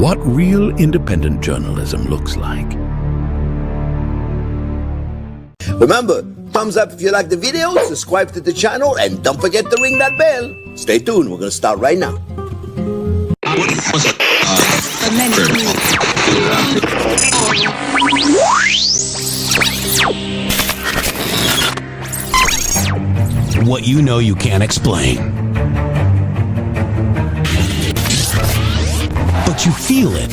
what real independent journalism looks like. Remember, thumbs up if you like the video, subscribe to the channel, and don't forget to ring that bell. Stay tuned, we're going to start right now. What you know you can't explain. But you feel it.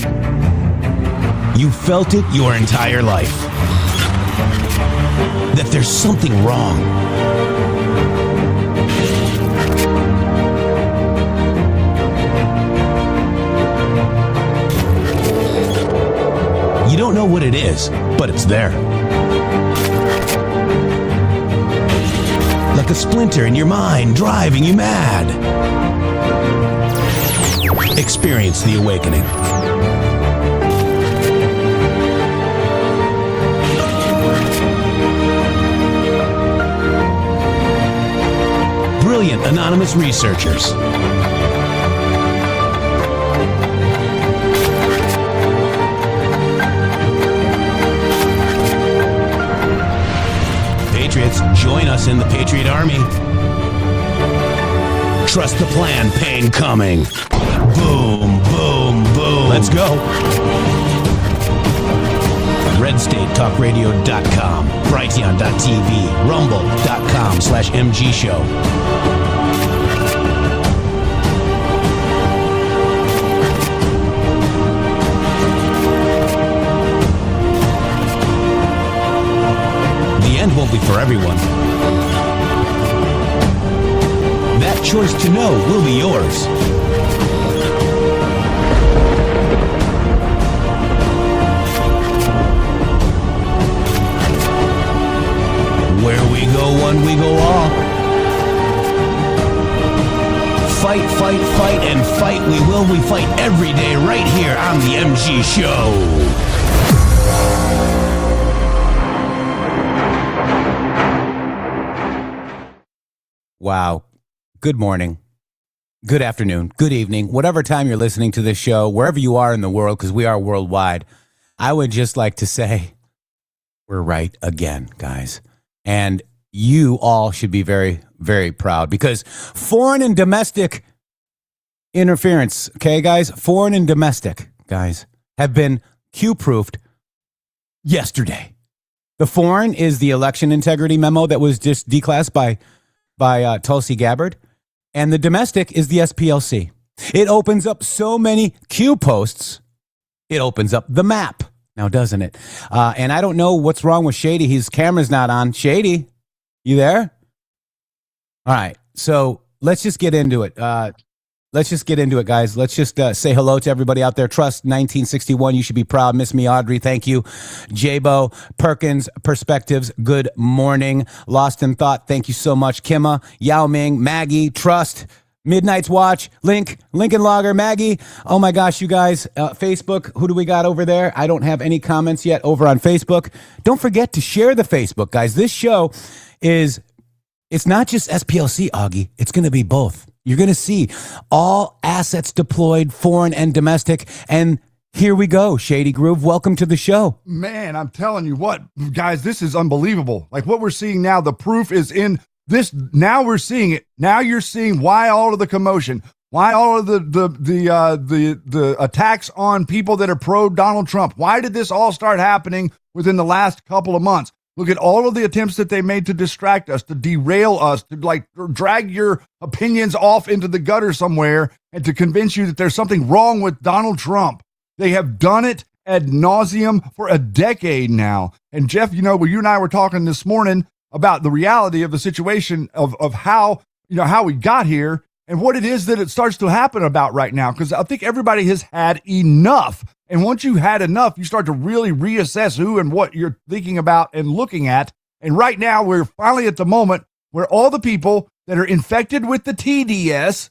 You felt it your entire life. That there's something wrong. You don't know what it is, but it's there. Like a splinter in your mind, driving you mad. Experience the awakening. Brilliant anonymous researchers. Patriots, join us in the Patriot Army. Trust the plan, pain coming. Boom, boom, boom. Let's go. RedStateTalkRadio.com, Brighteon.tv, Rumble.com/MG Show. The end won't be for everyone. That choice to know will be yours. Where we go one, we go all. Fight, fight, fight, and fight we will. We fight every day right here on the MG Show. Wow. Good morning, good afternoon, good evening, whatever time you're listening to this show, wherever you are in the world, because we are worldwide. I would just like to say we're right again, guys. And you all should be very, very proud because foreign and domestic interference, okay, guys, foreign and domestic, guys, have been Q-proofed yesterday. The foreign is the election integrity memo that was just declassified by Tulsi Gabbard, and the domestic is the SPLC. It opens up so many Q posts, it opens up the map. Now, doesn't it? And I don't know what's wrong with Shady. His camera's not on. Shady, you there? All right. So let's just get into it. Guys. Let's just say hello to everybody out there. Trust 1961. You should be proud. Miss Me Audrey. Thank you. Jabo Perkins Perspectives. Good morning. Lost in Thought. Thank you so much. Kimma, Yao Ming, Maggie, Trust, Midnight's Watch, Lincoln Logger, Maggie. Oh my gosh, you guys. Facebook, who do we got over there? I don't have any comments yet over on Facebook. Don't forget to share the Facebook, guys. This show it's not just SPLC, Augie. It's going to be both. You're going to see all assets deployed, foreign and domestic. And here we go. Shady Groove, welcome to the show. Man, I'm telling you what, guys, this is unbelievable. Like what we're seeing now, the proof is in this. Now we're seeing it. Now you're seeing why all of the commotion, why all of the attacks on people that are pro Donald Trump. Why did this all start happening within the last couple of months? Look at all of the attempts that they made to distract us, to derail us, to like drag your opinions off into the gutter somewhere and to convince you that there's something wrong with Donald Trump. They have done it ad nauseum for a decade now. And Jeff, you and I were talking this morning about the reality of the situation of how we got here and what it is that it starts to happen about right now. Because I think everybody has had enough. And once you had enough, you start to really reassess who and what you're thinking about and looking at. And right now, we're finally at the moment where all the people that are infected with the TDS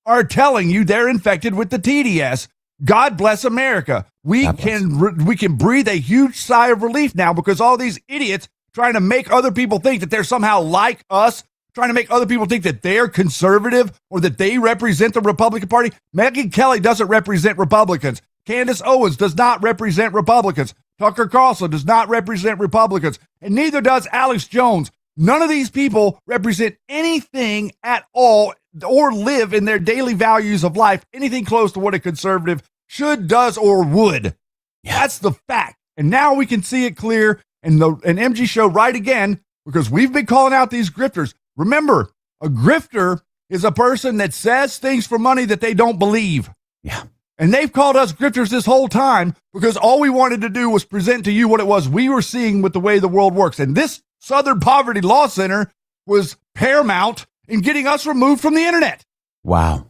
are telling you they're infected with the TDS. God bless America. We can breathe a huge sigh of relief now because all these idiots trying to make other people think that they're somehow like us, trying to make other people think that they're conservative or that they represent the Republican Party. Megyn Kelly doesn't represent Republicans. Candace Owens does not represent Republicans. Tucker Carlson does not represent Republicans. And neither does Alex Jones. None of these people represent anything at all or live in their daily values of life anything close to what a conservative should, does, or would. Yeah. That's the fact. And now we can see it clear. And MG showed right again, because we've been calling out these grifters. Remember, a grifter is a person that says things for money that they don't believe. Yeah. And they've called us grifters this whole time because all we wanted to do was present to you what it was we were seeing with the way the world works. And this Southern Poverty Law Center was paramount in getting us removed from the internet. Wow.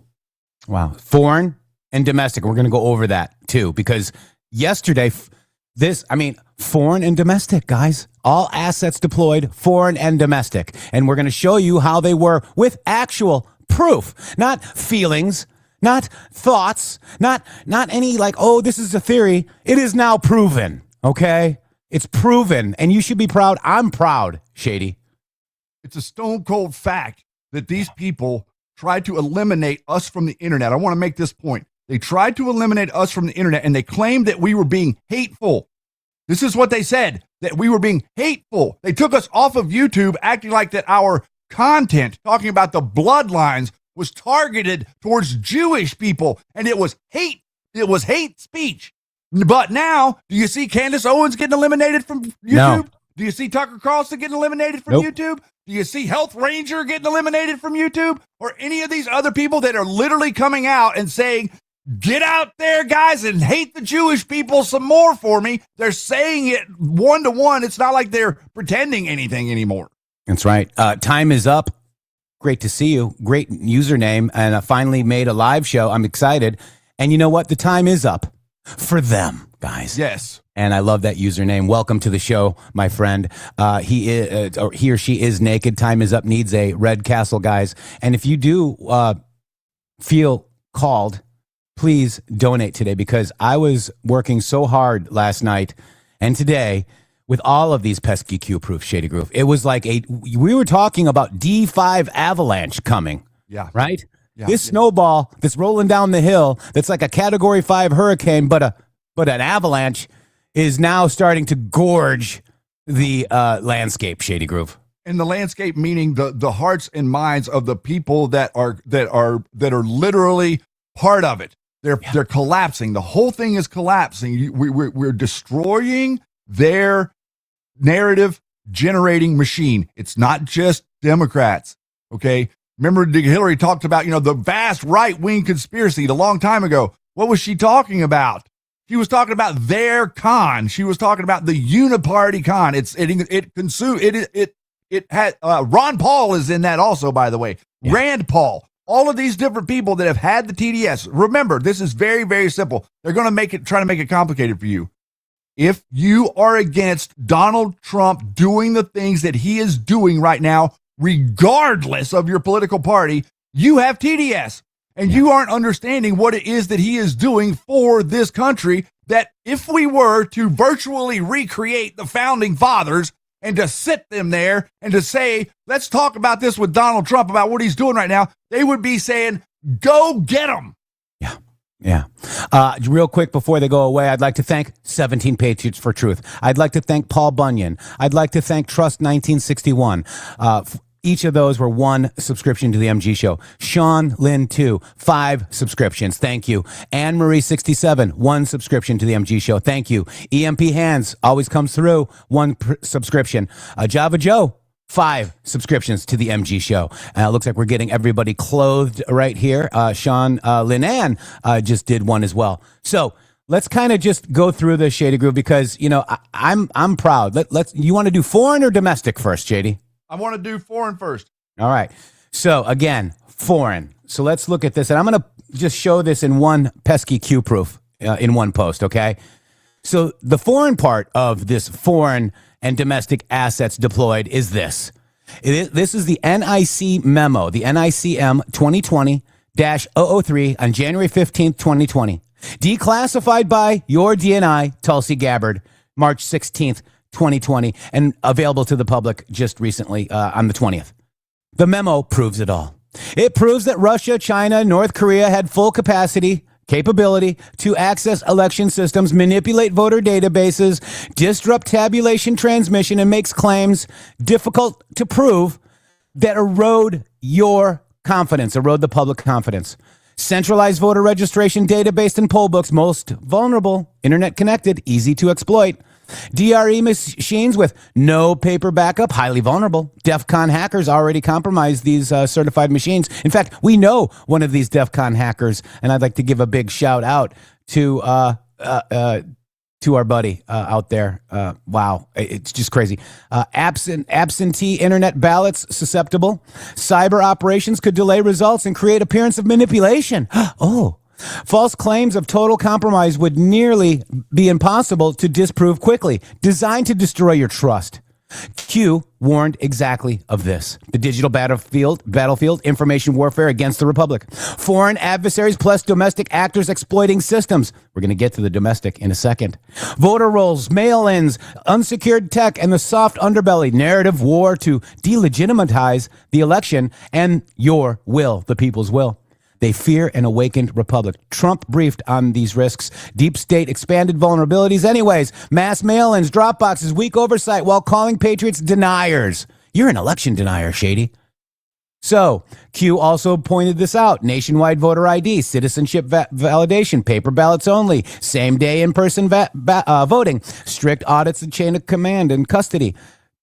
Foreign and domestic. We're going to go over that too, because yesterday, foreign and domestic, guys. All assets deployed, foreign and domestic. And we're going to show you how they were with actual proof, not feelings, not thoughts, not any like, oh, this is a theory. It is now proven, okay? It's proven, and you should be proud. I'm proud, Shady. It's a stone cold fact that these people tried to eliminate us from the internet. I want to make this point. They tried to eliminate us from the internet, and they claimed that we were being hateful. This is what they said, that we were being hateful. They took us off of YouTube, acting like that our content, talking about the bloodlines, was targeted towards Jewish people, and it was hate. It was hate speech. But now, do you see Candace Owens getting eliminated from YouTube? No. Do you see Tucker Carlson getting eliminated from Nope. YouTube? Do you see Health Ranger getting eliminated from YouTube? Or any of these other people that are literally coming out and saying, get out there, guys, and hate the Jewish people some more for me? They're saying it one-to-one. It's not like they're pretending anything anymore. That's right. Time is up. Great to see you. Great username. And I finally made a live show. I'm excited. And you know what? The time is up for them, guys. Yes. And I love that username. Welcome to the show, my friend. He or she is naked. Time is up. Needs a red castle, guys. And if you do feel called, please donate today, because I was working so hard last night and today with all of these pesky Q-proof Shady Groove. It was like we were talking about D5 avalanche coming. Yeah. Right? Yeah. This snowball that's rolling down the hill, that's like a Category 5 hurricane, but an avalanche is now starting to gorge the landscape, Shady Groove. And the landscape meaning the hearts and minds of the people that are literally part of it. They're collapsing. The whole thing is collapsing. We're destroying their narrative generating machine. It's not just Democrats. Okay. Remember Hillary talked about, the vast right wing conspiracy a long time ago. What was she talking about? She was talking about their con. She was talking about the uniparty con. It had Ron Paul is in that also, by the way. Yeah. Rand Paul. All of these different people that have had the TDS. Remember, this is very, very simple. They're going to try to make it complicated for you. If you are against Donald Trump doing the things that he is doing right now, regardless of your political party, you have TDS. And you aren't understanding what it is that he is doing for this country, that if we were to virtually recreate the founding fathers and to sit them there and to say, let's talk about this with Donald Trump about what he's doing right now, they would be saying, go get him. Yeah. Real quick before they go away, I'd like to thank 17 Patriots for Truth. I'd like to thank Paul Bunyan. I'd like to thank Trust 1961. Each of those were 1 subscription to the MG Show. Sean Lynn 2, 5 subscriptions. Thank you. Anne Marie 67, 1 subscription to the MG Show. Thank you. EMP Hands always comes through, 1 subscription. Java Joe, 5 subscriptions to the MG Show. Looks like we're getting everybody clothed right here. Sean Lynn Ann just did 1 as well. So let's kind of just go through the Shady Groove, because I'm proud. You want to do foreign or domestic first, JD? I want to do foreign first. All right. So again, foreign. So let's look at this, and I'm going to just show this in 1 pesky Q-proof in 1 post, okay? So the foreign part of this foreign and domestic assets deployed is this. This is the NIC memo, the NICM 2020-003 on January 15th, 2020. Declassified by your DNI, Tulsi Gabbard, March 16th, 2020, and available to the public just recently on the 20th. The memo proves it all. It proves that Russia, China, North Korea had full capacity capability to access election systems, manipulate voter databases, disrupt tabulation transmission, and makes claims difficult to prove that erode your confidence, erode the public confidence. Centralized voter registration database and poll books, most vulnerable, internet connected, easy to exploit. DRE machines with no paper backup, highly vulnerable. DEF CON hackers already compromised these certified machines. In fact, we know one of these DEF CON hackers, and I'd like to give a big shout out to our buddy out there. Wow, it's just crazy. Absentee internet ballots susceptible. Cyber operations could delay results and create appearance of manipulation. Oh. False claims of total compromise would nearly be impossible to disprove quickly, designed to destroy your trust. Q warned exactly of this. The digital battlefield, information warfare against the Republic. Foreign adversaries plus domestic actors exploiting systems. We're going to get to the domestic in a second. Voter rolls, mail-ins, unsecured tech, and the soft underbelly narrative war to delegitimize the election and your will, the people's will. They fear an awakened republic. Trump briefed on these risks. Deep state expanded vulnerabilities anyways. Mass mail-ins, drop boxes, weak oversight while calling Patriots deniers. You're an election denier, Shady. So, Q also pointed this out. Nationwide voter ID, citizenship validation, paper ballots only, same day in-person voting, strict audits and chain of command and custody.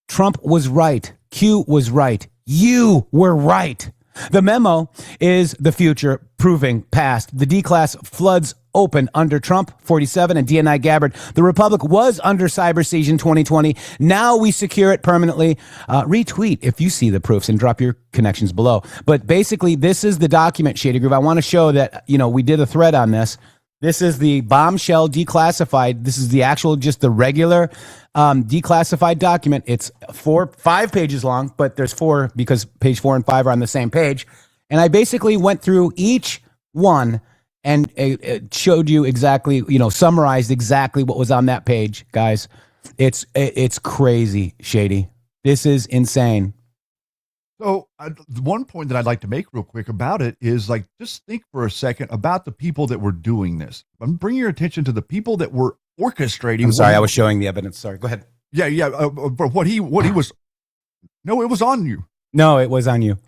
Trump was right. Q was right. You were right. The memo is the future proving past. The D-class floods open under Trump, 47, and DNI Gabbard. The Republic was under cyber siege in 2020. Now we secure it permanently. Retweet if you see the proofs and drop your connections below. But basically, this is the document, Shady Groove. I want to show that, we did a thread on this. This is the bombshell declassified. This is the actual, just the regular declassified document. It's 5 pages long, but there's 4 because page 4 and 5 are on the same page. And I basically went through each one and it showed you exactly, summarized exactly what was on that page, guys. It's crazy, Shady. This is insane. So one point that I'd like to make real quick about it is just think for a second about the people that were doing this. I'm bringing your attention to the people that were orchestrating. I'm sorry, I was showing the evidence. Sorry, go ahead. Yeah. But what he was, no, it was on you. No, it was on you.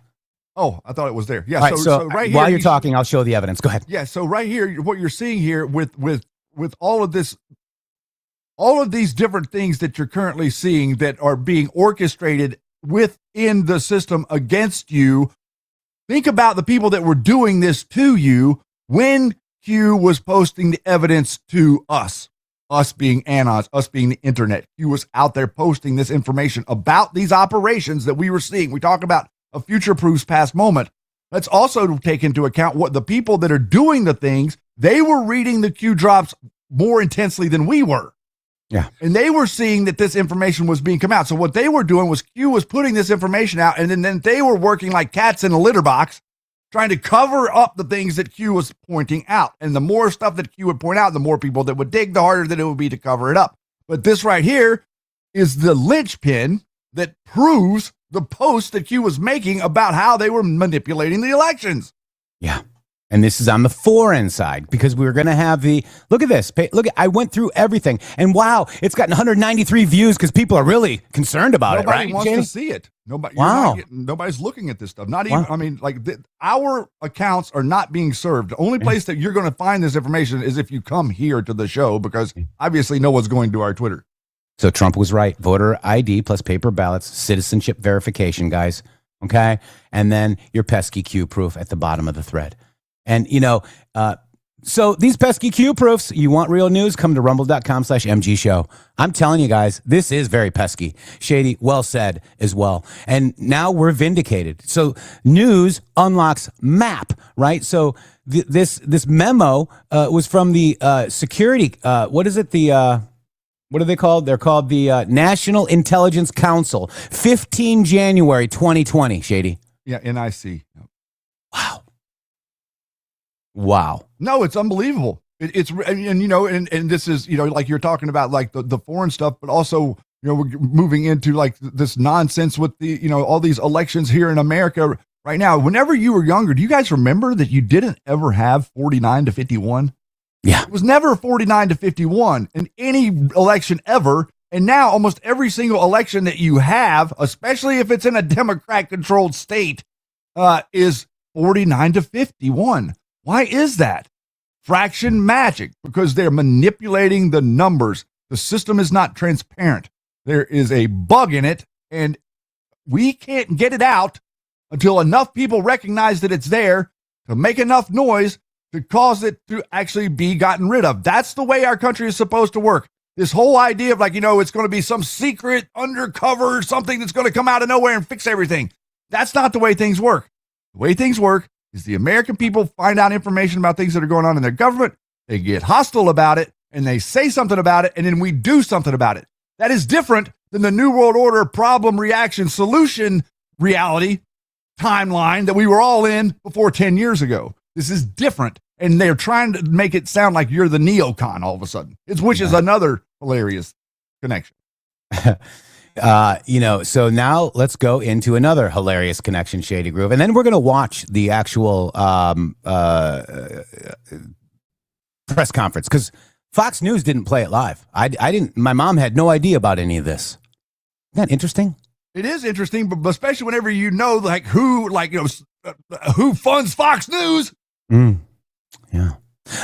Oh, I thought it was there. Yeah. Right, so right here, while you're talking, I'll show the evidence. Go ahead. Yeah. So right here, what you're seeing here with all of this, all of these different things that you're currently seeing that are being orchestrated within the system against you. Think about the people that were doing this to you when Q was posting the evidence to us being anons, us being the internet. Q was out there posting this information about these operations that we were seeing. We talk about a future proofs past moment. Let's also take into account what the people that are doing the things, they were reading the Q drops more intensely than we were. Yeah. And they were seeing that this information was being come out. So what they were doing was Q was putting this information out, and then they were working like cats in a litter box, trying to cover up the things that Q was pointing out. And the more stuff that Q would point out, the more people that would dig, the harder that it would be to cover it up. But this right here is the linchpin that proves the post that Q was making about how they were manipulating the elections. Yeah. And this is on the foreign side because we were going to have look at this. I went through everything and wow, it's gotten 193 views because people are really concerned about Nobody it, right? wants Jamie? to see it. Nobody, wow. Nobody's looking at this stuff. Not even, wow. Our accounts are not being served. The only place that you're going to find this information is if you come here to the show, because obviously no one's going to our Twitter. So Trump was right. Voter ID plus paper ballots, citizenship verification, guys. Okay. And then your pesky Q proof at the bottom of the thread. And, so these pesky Q proofs, you want real news, come to rumble.com/MG show. I'm telling you guys, this is very pesky. Shady, well said as well. And now we're vindicated. So news unlocks map, right? So this memo was from the security, what is it? What are they called? They're called the National Intelligence Council, 15 January 2020, Shady. Yeah, NIC. Wow. Wow. No, it's unbelievable. It's this is, like you're talking about like the foreign stuff, but also, we're moving into like this nonsense with the, all these elections here in America right now, whenever you were younger, do you guys remember that you didn't ever have 49 to 51? Yeah. It was never 49 to 51 in any election ever. And now almost every single election that you have, especially if it's in a Democrat controlled state, is 49 to 51. Why is that? Fraction magic, because they're manipulating the numbers. The system is not transparent. There is a bug in it, and we can't get it out until enough people recognize that it's there to make enough noise to cause it to actually be gotten rid of. That's the way our country is supposed to work. This whole idea of it's going to be some secret undercover, something that's going to come out of nowhere and fix everything. That's not the way things work. The way things work is the American people find out information about things that are going on in their government. They get hostile about it and they say something about it. And then we do something about it. That is different than the New World Order problem, reaction, solution reality timeline that we were all in before 10 years ago. This is different. And they're trying to make it sound like you're the neocon all of a sudden, which is another hilarious connection. So now let's go into another hilarious connection, Shady Groove. And then we're going to watch the actual press conference because Fox News didn't play it live. I didn't. My mom had no idea about any of this. Isn't that interesting? It is interesting, but especially whenever who funds Fox News. Yeah.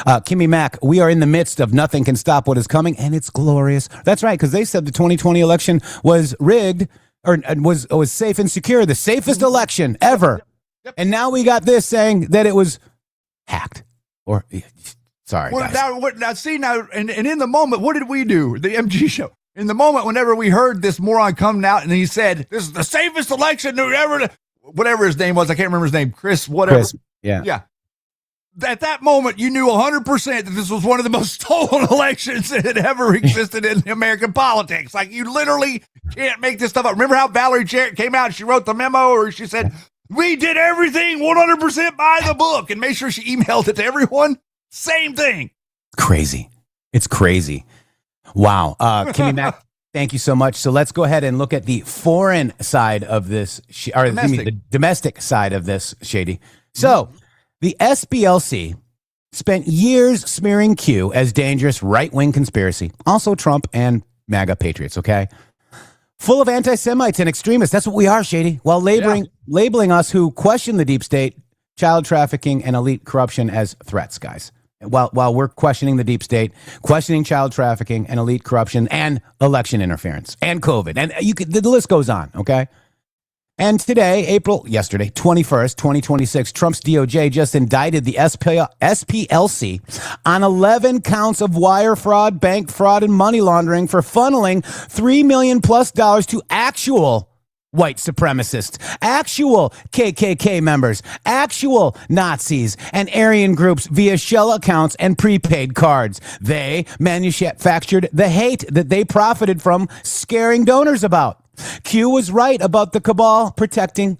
Kimmy Mack, we are in the midst of nothing can stop what is coming, and it's glorious. That's right, because they said the 2020 election was rigged or was safe and secure, the safest election ever. Yep. And now we got this saying that it was hacked. Or sorry, guys. And in the moment, what did we do? The MG show. In the moment, whenever we heard this moron coming out and he said, "This is the safest election ever," whatever his name was, I can't remember his name, Chris, whatever. Chris, yeah. At that moment, you knew 100% that this was one of the most stolen elections that had ever existed in American politics. Like, you literally can't make this stuff up. Remember how Valerie Jarrett came out and she wrote the memo, or she said, "We did everything 100% by the book," and made sure she emailed it to everyone? Same thing. Crazy. It's crazy. Wow. Kimmy Mack, thank you so much. So let's go ahead and look at the foreign side of this, the domestic side of this, Shady. So the SPLC spent years smearing Q as dangerous right-wing conspiracy. Also Trump and MAGA patriots, okay? Full of anti-Semites and extremists. That's what we are, Shady. While labeling us who question the deep state, child trafficking, and elite corruption as threats, guys. While we're questioning the deep state, questioning child trafficking and elite corruption and election interference and COVID. And the list goes on, okay? And yesterday, 21st, 2026, Trump's DOJ just indicted the SPLC on 11 counts of wire fraud, bank fraud, and money laundering for funneling $3 million plus to actual white supremacists, actual KKK members, actual Nazis, and Aryan groups via shell accounts and prepaid cards. They manufactured the hate that they profited from scaring donors about. Q was right about the cabal protecting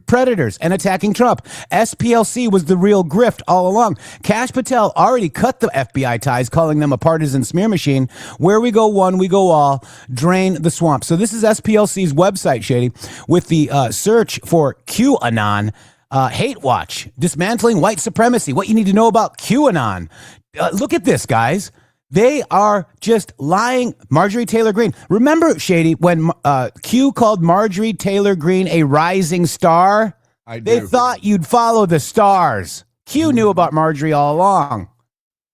predators and attacking Trump. SPLC was the real grift all along. Kash Patel already cut the FBI ties, calling them a partisan smear machine. Where we go one, we go all. Drain the swamp. So this is SPLC's website, Shady, with the search for QAnon, hate watch, dismantling white supremacy, what you need to know about QAnon. Look at this, guys. They are just lying. Marjorie Taylor Greene. Remember, Shady, when Q called Marjorie Taylor Greene a rising star? They thought you'd follow the stars. Q knew about Marjorie all along.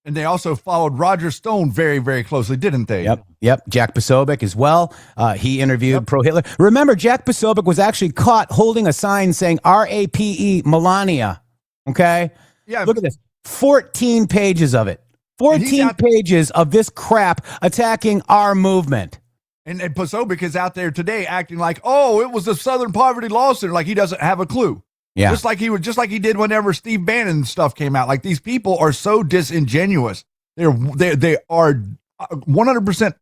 And they also followed Roger Stone very, very closely, didn't they? Yep. Jack Posobiec as well. He interviewed pro-Hitler. Remember, Jack Posobiec was actually caught holding a sign saying RAPE Melania. Okay? Yeah. Look at this. 14 pages of it. 14 pages of this crap attacking our movement. And Posobiec is out there today acting like, oh, it was the Southern Poverty Law Center, like he doesn't have a clue. Yeah. Just like he did whenever Steve Bannon stuff came out. Like, these people are so disingenuous. They are 100%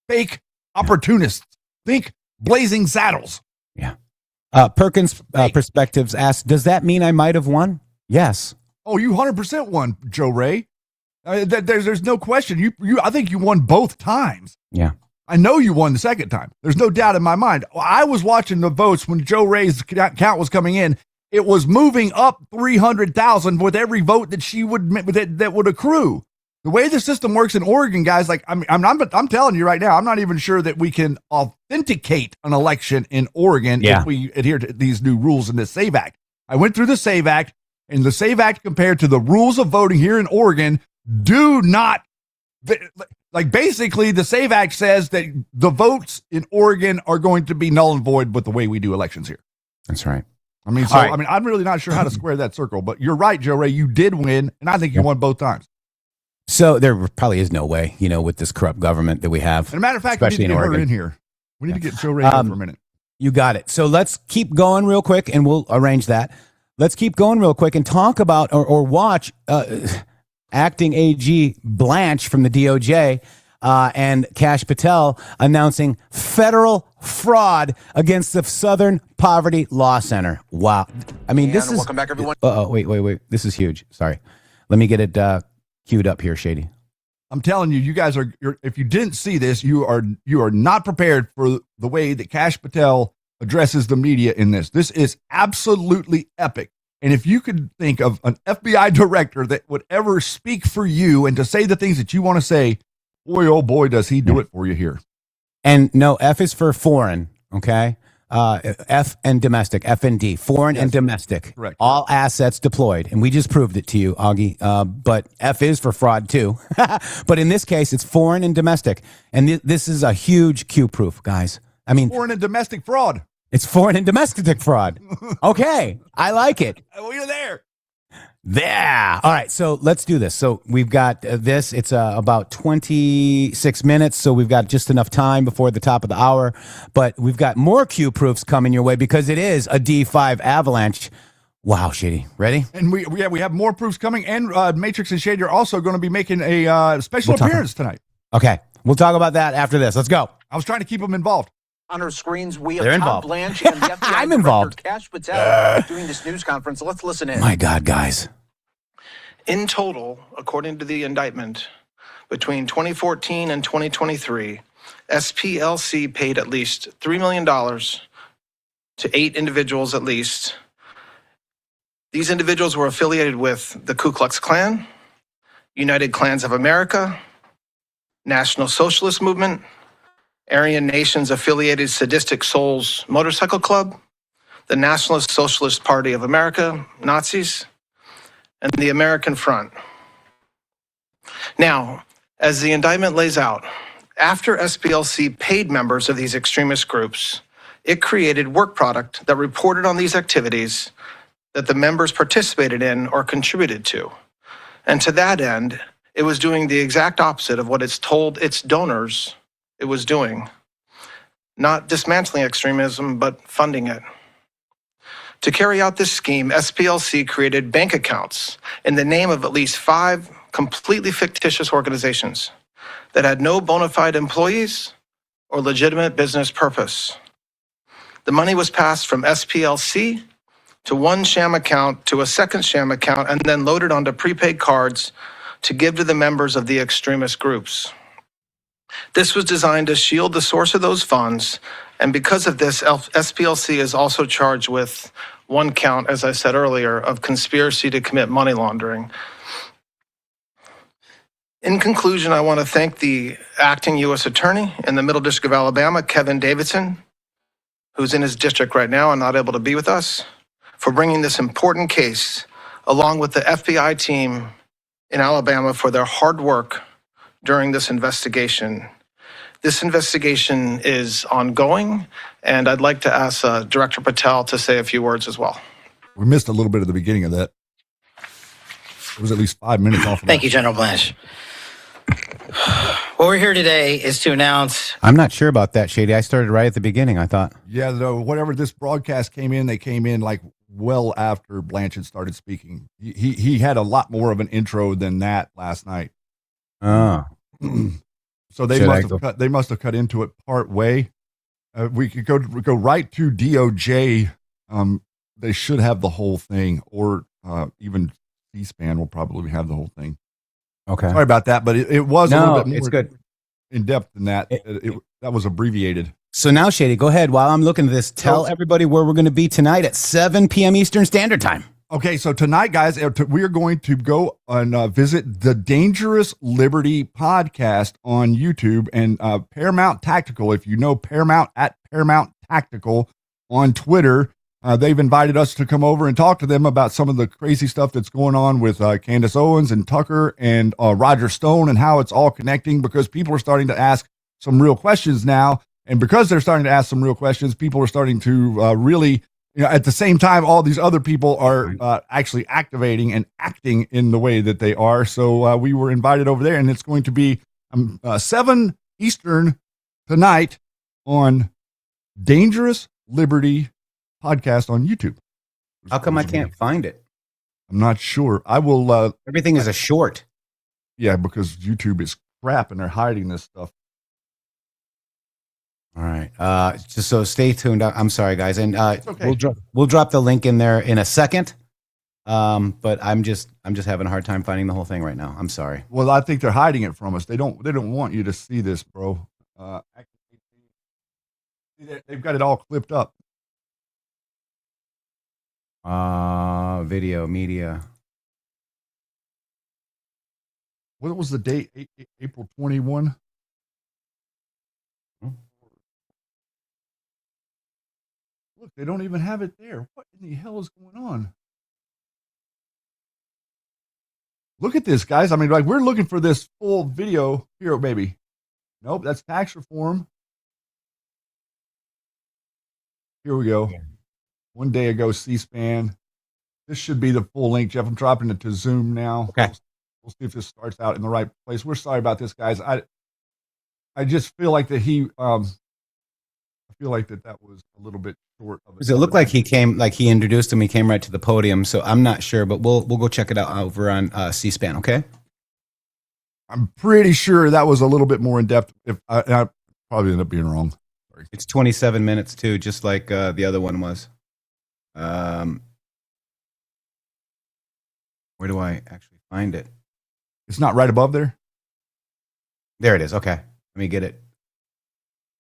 fake opportunists. Think Blazing Saddles. Yeah. Perkins Perspectives asks, does that mean I might have won? Yes. Oh, you 100% won, Joe Ray. There's no question. I think you won both times. Yeah. I know you won the second time. There's no doubt in my mind. I was watching the votes when Joe Ray's count was coming in, it was moving up 300,000 with every vote that she would that would accrue. The way the system works in Oregon, guys, like I'm telling you right now, I'm not even sure that we can authenticate an election in Oregon if we adhere to these new rules in the SAVE Act. I went through the SAVE Act, and the SAVE Act compared to the rules of voting here in Oregon do not, like, basically the SAVE Act says that the votes in Oregon are going to be null and void with the way we do elections here. That's right. I mean, so, right. I mean, I'm really not sure how to square that circle, but you're right, Joe Ray, you did win, and I think you won both times. So there probably is no way, with this corrupt government that we have. As a matter of fact, we need to get her in here. We need to get Joe Ray in for a minute. You got it. So let's keep going real quick, and we'll arrange that. Let's keep going real quick and talk about or watch acting AG Blanche from the DOJ and Kash Patel announcing federal fraud against the Southern Poverty Law Center. Wow. I mean, this is... Welcome back, everyone. Wait. This is huge. Sorry. Let me get it queued up here, Shady. I'm telling you, you guys are, if you didn't see this, you are not prepared for the way that Kash Patel addresses the media in this. This is absolutely epic. And if you could think of an FBI director that would ever speak for you and to say the things that you want to say, boy, oh boy, does he do it for you here. And no, F is for foreign, okay? F and domestic, F and D, foreign and domestic. Correct. All assets deployed. And we just proved it to you, Augie. But F is for fraud too. But in this case, it's foreign and domestic. And this is a huge Q proof, guys. I mean, foreign and domestic fraud. It's foreign and domestic fraud. Okay. I like it. We're there. There. All right. So let's do this. So we've got this. It's about 26 minutes. So we've got just enough time before the top of the hour. But we've got more Q proofs coming your way because it is a D5 avalanche. Wow, Shady. Ready? And we have more proofs coming. And Matrix and Shady are also going to be making a special appearance tonight. Okay. We'll talk about that after this. Let's go. I was trying to keep them involved. On our screens, we They're have involved. Todd, Blanche, and the FBI I'm involved. Kash Patel doing this news conference. Let's listen in. My God, guys. In total, according to the indictment, between 2014 and 2023, SPLC paid at least $3 million to 8 individuals at least. These individuals were affiliated with the Ku Klux Klan, United Klans of America, National Socialist Movement, Aryan Nations affiliated Sadistic Souls Motorcycle Club, the Nationalist Socialist Party of America, Nazis, and the American Front. Now, as the indictment lays out, after SPLC paid members of these extremist groups, it created work product that reported on these activities that the members participated in or contributed to. And to that end, it was doing the exact opposite of what it's told its donors it was doing. Not dismantling extremism, but funding it. To carry out this scheme, SPLC created bank accounts in the name of at least 5 completely fictitious organizations that had no bona fide employees or legitimate business purpose. The money was passed from SPLC to one sham account to a second sham account and then loaded onto prepaid cards to give to the members of the extremist groups. This was designed to shield the source of those funds, and because of this, SPLC is also charged with one count, as I said earlier, of conspiracy to commit money laundering. In conclusion, I want to thank the acting U.S. Attorney in the Middle District of Alabama, Kevin Davidson, who's in his district right now and not able to be with us, for bringing this important case, along with the FBI team in Alabama for their hard work during this investigation. This investigation is ongoing, and I'd like to ask Director Patel to say a few words as well. We missed a little bit of the beginning of that. It was at least 5 minutes off. Thank you, General Blanche. What we're here today is to announce... I'm not sure about that, Shady. I started right at the beginning, I thought. Yeah, whatever this broadcast came in, they came in like well after Blanche had started speaking. He had a lot more of an intro than that last night. Oh. So they must have cut into it part way. We could go right to DOJ. They should have the whole thing, or even C-SPAN will probably have the whole thing. Okay. Sorry about that, but it was a little bit more it's good. in depth than that. that was abbreviated. So now, Shady, go ahead. While I'm looking at this, tell everybody where we're going to be tonight at 7 p.m. Eastern Standard Time. Okay, so tonight, guys, we are going to go and visit the Dangerous Liberty podcast on YouTube and Paramount Tactical. If you know Paramount, at Paramount Tactical on Twitter, they've invited us to come over and talk to them about some of the crazy stuff that's going on with Candace Owens and Tucker and Roger Stone and how it's all connecting, because people are starting to ask some real questions now. And because they're starting to ask some real questions, people are starting to really, at the same time, all these other people are actually activating and acting in the way that they are. So we were invited over there, and it's going to be 7 Eastern tonight on Dangerous Liberty podcast on YouTube. How come I can't find it? I'm not sure. I will. Everything is a short. Yeah, because YouTube is crap and they're hiding this stuff. All right. Just so stay tuned. I'm sorry, guys, and okay. we'll drop the link in there in a second. But I'm just having a hard time finding the whole thing right now. I'm sorry. Well, I think they're hiding it from us. They don't want you to see this, bro. They've got it all clipped up. Video media. What was the date? April 21. Look, they don't even have it there. What in the hell is going on? Look at this, guys. I mean, like, we're looking for this full video here, maybe. Nope, that's tax reform. Here we go. One day ago, C-SPAN. This should be the full link, Jeff. I'm dropping it to Zoom now. Okay. We'll see if this starts out in the right place. We're sorry about this, guys. I just feel like that I feel like that was a little bit short of it. Does it look like he introduced him? He came right to the podium. So I'm not sure, but we'll go check it out over on C-SPAN. Okay. I'm pretty sure that was a little bit more in depth. If I probably ended up being wrong. Sorry. It's 27 minutes too, just like the other one was. Where do I actually find it? It's not right above there. There it is. Okay. Let me get it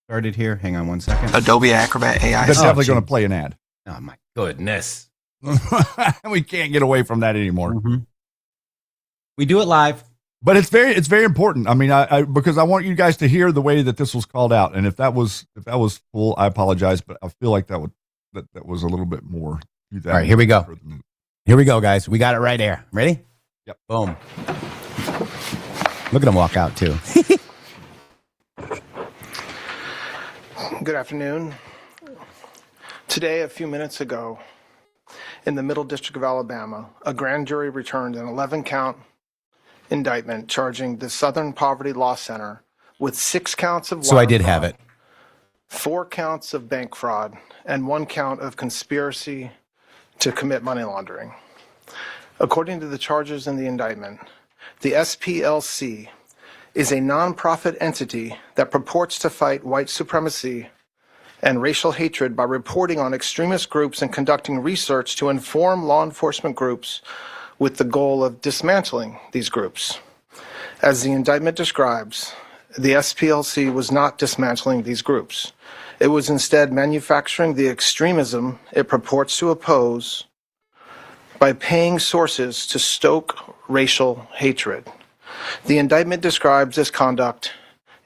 started here. Hang on one second. Adobe Acrobat AI. That's definitely going to play an ad. Oh my goodness. We can't get away from that anymore. Mm-hmm. We do it live. But it's very important. I mean, I because I want you guys to hear the way that this was called out. And if that was full, I apologize, but I feel like that was a little bit more. All right, here we go. Here we go, guys. We got it right there. Ready? Yep. Boom. Look at him walk out too. Good afternoon. Today, a few minutes ago, in the Middle District of Alabama, a grand jury returned an 11-count indictment charging the Southern Poverty Law Center with 6 counts of wire So I did fraud, have it. 4 counts of bank fraud, and 1 count of conspiracy to commit money laundering. According to the charges in the indictment, the SPLC is a nonprofit entity that purports to fight white supremacy and racial hatred by reporting on extremist groups and conducting research to inform law enforcement groups with the goal of dismantling these groups. As the indictment describes, the SPLC was not dismantling these groups. It was instead manufacturing the extremism it purports to oppose by paying sources to stoke racial hatred. The indictment describes this conduct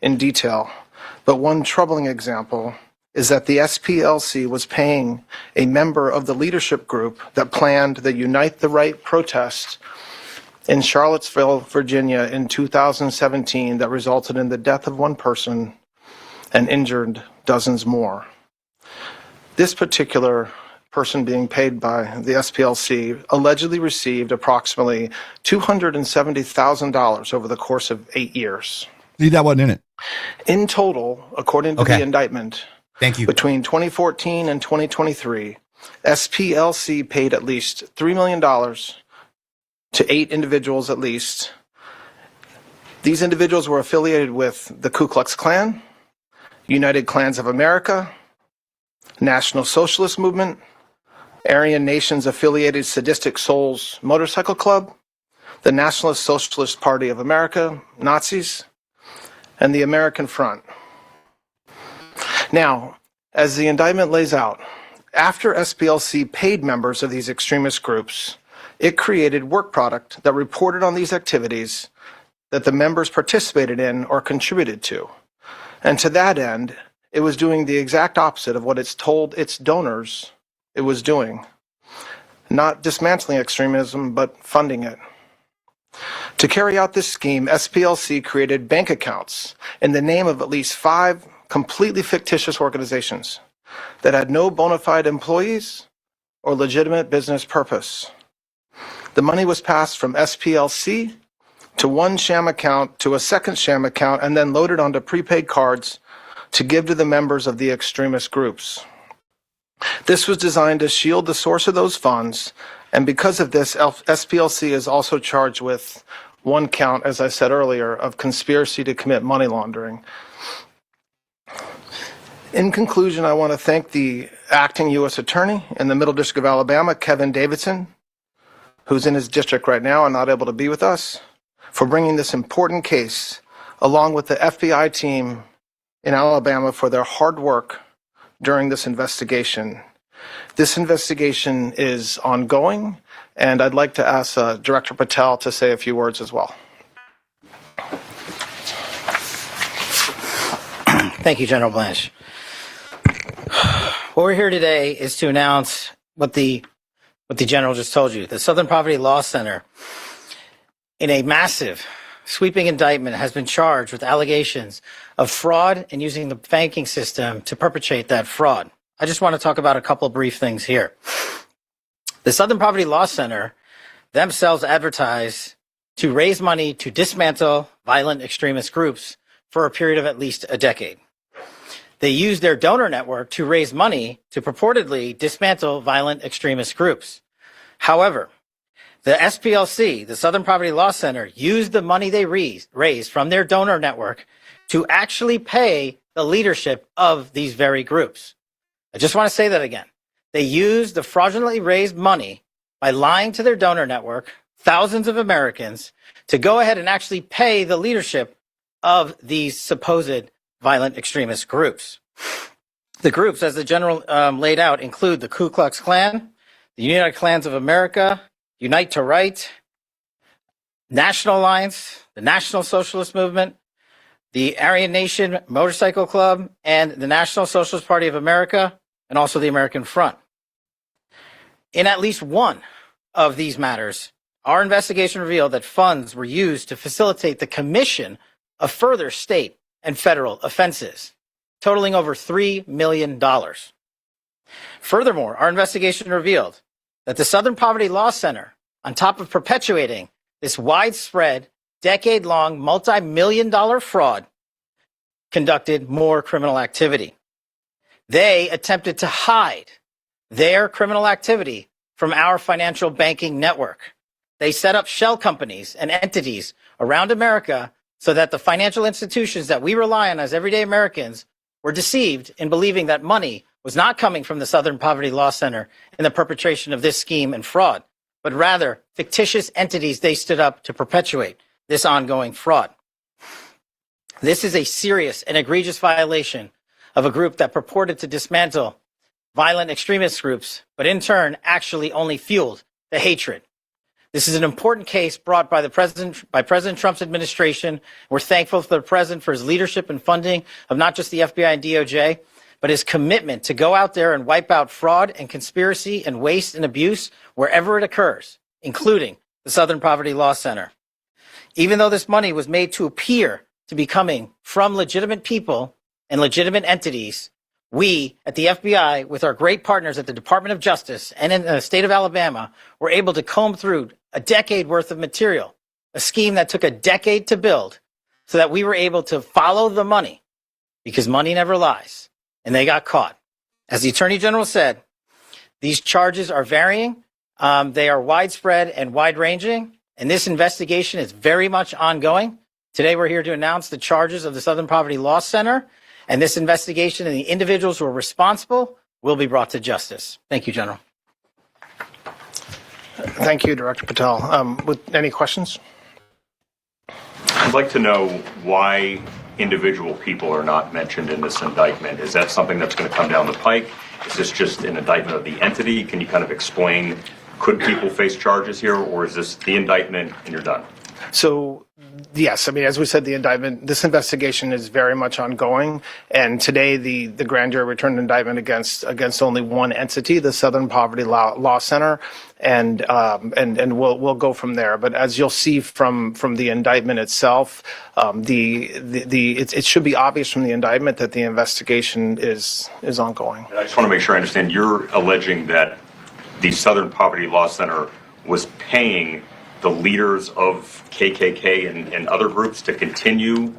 in detail, but one troubling example is that the SPLC was paying a member of the leadership group that planned the Unite the Right protest in Charlottesville, Virginia in 2017 that resulted in the death of 1 person and injured dozens more. This particular person being paid by the SPLC allegedly received approximately $270,000 over the course of 8 years. See, that wasn't in it. In total, according to the indictment, Thank you. between 2014 and 2023, SPLC paid at least $3 million to 8 individuals at least. These individuals were affiliated with the Ku Klux Klan, United Klans of America, National Socialist Movement, Aryan Nations affiliated Sadistic Souls Motorcycle Club, the Nationalist Socialist Party of America, Nazis, and the American Front. Now, as the indictment lays out, after SPLC paid members of these extremist groups, it created work product that reported on these activities that the members participated in or contributed to. And to that end, it was doing the exact opposite of what it's told its donors it was doing. Not dismantling extremism, but funding it. To carry out this scheme, SPLC created bank accounts in the name of at least 5 completely fictitious organizations that had no bona fide employees or legitimate business purpose. The money was passed from SPLC to one sham account to a second sham account and then loaded onto prepaid cards to give to the members of the extremist groups. This was designed to shield the source of those funds, and because of this, SPLC is also charged with one count, as I said earlier, of conspiracy to commit money laundering. In conclusion, I want to thank the acting U.S. Attorney in the Middle District of Alabama, Kevin Davidson, who's in his district right now and not able to be with us, for bringing this important case, along with the FBI team in Alabama for their hard work during this investigation. This investigation is ongoing, and I'd like to ask Director Patel to say a few words as well. Thank you, General Blanche. What we're here today is to announce what the General just told you. The Southern Poverty Law Center, in a massive, sweeping indictment, has been charged with allegations of fraud and using the banking system to perpetrate that fraud. I just want to talk about a couple of brief things here. The Southern Poverty Law Center themselves advertise to raise money to dismantle violent extremist groups for a period of at least a decade. They use their donor network to raise money to purportedly dismantle violent extremist groups. However, the SPLC, the Southern Poverty Law Center, used the money they raised from their donor network to actually pay the leadership of these very groups. I just want to say that again. They used the fraudulently raised money by lying to their donor network, thousands of Americans, to go ahead and actually pay the leadership of these supposed violent extremist groups. The groups, as the General laid out, include the Ku Klux Klan, the United Klans of America, Unite the Right, National Alliance, the National Socialist Movement, the Aryan Nation Motorcycle Club, and the National Socialist Party of America, and also the American Front. In at least one of these matters, our investigation revealed that funds were used to facilitate the commission of further state and federal offenses, totaling over $3 million. Furthermore, our investigation revealed that the Southern Poverty Law Center, on top of perpetuating this widespread, decade-long, multi-million-dollar fraud, conducted more criminal activity. They attempted to hide their criminal activity from our financial banking network. They set up shell companies and entities around America so that the financial institutions that we rely on as everyday Americans were deceived in believing that money was not coming from the Southern Poverty Law Center in the perpetration of this scheme and fraud, but rather fictitious entities they stood up to perpetuate this ongoing fraud. This is a serious and egregious violation of a group that purported to dismantle violent extremist groups, but in turn actually only fueled the hatred. This is an important case brought by President Trump's administration. We're thankful for the president for his leadership and funding of not just the FBI and DOJ, but his commitment to go out there and wipe out fraud and conspiracy and waste and abuse wherever it occurs, including the Southern Poverty Law Center. Even though this money was made to appear to be coming from legitimate people and legitimate entities, we at the FBI, with our great partners at the Department of Justice and in the state of Alabama, were able to comb through a decade worth of material, a scheme that took a decade to build, so that we were able to follow the money, because money never lies, and they got caught. As the Attorney General said, these charges are varying, they are widespread and wide-ranging, and this investigation is very much ongoing. Today we're here to announce the charges of the Southern Poverty Law Center, and this investigation and the individuals who are responsible will be brought to justice. Thank you, General. Thank you, Director Patel. With any questions? I'd like to know why individual people are not mentioned in this indictment? Is that something that's going to come down the pike? Is this just an indictment of the entity? Can you kind of explain, could people face charges here, or is this the indictment and you're done? So, yes, I mean, as we said, the indictment, this investigation is very much ongoing. And today, the grand jury returned an indictment against only one entity, the Southern Poverty Law Center, and we'll go from there. But as you'll see from the indictment itself, it should be obvious from the indictment that the investigation is ongoing. And I just want to make sure I understand. You're alleging that the Southern Poverty Law Center was paying the leaders of KKK and other groups to continue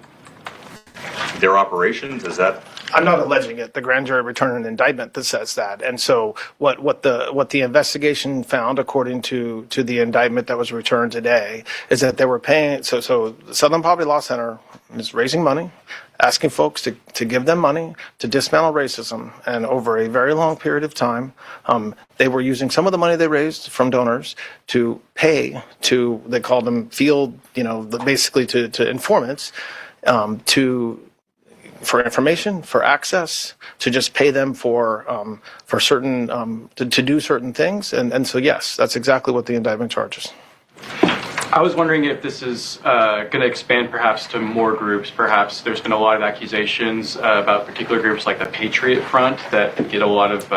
their operations? Is that? I'm not alleging it. The grand jury returned an indictment that says that. And so what the investigation found, according to the indictment that was returned today, is that they were paying. So the Southern Poverty Law Center is raising money, asking folks to give them money to dismantle racism. And over a very long period of time, they were using some of the money they raised from donors to pay to, they called them field, basically to informants, for information, for access, to just pay them for certain, to do certain things. And so, yes, that's exactly what the indictment charges. I was wondering if this is going to expand perhaps to more groups. Perhaps there's been a lot of accusations about particular groups like the Patriot Front that get a lot of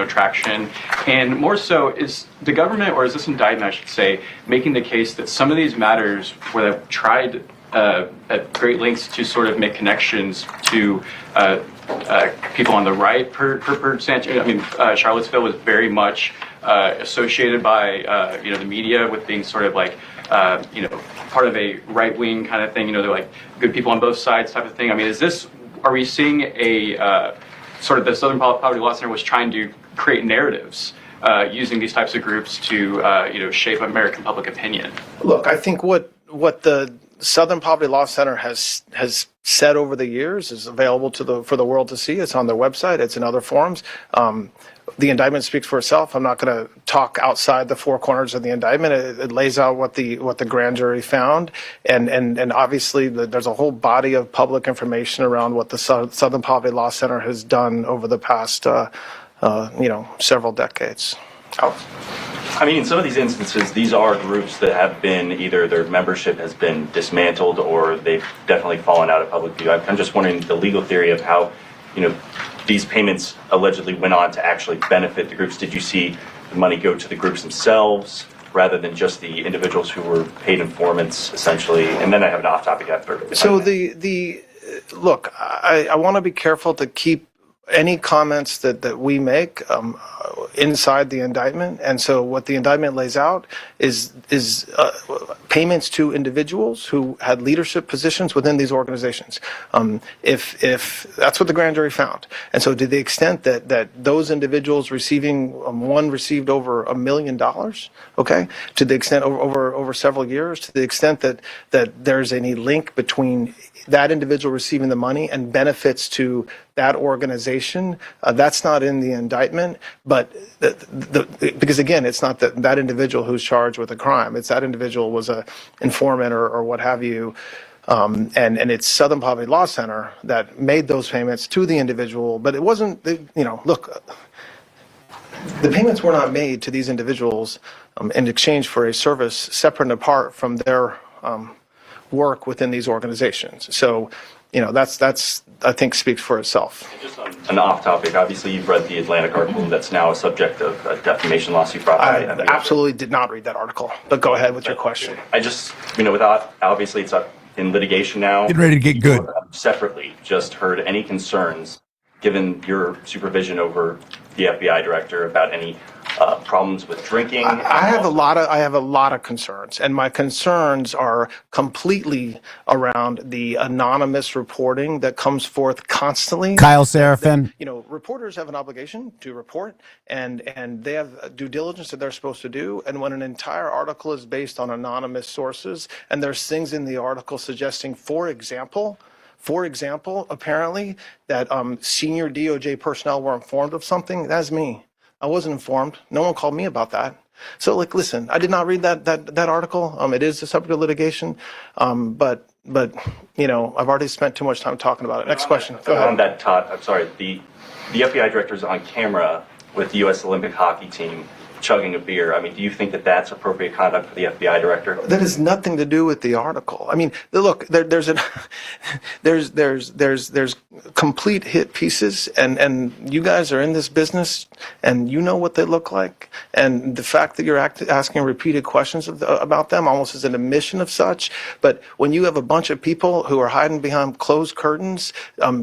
traction. And more so, is the government, or is this indictment, I should say, making the case that some of these matters where they've tried at great lengths to sort of make connections to people on the right, Charlottesville was very much associated by the media with being sort of like part of a right-wing kind of thing. They're like good people on both sides type of thing. I mean, are we seeing a sort of the Southern Poverty Law Center was trying to create narratives using these types of groups to shape American public opinion? Look, I think what the Southern Poverty Law Center has said over the years is available for the world to see. It's on their website. It's in other forums. The indictment speaks for itself. I'm not going to talk outside the four corners of the indictment. It lays out what the grand jury found, and obviously there's a whole body of public information around what the Southern Poverty Law Center has done over the past several decades. I mean, in some of these instances, these are groups that have been either their membership has been dismantled or they've definitely fallen out of public view. I'm just wondering the legal theory of how, these payments allegedly went on to actually benefit the groups. Did you see the money go to the groups themselves rather than just the individuals who were paid informants, essentially? And then I have an off-topic after. So look, I want to be careful to keep any comments that we make inside the indictment. And so what the indictment lays out is payments to individuals who had leadership positions within these organizations. If that's what the grand jury found. And so to the extent that those individuals receiving, one received over $1 million, okay, to the extent over several years, to the extent that there's any link between that individual receiving the money and benefits to that organization, that's not in the indictment. But because again, it's not that individual who's charged with a crime. It's that individual was a informant or what have you. And it's Southern Poverty Law Center that made those payments to the individual. But it wasn't, look, the payments were not made to these individuals in exchange for a service separate and apart from their work within these organizations. So, that's I think speaks for itself. Just on an off topic, obviously you've read the Atlantic article that's now a subject of a defamation lawsuit brought by I absolutely did not read that article, but go ahead with your question. I just, without, obviously it's up in litigation now. Get ready to get good. Separately, just heard any concerns, given your supervision over the FBI director, about any problems with drinking? I have a lot of concerns, and my concerns are completely around the anonymous reporting that comes forth constantly. Kyle Seraphin. Reporters have an obligation to report, and they have due diligence that they're supposed to do. And when an entire article is based on anonymous sources, and there's things in the article suggesting, for example, apparently that senior DOJ personnel were informed of something, that's me. I wasn't informed. No one called me about that. So, listen, I did not read that article. It is a subject of litigation, but you know, I've already spent too much time talking about it. Next question. Go ahead. On that, Todd, I'm sorry. The FBI director's on camera with the U.S. Olympic hockey team chugging a beer. I mean, do you think that that's appropriate conduct for the FBI director? That has nothing to do with the article. I mean, look, there's complete hit pieces, and you guys are in this business, and you know what they look like, and the fact that you're asking repeated questions about them almost as an admission of such. But when you have a bunch of people who are hiding behind closed curtains,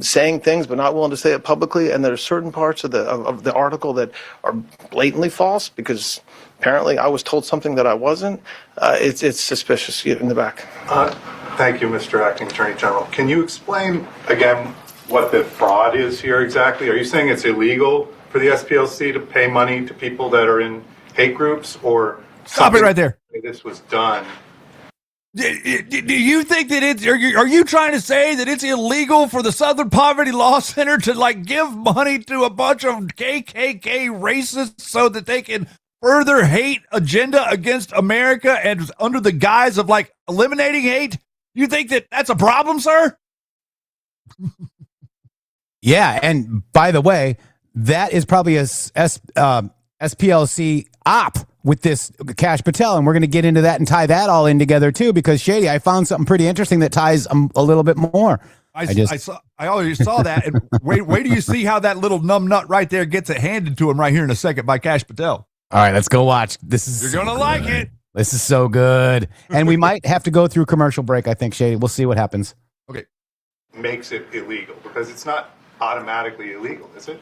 saying things but not willing to say it publicly, and there are certain parts of the article that are blatantly false because apparently I was told something that I wasn't, it's suspicious. In the back. Thank you, Mr. Acting Attorney General. Can you explain again what the fraud is here exactly? Are you saying it's illegal for the SPLC to pay money to people that are in hate groups, or stop it right there? This was done. Do you think that it's, are you trying to say that it's illegal for the Southern Poverty Law Center to like give money to a bunch of KKK racists so that they can further hate agenda against America and under the guise of like eliminating hate? You think that that's a problem, sir? Yeah, and by the way, that is probably a SPLC op with this Kash Patel, and we're going to get into that and tie that all in together too, because Shady, I found something pretty interesting that ties a little bit more. I already saw that, and wait do you see how that little numb nut right there gets it handed to him right here in a second by Kash Patel. All right, let's go watch. This is You're going to like it. This is so good. And we might have to go through commercial break, I think, Shady. We'll see what happens. Okay. Makes it illegal, because it's not automatically illegal, is it?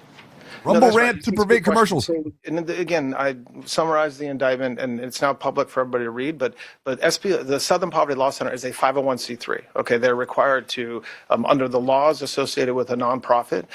Rumble rant to prevent commercials. And again, I summarized the indictment, and it's now public for everybody to read. But the Southern Poverty Law Center is a 501c3. Okay, they're required to, under the laws associated with a nonprofit,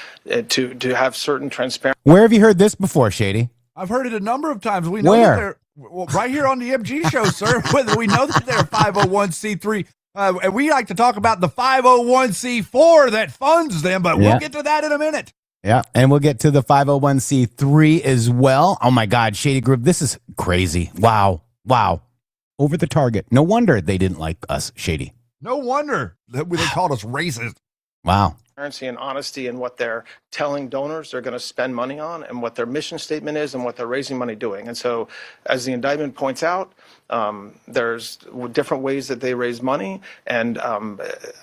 to have certain transparent. Where have you heard this before, Shady? I've heard it a number of times. We know Where? that they're right here on the MG show, sir. Whether we know that they're 501c3. And we like to talk about the 501c4 that funds them, but we'll get to that in a minute. Yeah, and we'll get to the 501c3 as well. Oh, my God, Shady Group, this is crazy. Wow. Over the target. No wonder they didn't like us, Shady. No wonder that they called us racist. Wow. Transparency and honesty in what they're telling donors they're going to spend money on, and what their mission statement is, and what they're raising money doing. And so, as the indictment points out, there's different ways that they raise money, and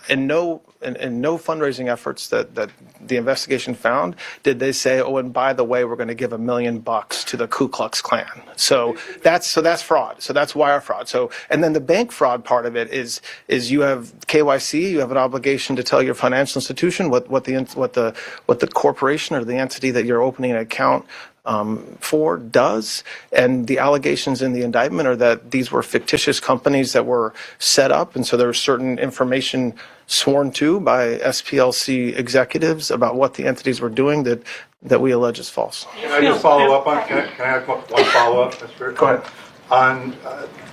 in no fundraising efforts that the investigation found did they say, oh, and by the way, we're going to give $1 million to the Ku Klux Klan. So that's fraud. So that's wire fraud. So, and then the bank fraud part of it is you have KYC, you have an obligation to tell your financial institution what the corporation or the entity that you're opening an account for does. And the allegations in the indictment are that these were fictitious companies that were set up, and so there was certain information sworn to by SPLC executives about what the entities were doing that we allege is false. Can I just follow up on? Can I have one follow up, Mr. Go ahead. On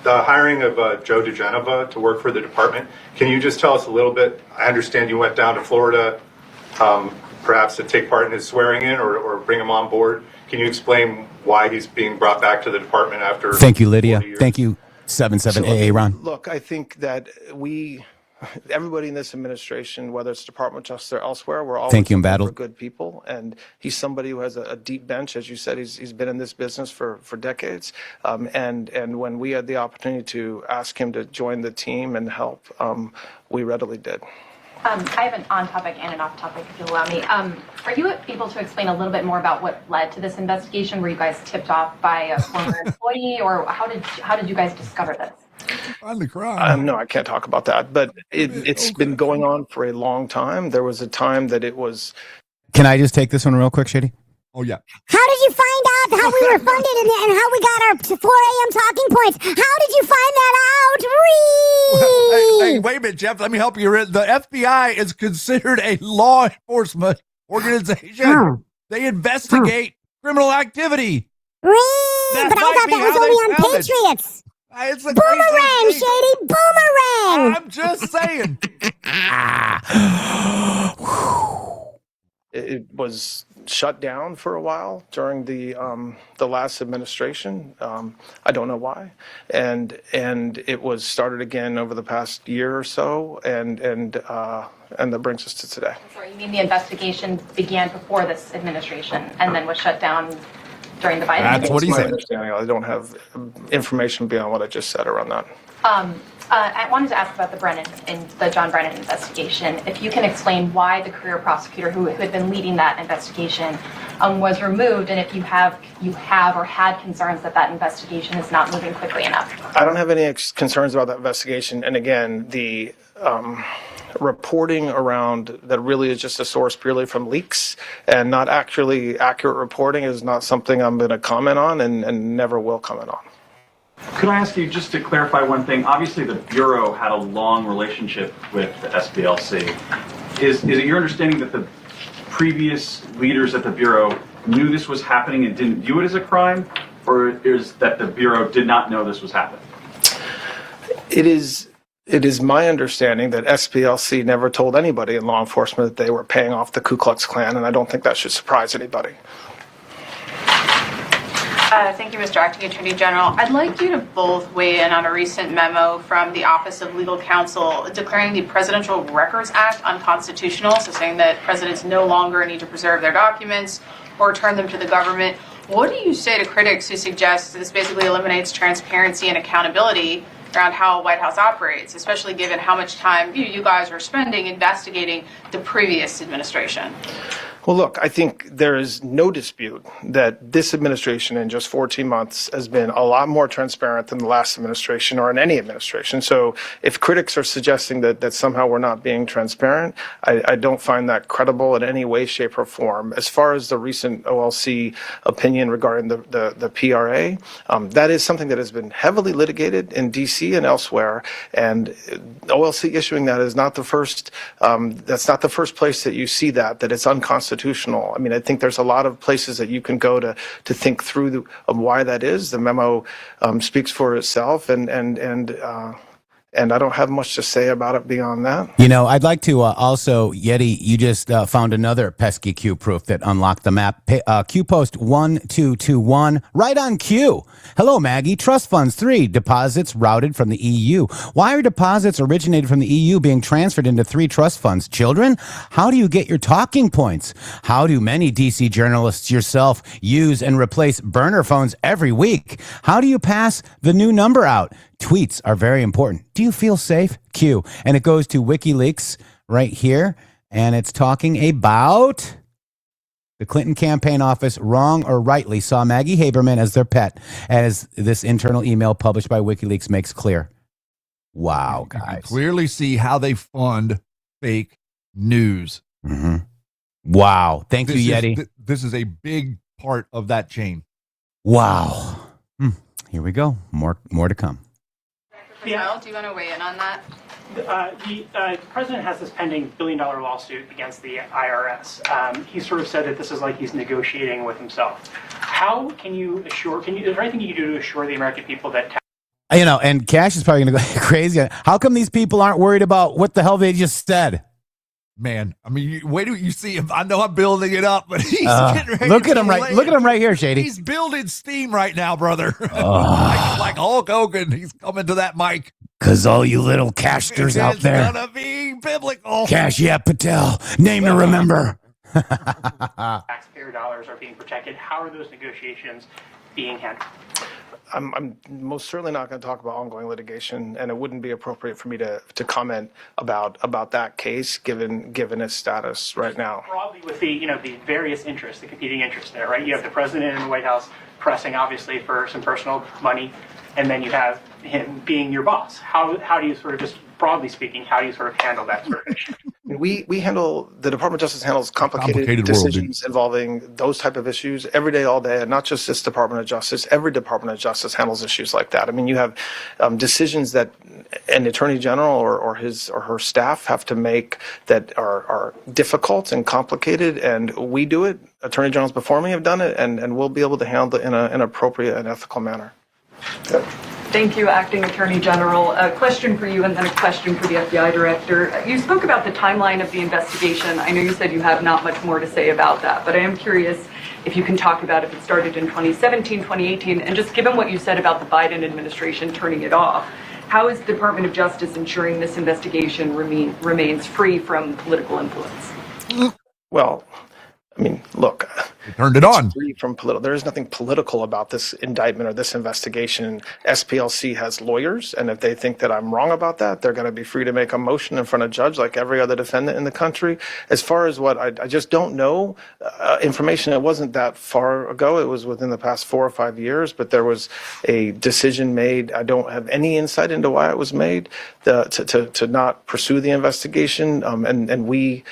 the hiring of Joe DeGenova to work for the department, can you just tell us a little bit? I understand you went down to Florida, perhaps to take part in his swearing in or bring him on board. Can you explain why he's being brought back to the department after? Thank you, Lydia. Thank you, 77AA Ron. Look, I think that everybody in this administration, whether it's Department of Justice or elsewhere, we're always looking for good people. And he's somebody who has a deep bench. As you said, he's been in this business for decades. And when we had the opportunity to ask him to join the team and help, we readily did. I have an on-topic and an off-topic, if you'll allow me. Are you able to explain a little bit more about what led to this investigation? Were you guys tipped off by a former employee, or how did you guys discover this? Finally crying. No, I can't talk about that. But it's been going on for a long time. There was a time that it was. Can I just take this one real quick, Shady? Oh, yeah. How did you find out how we were funded and how we got our 4 a.m. talking points? How did you find that out? Hey, wait a minute, Jeff. Let me help you. The FBI is considered a law enforcement organization. They investigate criminal activity. But I thought that was only on Patriots. It's a boomerang, Shady. Boomerang. I'm just saying. it was shut down for a while during the last administration. I don't know why, and it was started again over the past year or so, and that brings us to today. I'm sorry, you mean the investigation began before this administration and then was shut down during the Biden That's administration? what he said. Understanding. I don't have information beyond what I just said around that. I wanted to ask about the John Brennan investigation. If you can explain why the career prosecutor who had been leading that investigation was removed, and if you have or had concerns that investigation is not moving quickly enough. I don't have any concerns about that investigation. And again, the reporting around that really is just a source purely from leaks and not actually accurate reporting is not something I'm going to comment on and never will comment on. Could I ask you just to clarify one thing? Obviously, the Bureau had a long relationship with the SPLC. Is it your understanding that the previous leaders at the Bureau knew this was happening and didn't view it as a crime, or is that the Bureau did not know this was happening? It is my understanding that SPLC never told anybody in law enforcement that they were paying off the Ku Klux Klan, and I don't think that should surprise anybody. Thank you, Mr. Acting Attorney General. I'd like you to both weigh in on a recent memo from the Office of Legal Counsel declaring the Presidential Records Act unconstitutional, so saying that presidents no longer need to preserve their documents or return them to the government. What do you say to critics who suggest that this basically eliminates transparency and accountability around how White House operates, especially given how much time you guys are spending investigating the previous administration? Well, look, I think there is no dispute that this administration in just 14 months has been a lot more transparent than the last administration or in any administration. So if critics are suggesting that somehow we're not being transparent, I don't find that credible in any way, shape, or form. As far as the recent OLC opinion regarding the PRA, that is something that has been heavily litigated in D.C. and elsewhere. And OLC issuing that is not the first, that's not the first place that you see that it's unconstitutional. I mean, I think there's a lot of places that you can go to think through why that is. The memo speaks for itself, and I don't have much to say about it beyond that. You know, I'd like to also, Yeti, you just found another pesky Q proof that unlocked the map. Q post 1221, right on Q. Hello, Maggie. Trust funds 3, deposits routed from the EU. Why are deposits originated from the EU being transferred into 3 trust funds? Children, how do you get your talking points? How do many DC journalists yourself use and replace burner phones every week? How do you pass the new number out? Tweets are very important. Do you feel safe? Q. And it goes to WikiLeaks right here. And it's talking about the Clinton campaign office, wrong or rightly, saw Maggie Haberman as their pet, as this internal email published by WikiLeaks makes clear. Wow, guys. You can clearly see how they fund fake news. Mm-hmm. Wow. Thank you, Yeti. This is a big part of that chain. Wow. Here we go. More to come. Patel, do you want to weigh in on that? The president has this pending billion-dollar lawsuit against the IRS. He sort of said that this is like he's negotiating with himself. How can you assure, is there anything you can do to assure the American people that... You know, and Kash is probably going to go crazy. How come these people aren't worried about what the hell they just said? Man, I mean, wait till you see him. I know I'm building it up, but he's getting ready. Look at him right here, Shady. He's building steam right now, brother. like Hulk Hogan, he's coming to that mic. Because all you little casters out there. It's gonna be biblical. Cash, yeah, Patel. Name to remember. Taxpayer dollars are being protected. How are those negotiations being handled? I'm most certainly not going to talk about ongoing litigation, and it wouldn't be appropriate for me to comment about that case given its status right now. Broadly, with the various interests, the competing interests there, right? You have the president in the White House pressing, obviously, for some personal money, and then you have him being your boss. How do you sort of, just broadly speaking, how do you sort of handle that sort of issue? We handle, the Department of Justice handles complicated decisions involving those type of issues every day, all day, and not just this Department of Justice. Every Department of Justice handles issues like that. I mean, you have decisions that an Attorney General or his or her staff have to make that are difficult and complicated, and we do it. Attorney Generals before me have done it, and we'll be able to handle it in an appropriate and ethical manner. Thank you, Acting Attorney General. A question for you and then a question for the FBI Director. You spoke about the timeline of the investigation. I know you said you have not much more to say about that, but I am curious if you can talk about if it started in 2017, 2018, and just given what you said about the Biden administration turning it off, how is the Department of Justice ensuring this investigation remains free from political influence? Well, I mean, look, they turned it on. Free from political. There is nothing political about this indictment or this investigation. SPLC has lawyers, and if they think that I'm wrong about that, they're going to be free to make a motion in front of a judge like every other defendant in the country. As far as what I just don't know information. It wasn't that far ago. It was within the past 4 or 5 years, but there was a decision made. I don't have any insight into why it was made to not pursue the investigation, and we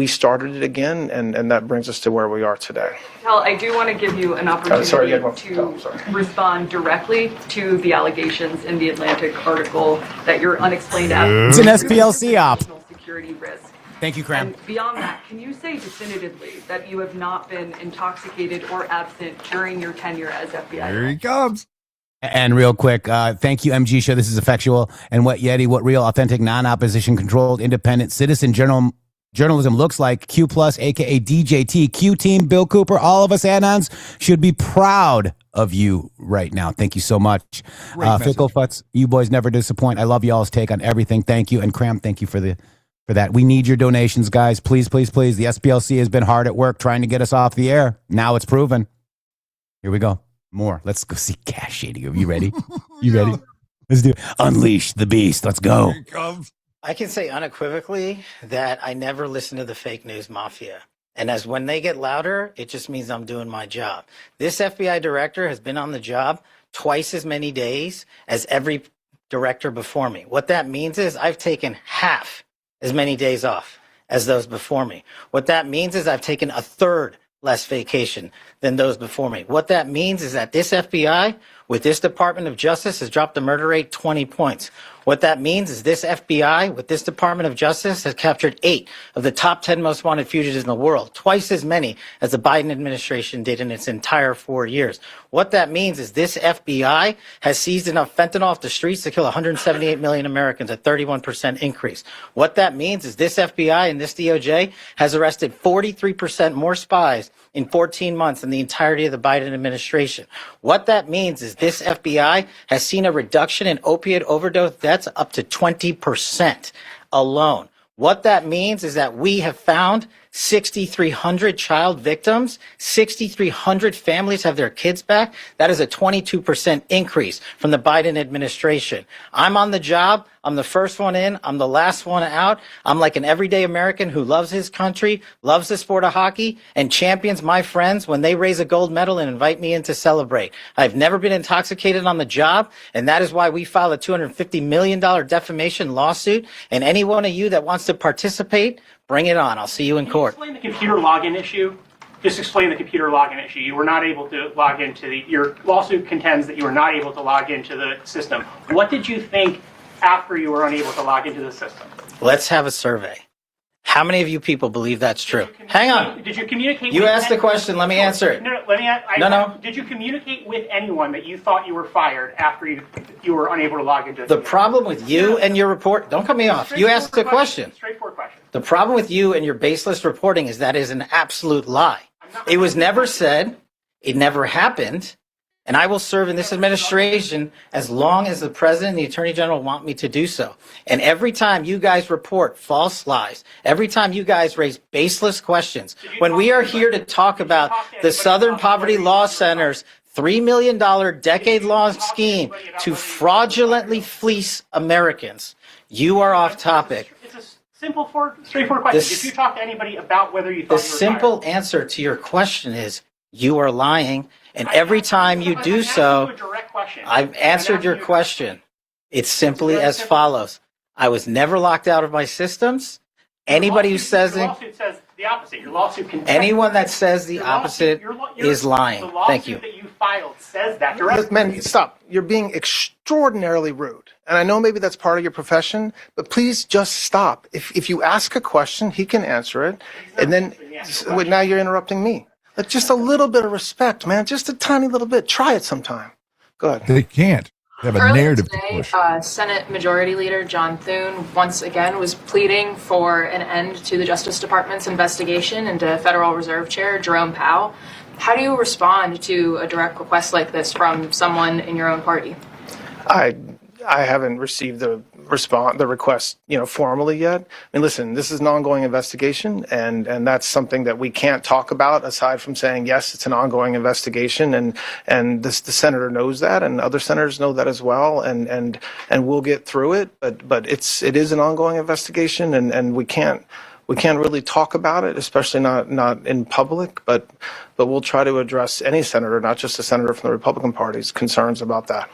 started it again, and that brings us to where we are today. Patel, I do want to give you an opportunity to respond directly to the allegations in the Atlantic article that your unexplained absence It's an SPLC op. Security risk. Thank you, Cram. And beyond that, can you say definitively that you have not been intoxicated or absent during your tenure as FBI? Here he comes. And real quick, thank you, MG Show. This is effectual. And what Yeti, what real, authentic, non-opposition controlled, independent citizen journalism looks like. Q Plus, aka DJT, Q Team, Bill Cooper, all of us add-ons should be proud of you right now. Thank you so much. Fickle Futz, you boys never disappoint. I love y'all's take on everything. Thank you. And Cram, thank you for that. We need your donations, guys. Please, please, please. The SPLC has been hard at work trying to get us off the air. Now it's proven. Here we go. More. Let's go see Kash shading. Are you ready? You ready? Let's do it. Unleash the beast. Let's go. Here he comes. I can say unequivocally that I never listen to the fake news mafia. And as when they get louder, it just means I'm doing my job. This FBI director has been on the job twice as many days as every director before me. What that means is I've taken half as many days off as those before me. What that means is I've taken a third less vacation than those before me. What that means is that this FBI with this Department of Justice has dropped the murder rate 20 points. What that means is this FBI with this Department of Justice has captured 8 of the top 10 most wanted fugitives in the world, twice as many as the Biden administration did in its entire 4 years. What that means is this FBI has seized enough fentanyl off the streets to kill 178 million Americans, a 31% increase. What that means is this FBI and this DOJ has arrested 43% more spies in 14 months than the entirety of the Biden administration. What that means is this FBI has seen a reduction in opiate overdose deaths up to 20% alone. What that means is that we have found 6,300 child victims, 6,300 families have their kids back. That is a 22% increase from the Biden administration. I'm on the job. I'm the first one in. I'm the last one out. I'm like an everyday American who loves his country, loves the sport of hockey, and champions my friends when they raise a gold medal and invite me in to celebrate. I've never been intoxicated on the job, and that is why we filed a $250 million defamation lawsuit. And any one of you that wants to participate, bring it on. I'll see you in court. Explain the computer login issue. Just explain the computer login issue. You were not able to log into your lawsuit contends that you were not able to log into the system. What did you think after you were unable to log into the system? Let's have a survey. How many of you people believe that's true? Hang on. Did you communicate? You with asked the question. Let me answer it. No, let me. No. Did you communicate with anyone that you thought you were fired after you were unable to log into the problem with you and your report? Don't cut me off. You asked the question. Straightforward question. The problem with you and your baseless reporting is that is an absolute lie. It was never said. It never happened. And I will serve in this administration as long as the president and the attorney general want me to do so. And every time you guys report false lies, every time you guys raise baseless questions, when we are here to talk about the Southern Poverty Law Center's $3 million decade-long scheme to fraudulently fleece Americans, you are off topic. It's a straightforward question. Did you talk to anybody about whether you thought you were fired? The simple answer to your question is you are lying. And every time you do so, I've answered your question. It's simply as follows. I was never locked out of my systems. Anybody who says it, your lawsuit says the opposite. Your lawsuit contains anyone that says the opposite is lying. Thank you. The lawsuit that you filed says that. Look, man, stop. You're being extraordinarily rude. And I know maybe that's part of your profession, but please just stop. If you ask a question, he can answer it. And then now you're interrupting me. Like just a little bit of respect, man. Just a tiny little bit. Try it sometime. Go ahead. They can't. They have a Earlier narrative today, to push. Senate Majority Leader John Thune once again was pleading for an end to the Justice Department's investigation into Federal Reserve Chair Jerome Powell. How do you respond to a direct request like this from someone in your own party? I haven't received the request, formally yet. I mean, listen, this is an ongoing investigation, and that's something that we can't talk about aside from saying, yes, it's an ongoing investigation, and the senator knows that, and other senators know that as well, and we'll get through it. But it is an ongoing investigation, and we can't really talk about it, especially not in public. But we'll try to address any senator, not just a senator from the Republican Party's concerns about that.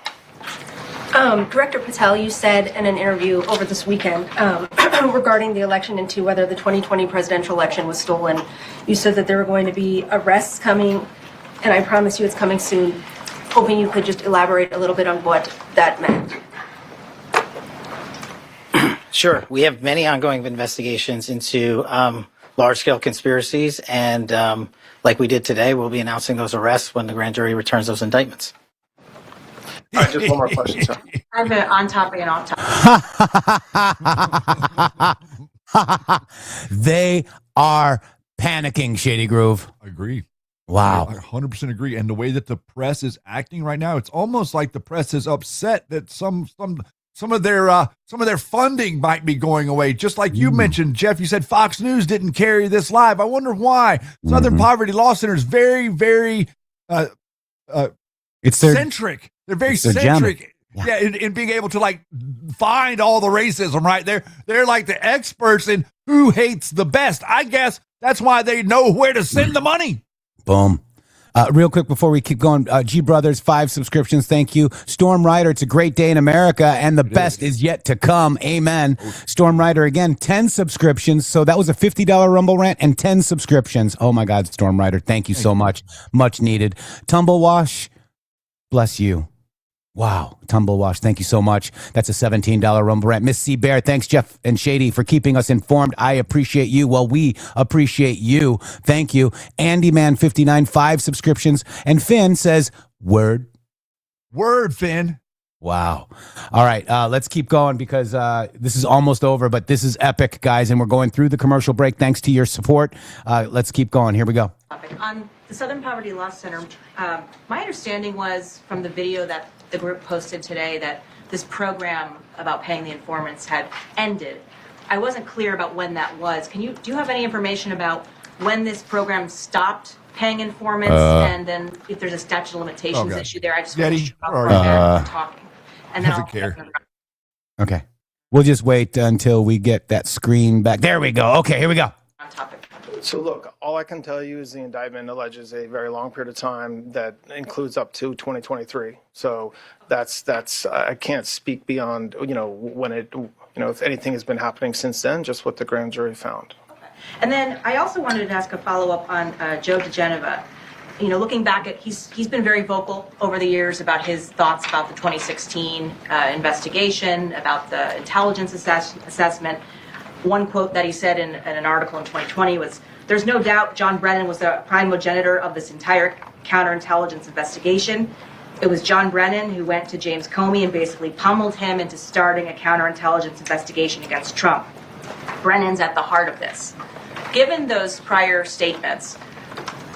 Director Patel, you said in an interview over this weekend regarding the election into whether the 2020 presidential election was stolen, you said that there were going to be arrests coming, and I promise you it's coming soon. Hoping you could just elaborate a little bit on what that meant. Sure. We have many ongoing investigations into large-scale conspiracies, and like we did today, we'll be announcing those arrests when the grand jury returns those indictments. All right, just one more question, sir. I have an on-topic and off-topic. They are panicking, Shady Groove. I agree. Wow. I 100% agree. And the way that the press is acting right now, it's almost like the press is upset that some of their funding might be going away. Just like you mentioned, Jeff, you said Fox News didn't carry this live. I wonder why. Southern Poverty Law Center is very, very it's their centric. They're very their centric. gem. Yeah, in being able to like find all the racism, right? They're like the experts in who hates the best. I guess that's why they know where to send the money. Boom. Real quick before we keep going, G Brothers, 5 subscriptions. Thank you. Storm Rider, it's a great day in America, and the best is yet to come. Amen. Storm Rider, again, 10 subscriptions. So that was a $50 Rumble rant and 10 subscriptions. Oh, my God, Storm Rider, thank you so much. Much needed. Tumble Wash, bless you. Wow. Tumble Wash, thank you so much. That's a $17 Rumble rant. Miss C. Bear, thanks, Jeff and Shady, for keeping us informed. I appreciate you. Well, we appreciate you. Thank you. Andy Man 59, 5 subscriptions. And Finn says, word. Word, Finn. Wow. All right. Let's keep going because this is almost over, but this is epic, guys. And we're going through the commercial break. Thanks to your support. Let's keep going. Here we go. On the Southern Poverty Law Center, my understanding was from the video that the group posted today that this program about paying the informants had ended. I wasn't clear about when that was. Do you have any information about when this program stopped paying informants, and then if there's a statute of limitations issue there? I just want to stop talking. And then I'll care. Okay. We'll just wait until we get that screen back. There we go. Okay, here we go. On topic. So look, all I can tell you is the indictment alleges a very long period of time that includes up to 2023. So that's I can't speak beyond, when if anything has been happening since then, just what the grand jury found. Okay. And then I also wanted to ask a follow-up on Joe DeGenova. Looking back at, he's been very vocal over the years about his thoughts about the 2016 investigation, about the intelligence assessment. One quote that he said in an article in 2020 was, "There's no doubt John Brennan was the primogenitor of this entire counterintelligence investigation. It was John Brennan who went to James Comey and basically pummeled him into starting a counterintelligence investigation against Trump. Brennan's at the heart of this." Given those prior statements,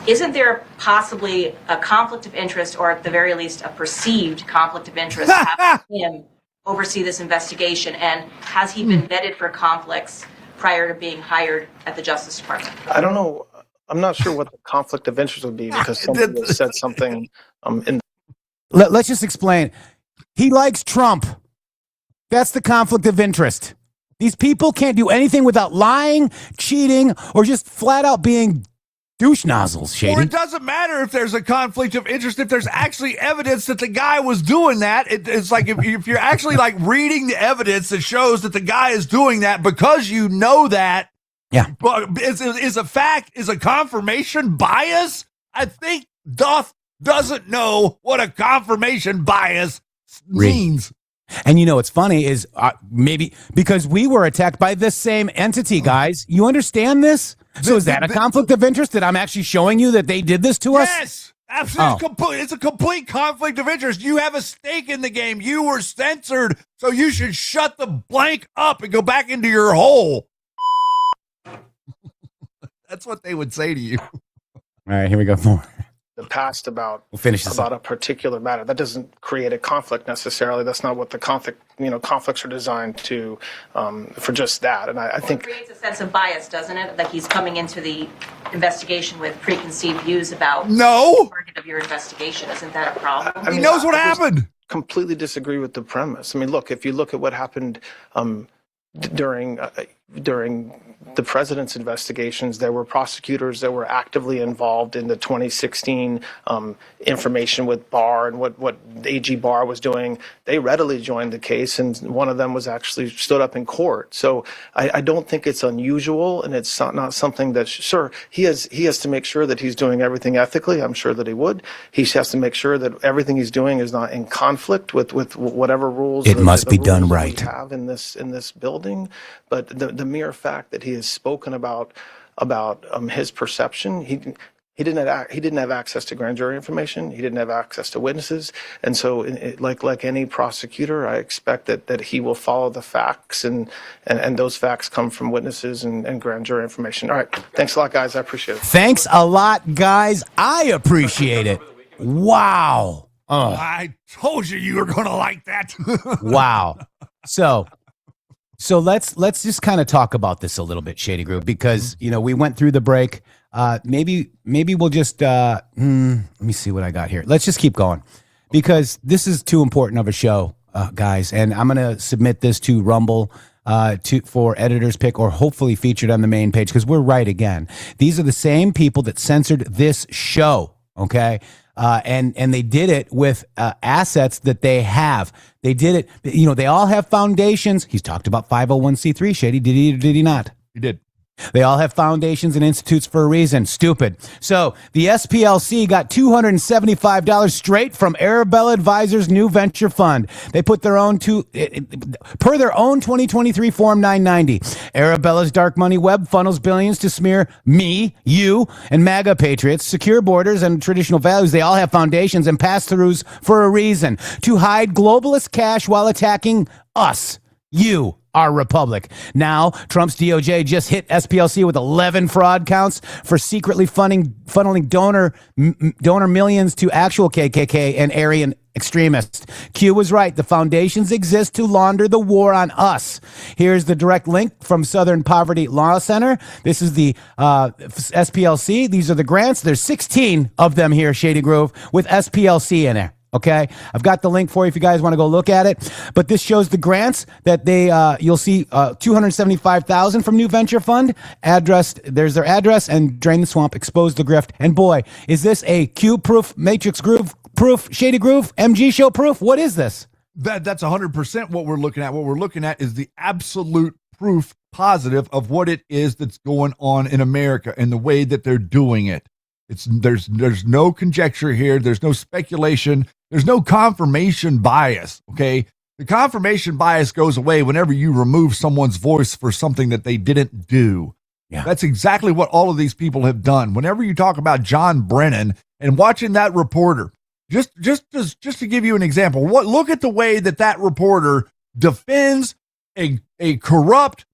isn't there possibly a conflict of interest, or at the very least a perceived conflict of interest, having him oversee this investigation? And has he been vetted for conflicts prior to being hired at the Justice Department? I don't know. I'm not sure what the conflict of interest would be because somebody said something in. Let's just explain. He likes Trump. That's the conflict of interest. These people can't do anything without lying, cheating, or just flat out being douche nozzles, Shady. Or it doesn't matter if there's a conflict of interest, if there's actually evidence that the guy was doing that. It's like if you're actually like reading the evidence that shows that the guy is doing that because you know that. Yeah. Is a fact, is a confirmation bias? I think Duff doesn't know what a confirmation bias means. And what's funny is maybe because we were attacked by this same entity, guys. You understand this? So is that a conflict of interest that I'm actually showing you that they did this to us? Yes. Absolutely. It's a complete conflict of interest. You have a stake in the game. You were censored, so you should shut the blank up and go back into your hole. That's what they would say to you. All right, here we go. More. The past about We'll finish this about up. a particular matter. That doesn't create a conflict necessarily. That's not what the conflict, conflicts are designed to, for just that. And I think it creates a sense of bias, doesn't it? That he's coming into the investigation with preconceived views about the target of your investigation. Isn't that a problem? He knows what happened. Completely disagree with the premise. I mean, look, if you look at what happened during the president's investigations, there were prosecutors that were actively involved in the 2016 information with Barr and what AG Barr was doing. They readily joined the case, and one of them was actually stood up in court. So I don't think it's unusual, and it's not something that, sure, he has to make sure that he's doing everything ethically. I'm sure that he would. He has to make sure that everything he's doing is not in conflict with whatever rules. It must be done rules right. We have in this building, but the mere fact that he has spoken about his perception, he didn't have access to grand jury information. He didn't have access to witnesses, and so like any prosecutor, I expect that he will follow the facts, and those facts come from witnesses and grand jury information. All right, thanks a lot, guys. I appreciate it. Thanks a lot, guys. I appreciate it. Wow. Oh. I told you were going to like that. Wow. So let's just kind of talk about this a little bit, Shady Group, because we went through the break. Maybe we'll just let me see what I got here. Let's just keep going, because this is too important of a show, guys. And I'm gonna submit this to Rumble for editor's pick, or hopefully featured on the main page, because we're right again. These are the same people that censored this show. Okay. And they did it with assets that they have. They did it. They all have foundations. He's talked about 501c3, Shady. Did he or did he not? He did. They all have foundations and institutes for a reason. Stupid. So the SPLC got $275 straight from Arabella Advisors' new venture fund. They put their own per their own 2023 Form 990. Arabella's dark money web funnels billions to smear me, you, and MAGA patriots, secure borders, and traditional values. They all have foundations and pass-throughs for a reason: to hide globalist cash while attacking us, you, our republic. Now, Trump's DOJ just hit SPLC with 11 fraud counts for secretly funneling donor millions to actual KKK and Aryan extremists. Q was right. The foundations exist to launder the war on us. Here's the direct link from Southern Poverty Law Center. This is the SPLC. These are the grants. There's 16 of them here, Shady Grove, with SPLC in there. Okay, I've got the link for you if you guys want to go look at it. But this shows the grants that you'll see $275,000 from New Venture Fund. There's their address, and Drain the Swamp, Expose the Grift. And boy, is this a Q-proof, Matrix Groove proof, Shady Groove, MG Show proof? What is this? That's 100% what we're looking at. What we're looking at is the absolute proof positive of what it is that's going on in America and the way that they're doing it. There's no conjecture here. There's no speculation. There's no confirmation bias. Okay. The confirmation bias goes away whenever you remove someone's voice for something that they didn't do. Yeah. That's exactly what all of these people have done. Whenever you talk about John Brennan and watching that reporter, just to give you an example, look at the way that reporter defends a corrupt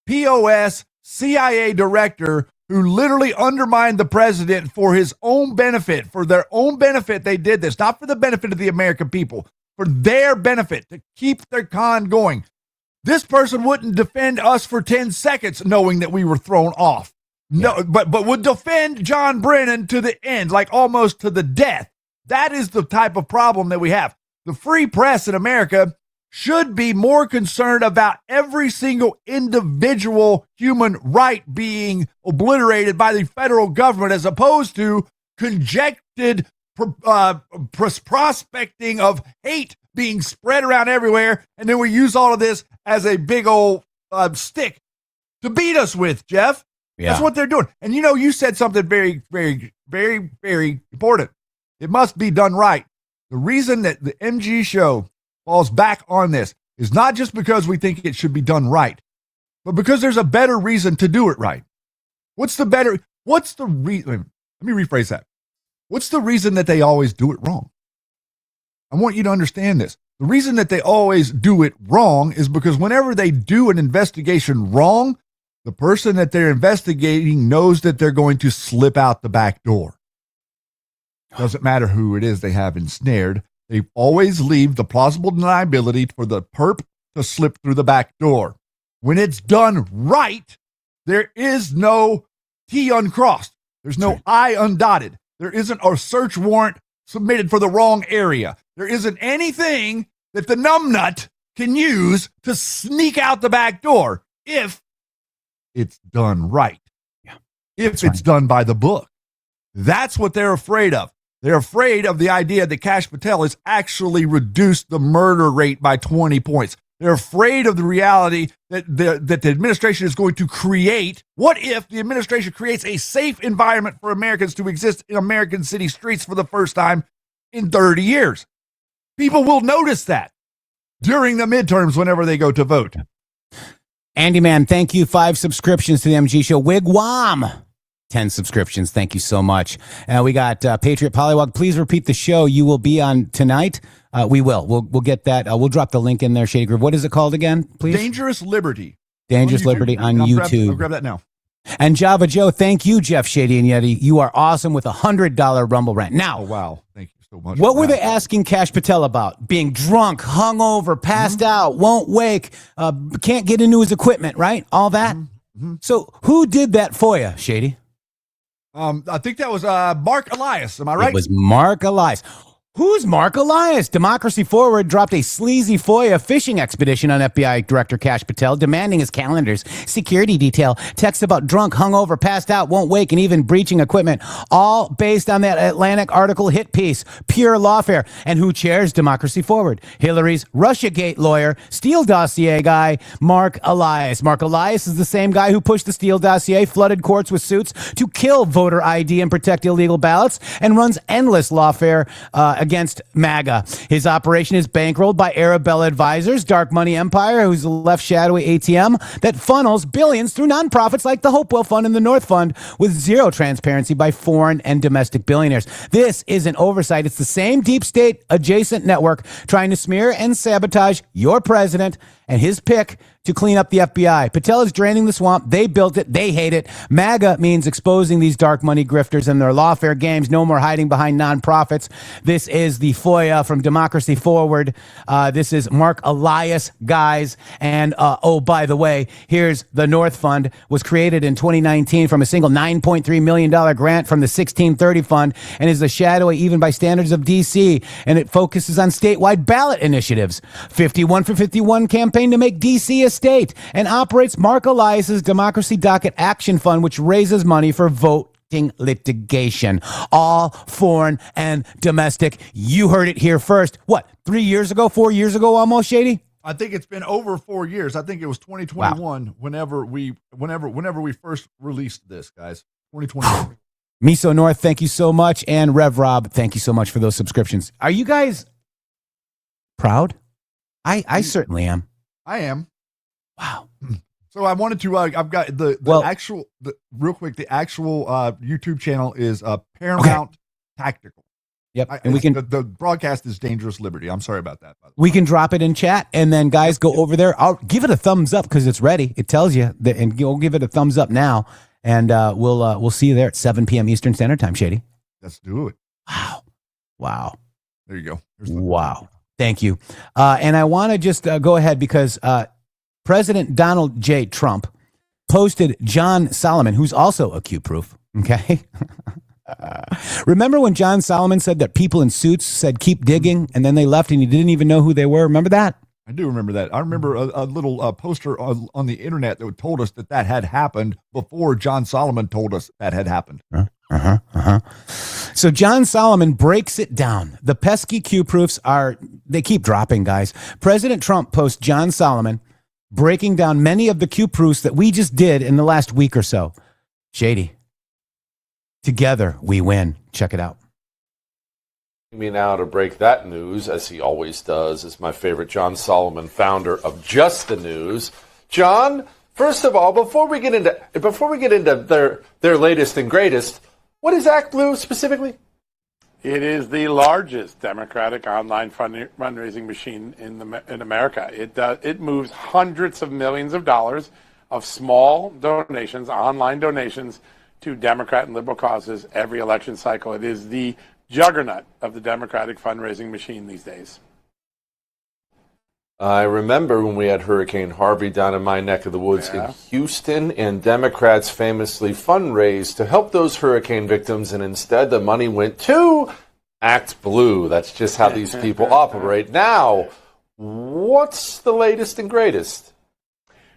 POS CIA director who literally undermined the president for his own benefit. For their own benefit, they did this, not for the benefit of the American people, for their benefit, to keep their con going. This person wouldn't defend us for 10 seconds knowing that we were thrown off. No, but would defend John Brennan to the end, like almost to the death. That is the type of problem that we have. The free press in America should be more concerned about every single individual human right being obliterated by the federal government, as opposed to conjectured prospecting of hate being spread around everywhere. And then we use all of this as a big old stick to beat us with, Jeff. Yeah. That's what they're doing. And you said something very, very, very, very important. It must be done right. The reason that the MG show falls back on this is not just because we think it should be done right, but because there's a better reason to do it right. What's the reason? Let me rephrase that. What's the reason that they always do it wrong? I want you to understand this. The reason that they always do it wrong is because whenever they do an investigation wrong, the person that they're investigating knows that they're going to slip out the back door. Doesn't matter who it is they have ensnared. They always leave the plausible deniability for the perp to slip through the back door. When it's done right, there is no T uncrossed. There's no I undotted. There isn't a search warrant submitted for the wrong area. There isn't anything that the numbnut can use to sneak out the back door if it's done right. Yeah. If it's done by the book. That's what they're afraid of. They're afraid of the idea that Kash Patel has actually reduced the murder rate by 20 points. They're afraid of the reality that the administration is going to create. What if the administration creates a safe environment for Americans to exist in American city streets for the first time in 30 years? People will notice that during the midterms whenever they go to vote. Andy Man, thank you. 5 subscriptions to the MG Show. Wigwam, 10 subscriptions. Thank you so much. We got Patriot Polywog. Please repeat the show you will be on tonight. We will. We'll get that. We'll drop the link in there, Shady Groove. What is it called again, please? Dangerous Liberty. Dangerous Liberty on YouTube. I'll grab that now. And Java Joe, thank you, Jeff, Shady, and Yeti. You are awesome with $100 Rumble rant. Now, oh, wow. Thank you so much. What were they asking Kash Patel about? Being drunk, hungover, passed out, won't wake, can't get into his equipment, right? All that. So who did that for you, Shady? I think that was Mark Elias. Am I right? It was Mark Elias. Who's Mark Elias? Democracy Forward dropped a sleazy FOIA fishing expedition on FBI Director Kash Patel, demanding his calendar's security detail, texts about drunk, hungover, passed out, won't wake, and even breaching equipment, all based on that Atlantic article hit piece, pure lawfare. And who chairs Democracy Forward? Hillary's Russiagate lawyer, Steele dossier guy, Mark Elias. Mark Elias is the same guy who pushed the Steele dossier, flooded courts with suits to kill voter ID and protect illegal ballots, and runs endless lawfare against MAGA. His operation is bankrolled by Arabella Advisors, dark money empire, who's a left shadowy ATM that funnels billions through nonprofits like the Hopewell Fund and the North Fund with zero transparency by foreign and domestic billionaires. This isn't oversight. It's the same deep state adjacent network trying to smear and sabotage your president and his pick to clean up the FBI. Patel is draining the swamp. They built it. They hate it. MAGA means exposing these dark money grifters and their lawfare games. No more hiding behind nonprofits. This is the FOIA from Democracy Forward. This is Mark Elias, guys. And, oh, by the way, here's the North Fund. Was created in 2019 from a single $9.3 million grant from the 1630 Fund and is a shadowy even by standards of D.C. And it focuses on statewide ballot initiatives. 51 for 51 campaign to make D.C. a state, and operates Mark Elias's Democracy Docket Action Fund, which raises money for voting litigation, all foreign and domestic. You heard it here first. What, 3 years ago, 4 years ago almost, Shady? I think it's been over 4 years. I think it was 2021 whenever we first released this, guys. 2021. Miso North, thank you so much. And Rev Rob, thank you so much for those subscriptions. Are you guys proud? I certainly am. I am. Wow. So I wanted to, I've got the actual YouTube channel is Paramount Tactical. Yep. And we can, the broadcast is Dangerous Liberty. I'm sorry about that. By the way. We can drop it in chat, and then guys go over there. I'll give it a thumbs up because it's ready. It tells you that, and you'll give it a thumbs up now. And we'll see you there at 7 p.m. Eastern Standard Time, Shady. Let's do it. Wow. There you go. Wow. Thank you. And I want to just go ahead because President Donald J. Trump posted John Solomon, who's also a Q-proof, okay? Remember when John Solomon said that people in suits said, keep digging, and then they left and you didn't even know who they were? Remember that? I do remember that. I remember a little poster on the internet that told us that had happened before John Solomon told us that had happened. So John Solomon breaks it down. The pesky Q-proofs they keep dropping, guys. President Trump posts John Solomon breaking down many of the Q-proofs that we just did in the last week or so. Shady. Together we win. Check it out. Me now to break that news, as he always does, is my favorite John Solomon, founder of Just the News. John, first of all, before we get into their latest and greatest, what is ActBlue specifically? It is the largest Democratic online fundraising machine in America. It moves hundreds of millions of dollars of small donations, online donations, to Democrat and liberal causes every election cycle. It is the juggernaut of the Democratic fundraising machine these days. I remember when we had Hurricane Harvey down in my neck of the woods in Houston, and Democrats famously fundraised to help those hurricane victims, and instead the money went to ActBlue. That's just how these people operate. Now, what's the latest and greatest?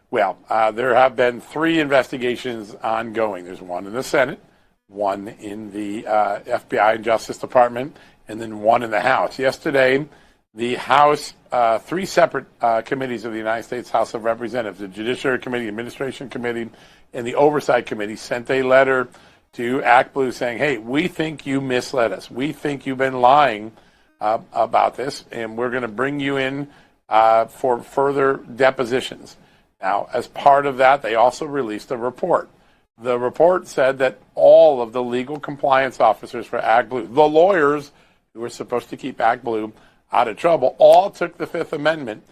Well, there have been 3 investigations ongoing. There's one in the Senate, one in the FBI and Justice Department, and then one in the House. Yesterday, the House, 3 separate committees of the United States House of Representatives, the Judiciary Committee, Administration Committee, and the Oversight Committee, sent a letter to ActBlue saying, hey, we think you misled us. We think you've been lying about this, and we're going to bring you in for further depositions. Now, as part of that, they also released a report. The report said that all of the legal compliance officers for ActBlue, the lawyers who were supposed to keep ActBlue out of trouble, all took the Fifth Amendment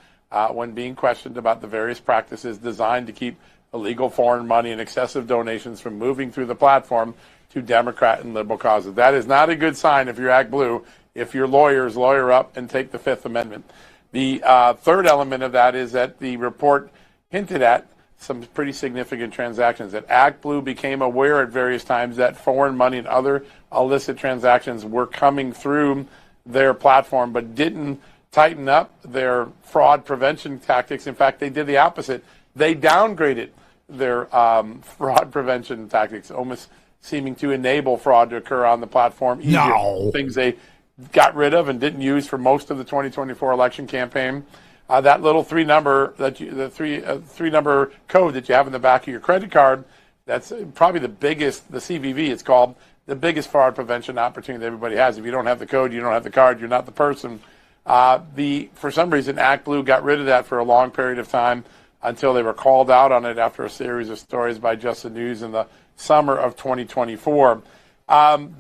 when being questioned about the various practices designed to keep illegal foreign money and excessive donations from moving through the platform to Democrat and liberal causes. That is not a good sign if you're ActBlue, if your lawyers lawyer up and take the Fifth Amendment. The third element of that is that the report hinted at some pretty significant transactions, that ActBlue became aware at various times that foreign money and other illicit transactions were coming through their platform, but didn't tighten up their fraud prevention tactics. In fact, they did the opposite. They downgraded their fraud prevention tactics, almost seeming to enable fraud to occur on the platform easier. No. Things they got rid of and didn't use for most of the 2024 election campaign. That little three number code that you have in the back of your credit card, that's probably the biggest, the CVV it's called, the biggest fraud prevention opportunity that everybody has. If you don't have the code, you don't have the card, you're not the person. For some reason, ActBlue got rid of that for a long period of time until they were called out on it after a series of stories by Just the News in the summer of 2024.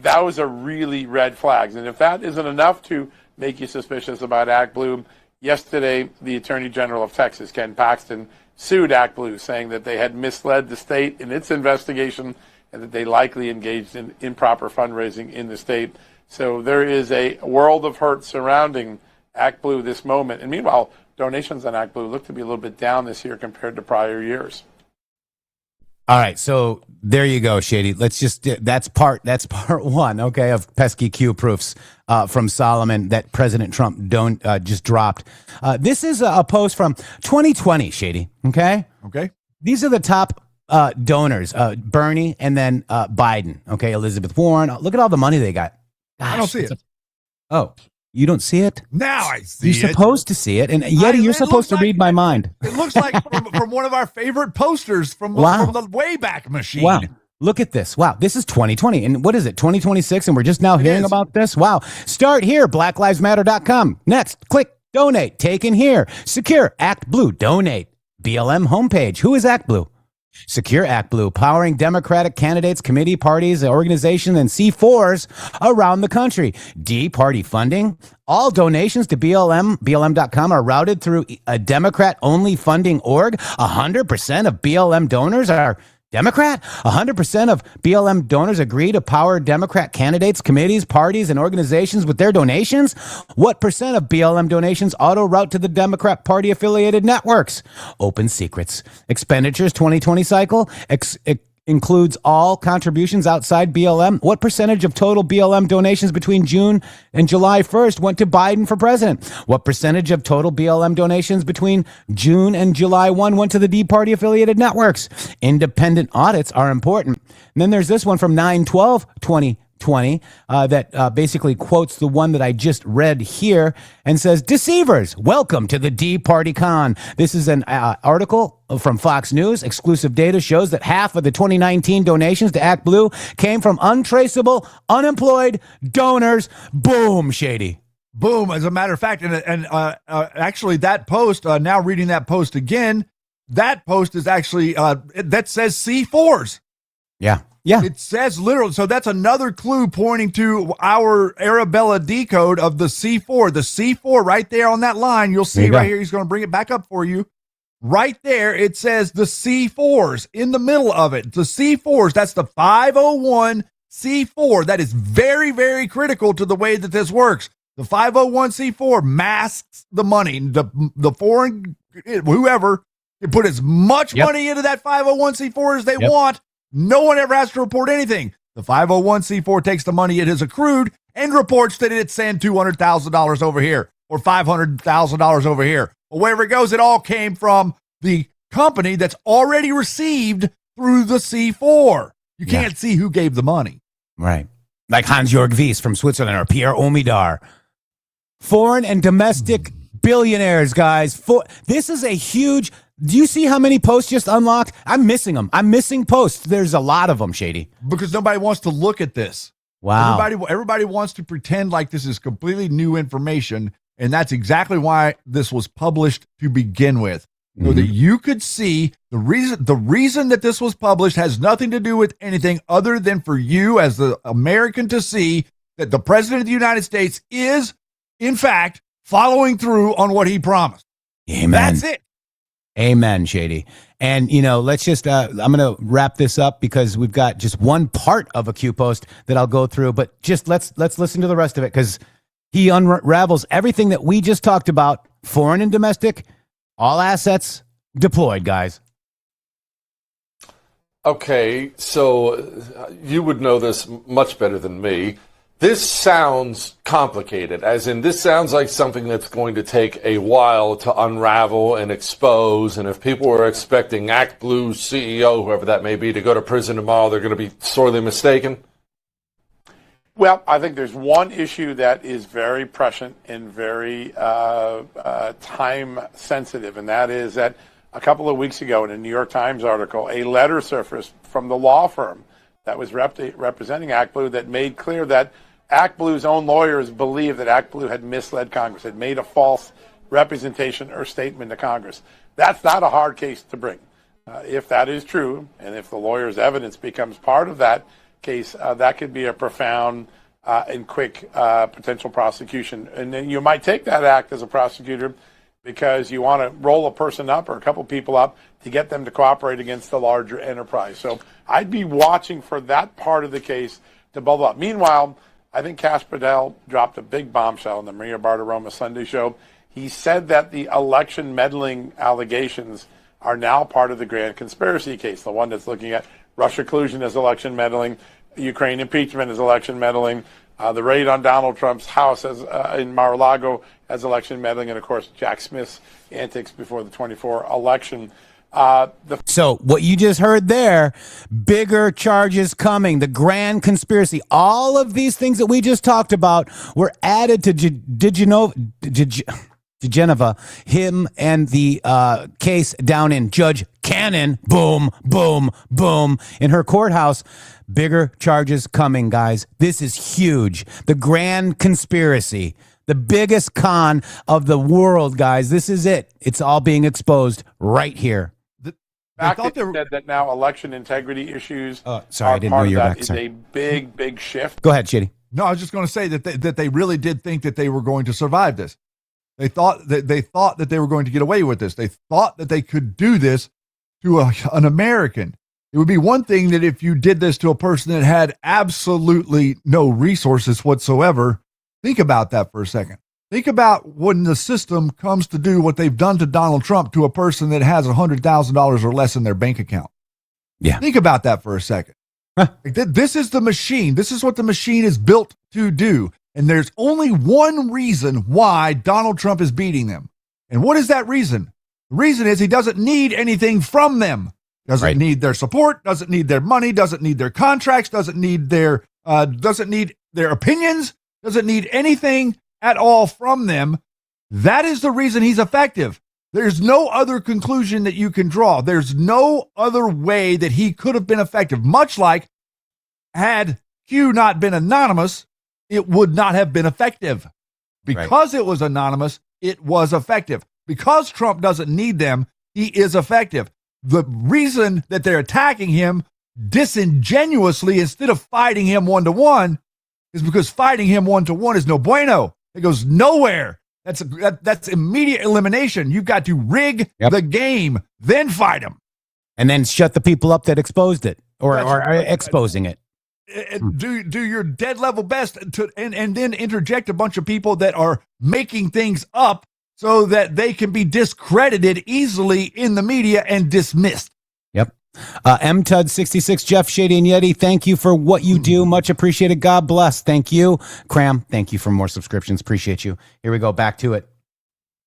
Those are really red flags. And if that isn't enough to make you suspicious about ActBlue, yesterday, the Attorney General of Texas, Ken Paxton, sued ActBlue, saying that they had misled the state in its investigation and that they likely engaged in improper fundraising in the state. So there is a world of hurt surrounding ActBlue this moment. And meanwhile, donations on ActBlue look to be a little bit down this year compared to prior years. All right, so there you go, Shady. Let's just that's part one, okay, of pesky Q proofs from Solomon that President Trump just dropped. This is a post from 2020, Shady. Okay. These are the top donors: Bernie and then Biden. Okay, Elizabeth Warren. Look at all the money they got. Gosh, I don't see it. Oh, you don't see it? Now I see You're supposed to see it, and Yeti, you're supposed to read my mind. It looks like from one of our favorite posters from the Wayback Machine. Wow. Look at this. Wow. This is 2020. And what is it, 2026? And we're just now hearing about this? Wow. Start here, blacklivesmatter.com. Next, click donate. Taken here. Secure ActBlue. Donate. BLM homepage. Who is ActBlue? Secure ActBlue, powering Democratic candidates, committee, parties, organizations, and C4s around the country. D-party funding. All donations to BLM.com are routed through a Democrat-only funding org. 100% of BLM donors are Democrat. 100% of BLM donors agree to power Democrat candidates, committees, parties, and organizations with their donations. What percent of BLM donations auto-route to the Democrat Party-affiliated networks? Open secrets. Expenditures 2020 cycle includes all contributions outside BLM. What percentage of total BLM donations between June and July 1st went to Biden for president? What percentage of total BLM donations between June and July 1 went to the D Party affiliated networks? Independent audits are important. And then there's this one from 9/12/2020 that basically quotes the one that I just read here and says, "Deceivers, welcome to the D Party Con." This is an article from Fox News. Exclusive data shows that half of the 2019 donations to ActBlue came from untraceable, unemployed donors. Boom, Shady. Boom. As a matter of fact, and actually that post, now reading that post again, that post is actually, that says C4s. Yeah. Yeah. It says literal. So that's another clue pointing to our Arabella decode of the C4. The C4 right there on that line. You'll see right here. He's going to bring it back up for you. Right there, it says the C4s in the middle of it. The C4s, that's the 501 C4. That is very, very critical to the way that this works. The 501 C4 masks the money. The foreign, whoever, can put as much money into that 501 C4 as they want. No one ever has to report anything. The 501 C4 takes the money it has accrued and reports that it sent $200,000 over here or $500,000 over here. Or wherever it goes, it all came from the company that's already received through the C4. You can't see who gave the money. Right. Like Hans-Jörg Wyss from Switzerland or Pierre Omidyar. Foreign and domestic billionaires, guys. This is a huge... Do you see how many posts just unlocked? I'm missing them. I'm missing posts. There's a lot of them, Shady. Because nobody wants to look at this. Wow. Everybody wants to pretend like this is completely new information, and that's exactly why this was published to begin with. So that you could see the reason that this was published has nothing to do with anything other than for you as the American to see that the President of the United States is, in fact, following through on what he promised. Amen. That's it. Amen, Shady. And, let's just, I'm going to wrap this up because we've got just one part of a Q post that I'll go through, but just let's listen to the rest of it because he unravels everything that we just talked about, foreign and domestic, all assets deployed, guys. Okay, so you would know this much better than me. This sounds complicated, as in this sounds like something that's going to take a while to unravel and expose, and if people were expecting ActBlue CEO, whoever that may be, to go to prison tomorrow, they're going to be sorely mistaken? Well, I think there's one issue that is very prescient and very time sensitive, and that is that a couple of weeks ago in a New York Times article, a letter surfaced from the law firm that was representing ActBlue that made clear that ActBlue's own lawyers believed that ActBlue had misled Congress, had made a false representation or statement to Congress. That's not a hard case to bring. If that is true, and if the lawyer's evidence becomes part of that case, that could be a profound and quick potential prosecution. And then you might take that act as a prosecutor because you want to roll a person up or a couple people up to get them to cooperate against the larger enterprise. So I'd be watching for that part of the case to bubble up. Meanwhile, I think Kash Patel dropped a big bombshell in the Maria Bartiromo Sunday show. He said that the election meddling allegations are now part of the grand conspiracy case, the one that's looking at Russia collusion as election meddling, Ukraine impeachment as election meddling, the raid on Donald Trump's house in Mar-a-Lago as election meddling, and, of course, Jack Smith's antics before the 24 election. So what you just heard there, bigger charges coming, the grand conspiracy, all of these things that we just talked about were added to DeGeneva, him and the case down in Judge Cannon, boom, boom, boom, in her courthouse. Bigger charges coming, guys. This is huge. The grand conspiracy, the biggest con of the world, guys. This is it. It's all being exposed right here. I thought they said that now election integrity issues sorry, I didn't know you were back. Is a big, big shift. Go ahead, Shitty. No, I was just going to say that they really did think that they were going to survive this. They thought that they were going to get away with this. They thought that they could do this to an American. It would be one thing that if you did this to a person that had absolutely no resources whatsoever. Think about that for a second. Think about when the system comes to do what they've done to Donald Trump to a person that has $100,000 or less in their bank account. Yeah. Think about that for a second. This is the machine. This is what the machine is built to do. And there's only one reason why Donald Trump is beating them. And what is that reason? The reason is he doesn't need anything from them. Doesn't need their support, doesn't need their money, doesn't need their contracts, doesn't need their opinions, doesn't need anything at all from them. That is the reason he's effective. There's no other conclusion that you can draw. There's no other way that he could have been effective. Much like had Q not been anonymous, it would not have been effective. Because it was anonymous, it was effective. Because Trump doesn't need them, he is effective. The reason that they're attacking him disingenuously, instead of fighting him one-to-one, is because fighting him one-to-one is no bueno. It goes nowhere. That's immediate elimination. You've got to rig the game, then fight him. And then shut the people up that exposed it or exposing it. Do your dead level best and then interject a bunch of people that are making things up so that they can be discredited easily in the media and dismissed. Yep. MTUD66, Jeff, Shady, and Yeti, thank you for what you do. Much appreciated. God bless. Thank you. Cram, thank you for more subscriptions. Appreciate you. Here we go. Back to it.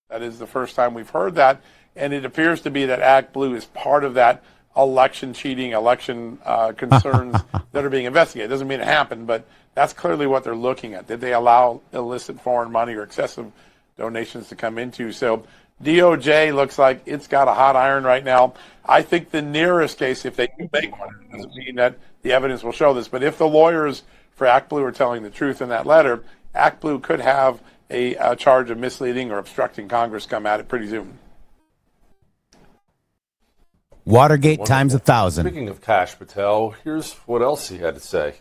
That is the first time we've heard that, and it appears to be that ActBlue is part of that election cheating, election concerns that are being investigated. It doesn't mean it happened, but that's clearly what they're looking at. Did they allow illicit foreign money or excessive donations to come into? So DOJ looks like it's got a hot iron right now. I think the nearest case, if they do make one, it doesn't mean that the evidence will show this, but if the lawyers for ActBlue are telling the truth in that letter, ActBlue could have a charge of misleading or obstructing Congress come at it pretty soon. Watergate times 1,000. Speaking of Kash, Patel, here's what else he had to say.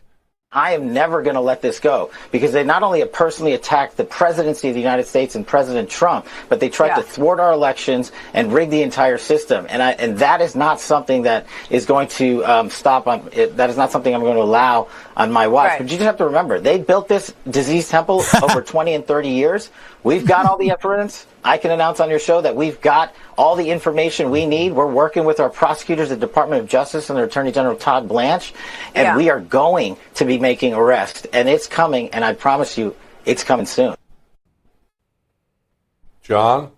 I am never going to let this go because they not only have personally attacked the presidency of the United States and President Trump, but they tried to thwart our elections and rig the entire system. And that is not something that is going to stop. That is not something I'm going to allow on my watch. But you just have to remember, they built this disease temple over 20 and 30 years. We've got all the evidence. I can announce on your show that we've got all the information we need. We're working with our prosecutors at the Department of Justice and their Attorney General Todd Blanche, and we are going to be making arrests. And it's coming, and I promise you, it's coming soon. John?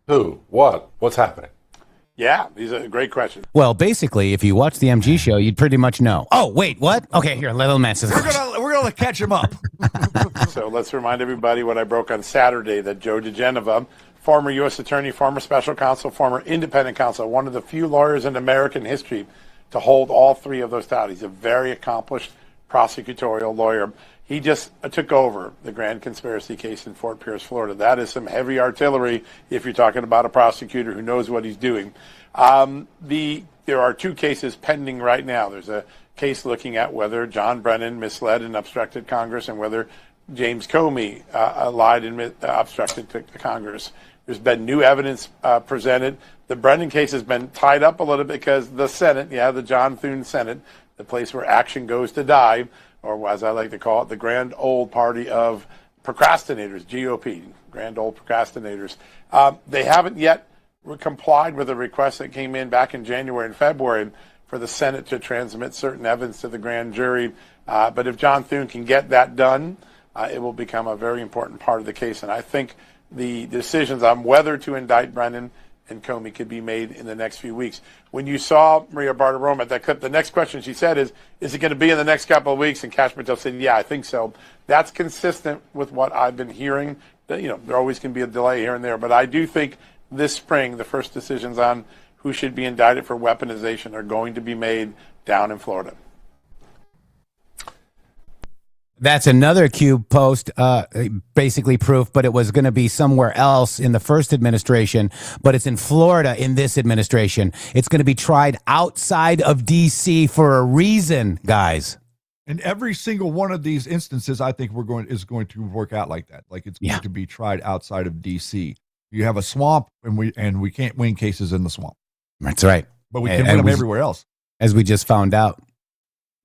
Who? What? What's happening? Yeah, these are great questions. Well, basically, if you watch the MG show, you'd pretty much know. Oh, wait, what? Okay, here, little man says. We're gonna catch him up. So let's remind everybody what I broke on Saturday, that Joe DeGenova, former U.S. attorney, former special counsel, former independent counsel, one of the few lawyers in American history to hold all three of those titles. He's a very accomplished prosecutorial lawyer. He just took over the grand conspiracy case in Fort Pierce, Florida. That is some heavy artillery if you're talking about a prosecutor who knows what he's doing. There are two cases pending right now. There's a case looking at whether John Brennan misled and obstructed Congress and whether James Comey lied and obstructed to Congress. There's been new evidence presented. The Brennan case has been tied up a little bit because the Senate, the John Thune Senate, the place where action goes to die, or as I like to call it, the grand old party of procrastinators, GOP, grand old procrastinators. They haven't yet complied with a request that came in back in January and February for the Senate to transmit certain evidence to the grand jury. But if John Thune can get that done, it will become a very important part of the case. And I think the decisions on whether to indict Brennan and Comey could be made in the next few weeks. When you saw Maria Bartiromo at that clip, the next question she said is it going to be in the next couple of weeks? And Kash Patel said, yeah, I think so. That's consistent with what I've been hearing. There always can be a delay here and there, but I do think this spring the first decisions on who should be indicted for weaponization are going to be made down in Florida. That's another Cube post, basically proof, but it was going to be somewhere else in the first administration, but it's in Florida in this administration. It's going to be tried outside of D.C. for a reason, guys. And every single one of these instances, I think is going to work out like that. Like it's going to be tried outside of D.C. You have a swamp, and we can't win cases in the swamp. That's right. But we can win them everywhere else. As we just found out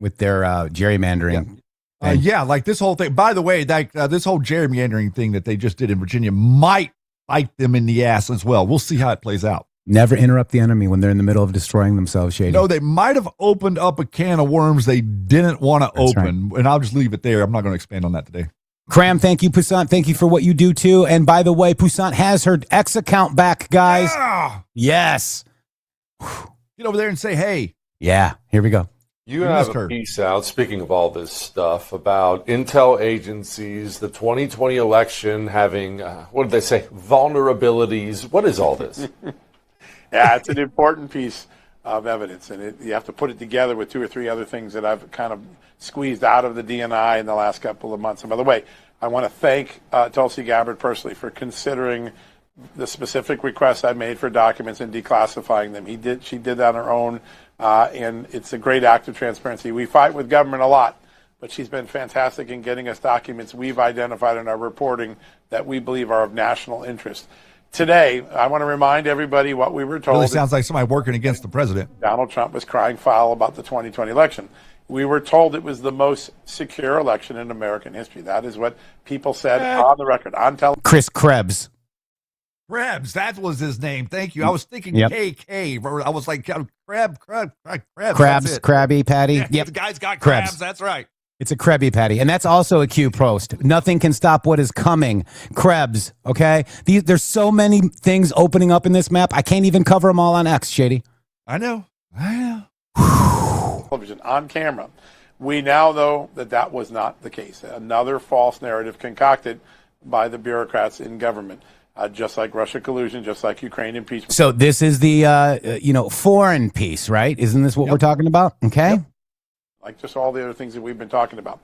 with their gerrymandering. Like this whole thing. By the way, this whole gerrymandering thing that they just did in Virginia might bite them in the ass as well. We'll see how it plays out. Never interrupt the enemy when they're in the middle of destroying themselves, Shady. No, they might have opened up a can of worms they didn't want to open, and I'll just leave it there. I'm not going to expand on that today. Cram, thank you, Poussant. Thank you for what you do, too. And by the way, Poussant has her X account back, guys. Yeah. Yes. Get over there and say, hey. Yeah, here we go. You have a piece out, speaking of all this stuff, about intel agencies, the 2020 election having, what did they say, vulnerabilities. What is all this? Yeah, it's an important piece of evidence, and you have to put it together with two or three other things that I've kind of squeezed out of the DNI in the last couple of months. And by the way, I want to thank Tulsi Gabbard personally for considering the specific requests I made for documents and declassifying them. She did that on her own. and it's a great act of transparency. We fight with government a lot, but she's been fantastic in getting us documents we've identified in our reporting that we believe are of national interest. Today, I want to remind everybody what we were told. Really sounds like somebody working against the president. Donald Trump was crying foul about the 2020 election. We were told it was the most secure election in American history. That is what people said on the record, on television. Chris Krebs. Krebs, that was his name. Thank you. I was thinking Yep. KK. I was like, Krebs. Crabs, Krabby Patty. Yeah, Yep. the guy's got Krebs. crabs. That's right. It's a Krabby Patty. And that's also a Q post. Nothing can stop what is coming. Krebs, okay? There's so many things opening up in this map. I can't even cover them all on X, Shady. I know. Television on camera. We now know that that was not the case. Another false narrative concocted by the bureaucrats in government, just like Russia collusion, just like Ukraine impeachment. So this is the, foreign piece, right? Isn't this what we're talking about? Okay. Yep. Like just all the other things that we've been talking about.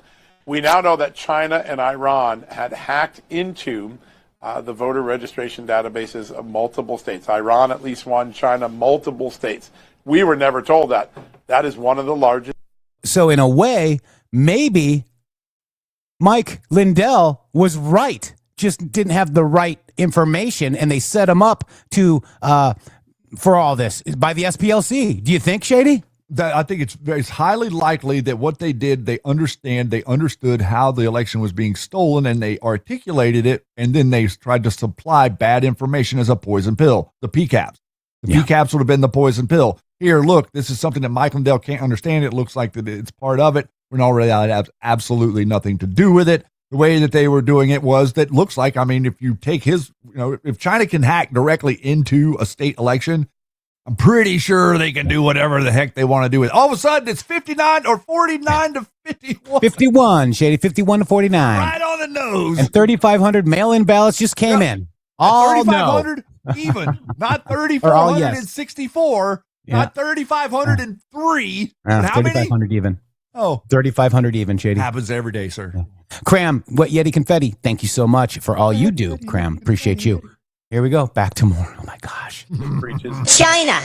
We now know that China and Iran had hacked into the voter registration databases of multiple states. Iran, at least one, China, multiple states. We were never told that. That is one of the largest. So in a way, maybe Mike Lindell was right, just didn't have the right information, and they set him up to for all this by the SPLC. Do you think, Shady? I think it's highly likely that what they did, they understood how the election was being stolen, and they articulated it, and then they tried to supply bad information as a poison pill. The PCAPs. The PCAPs would have been the poison pill. Here, look, this is something that Mike Lindell can't understand. It looks like that it's part of it. When already it has absolutely nothing to do with it. The way that they were doing it was that looks like, I mean, if you take his, if China can hack directly into a state election, I'm pretty sure they can do whatever the heck they want to do with it. All of a sudden, it's 59 or 49 to 51. 51, Shady, 51 to 49. Right on the nose. And 3,500 mail-in ballots just came in. All no. 3,500 even, not 3,464, not 3,503. How many? 3,500 even. Oh. 3,500 even, Shady. Happens every day, sir. Yeah. Cram, what Yeti Confetti, thank you so much for all you do, Cram. Appreciate you. Here we go. Back to more. Oh, my gosh. China.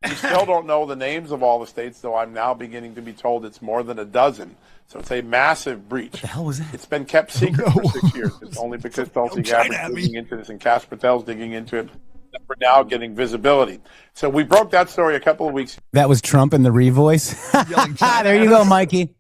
We still don't know the names of all the states, though I'm now beginning to be told it's more than a dozen. So it's a massive breach. What the hell was that? It's been kept secret for 6 years. It's only because Tulsi Gabbard's digging into this and Kash Patel's digging into it that we're now getting visibility. So we broke that story a couple of weeks. That was Trump in the re-voice. There you go, Mikey.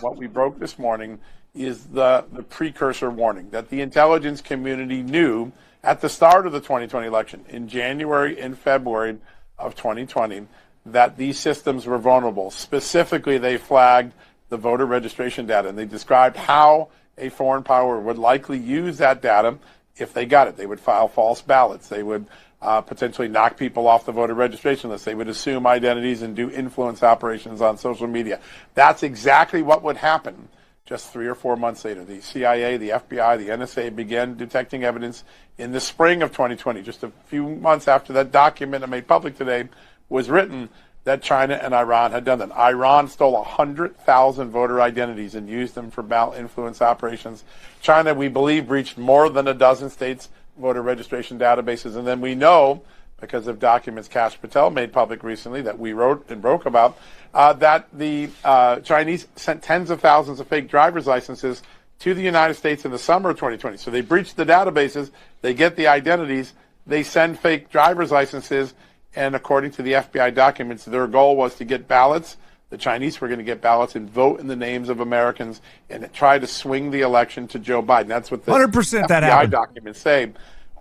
What we broke this morning is the precursor warning that the intelligence community knew at the start of the 2020 election, in January and February of 2020, that these systems were vulnerable. Specifically, they flagged the voter registration data, and they described how a foreign power would likely use that data if they got it. They would file false ballots. They would potentially knock people off the voter registration list. They would assume identities and do influence operations on social media. That's exactly what would happen. Just 3 or 4 months later, the CIA, the FBI, the NSA began detecting evidence in the spring of 2020, just a few months after that document I made public today was written, that China and Iran had done that. Iran stole 100,000 voter identities and used them for ballot influence operations. China, we believe, breached more than a dozen states' voter registration databases. And then we know, because of documents Kash Patel made public recently that we wrote and broke about, that the Chinese sent tens of thousands of fake driver's licenses to the United States in the summer of 2020. So they breached the databases, they get the identities, they send fake driver's licenses, and according to the FBI documents, their goal was to get ballots. The Chinese were going to get ballots and vote in the names of Americans and try to swing the election to Joe Biden. That's what the 100% that FBI happened. documents say.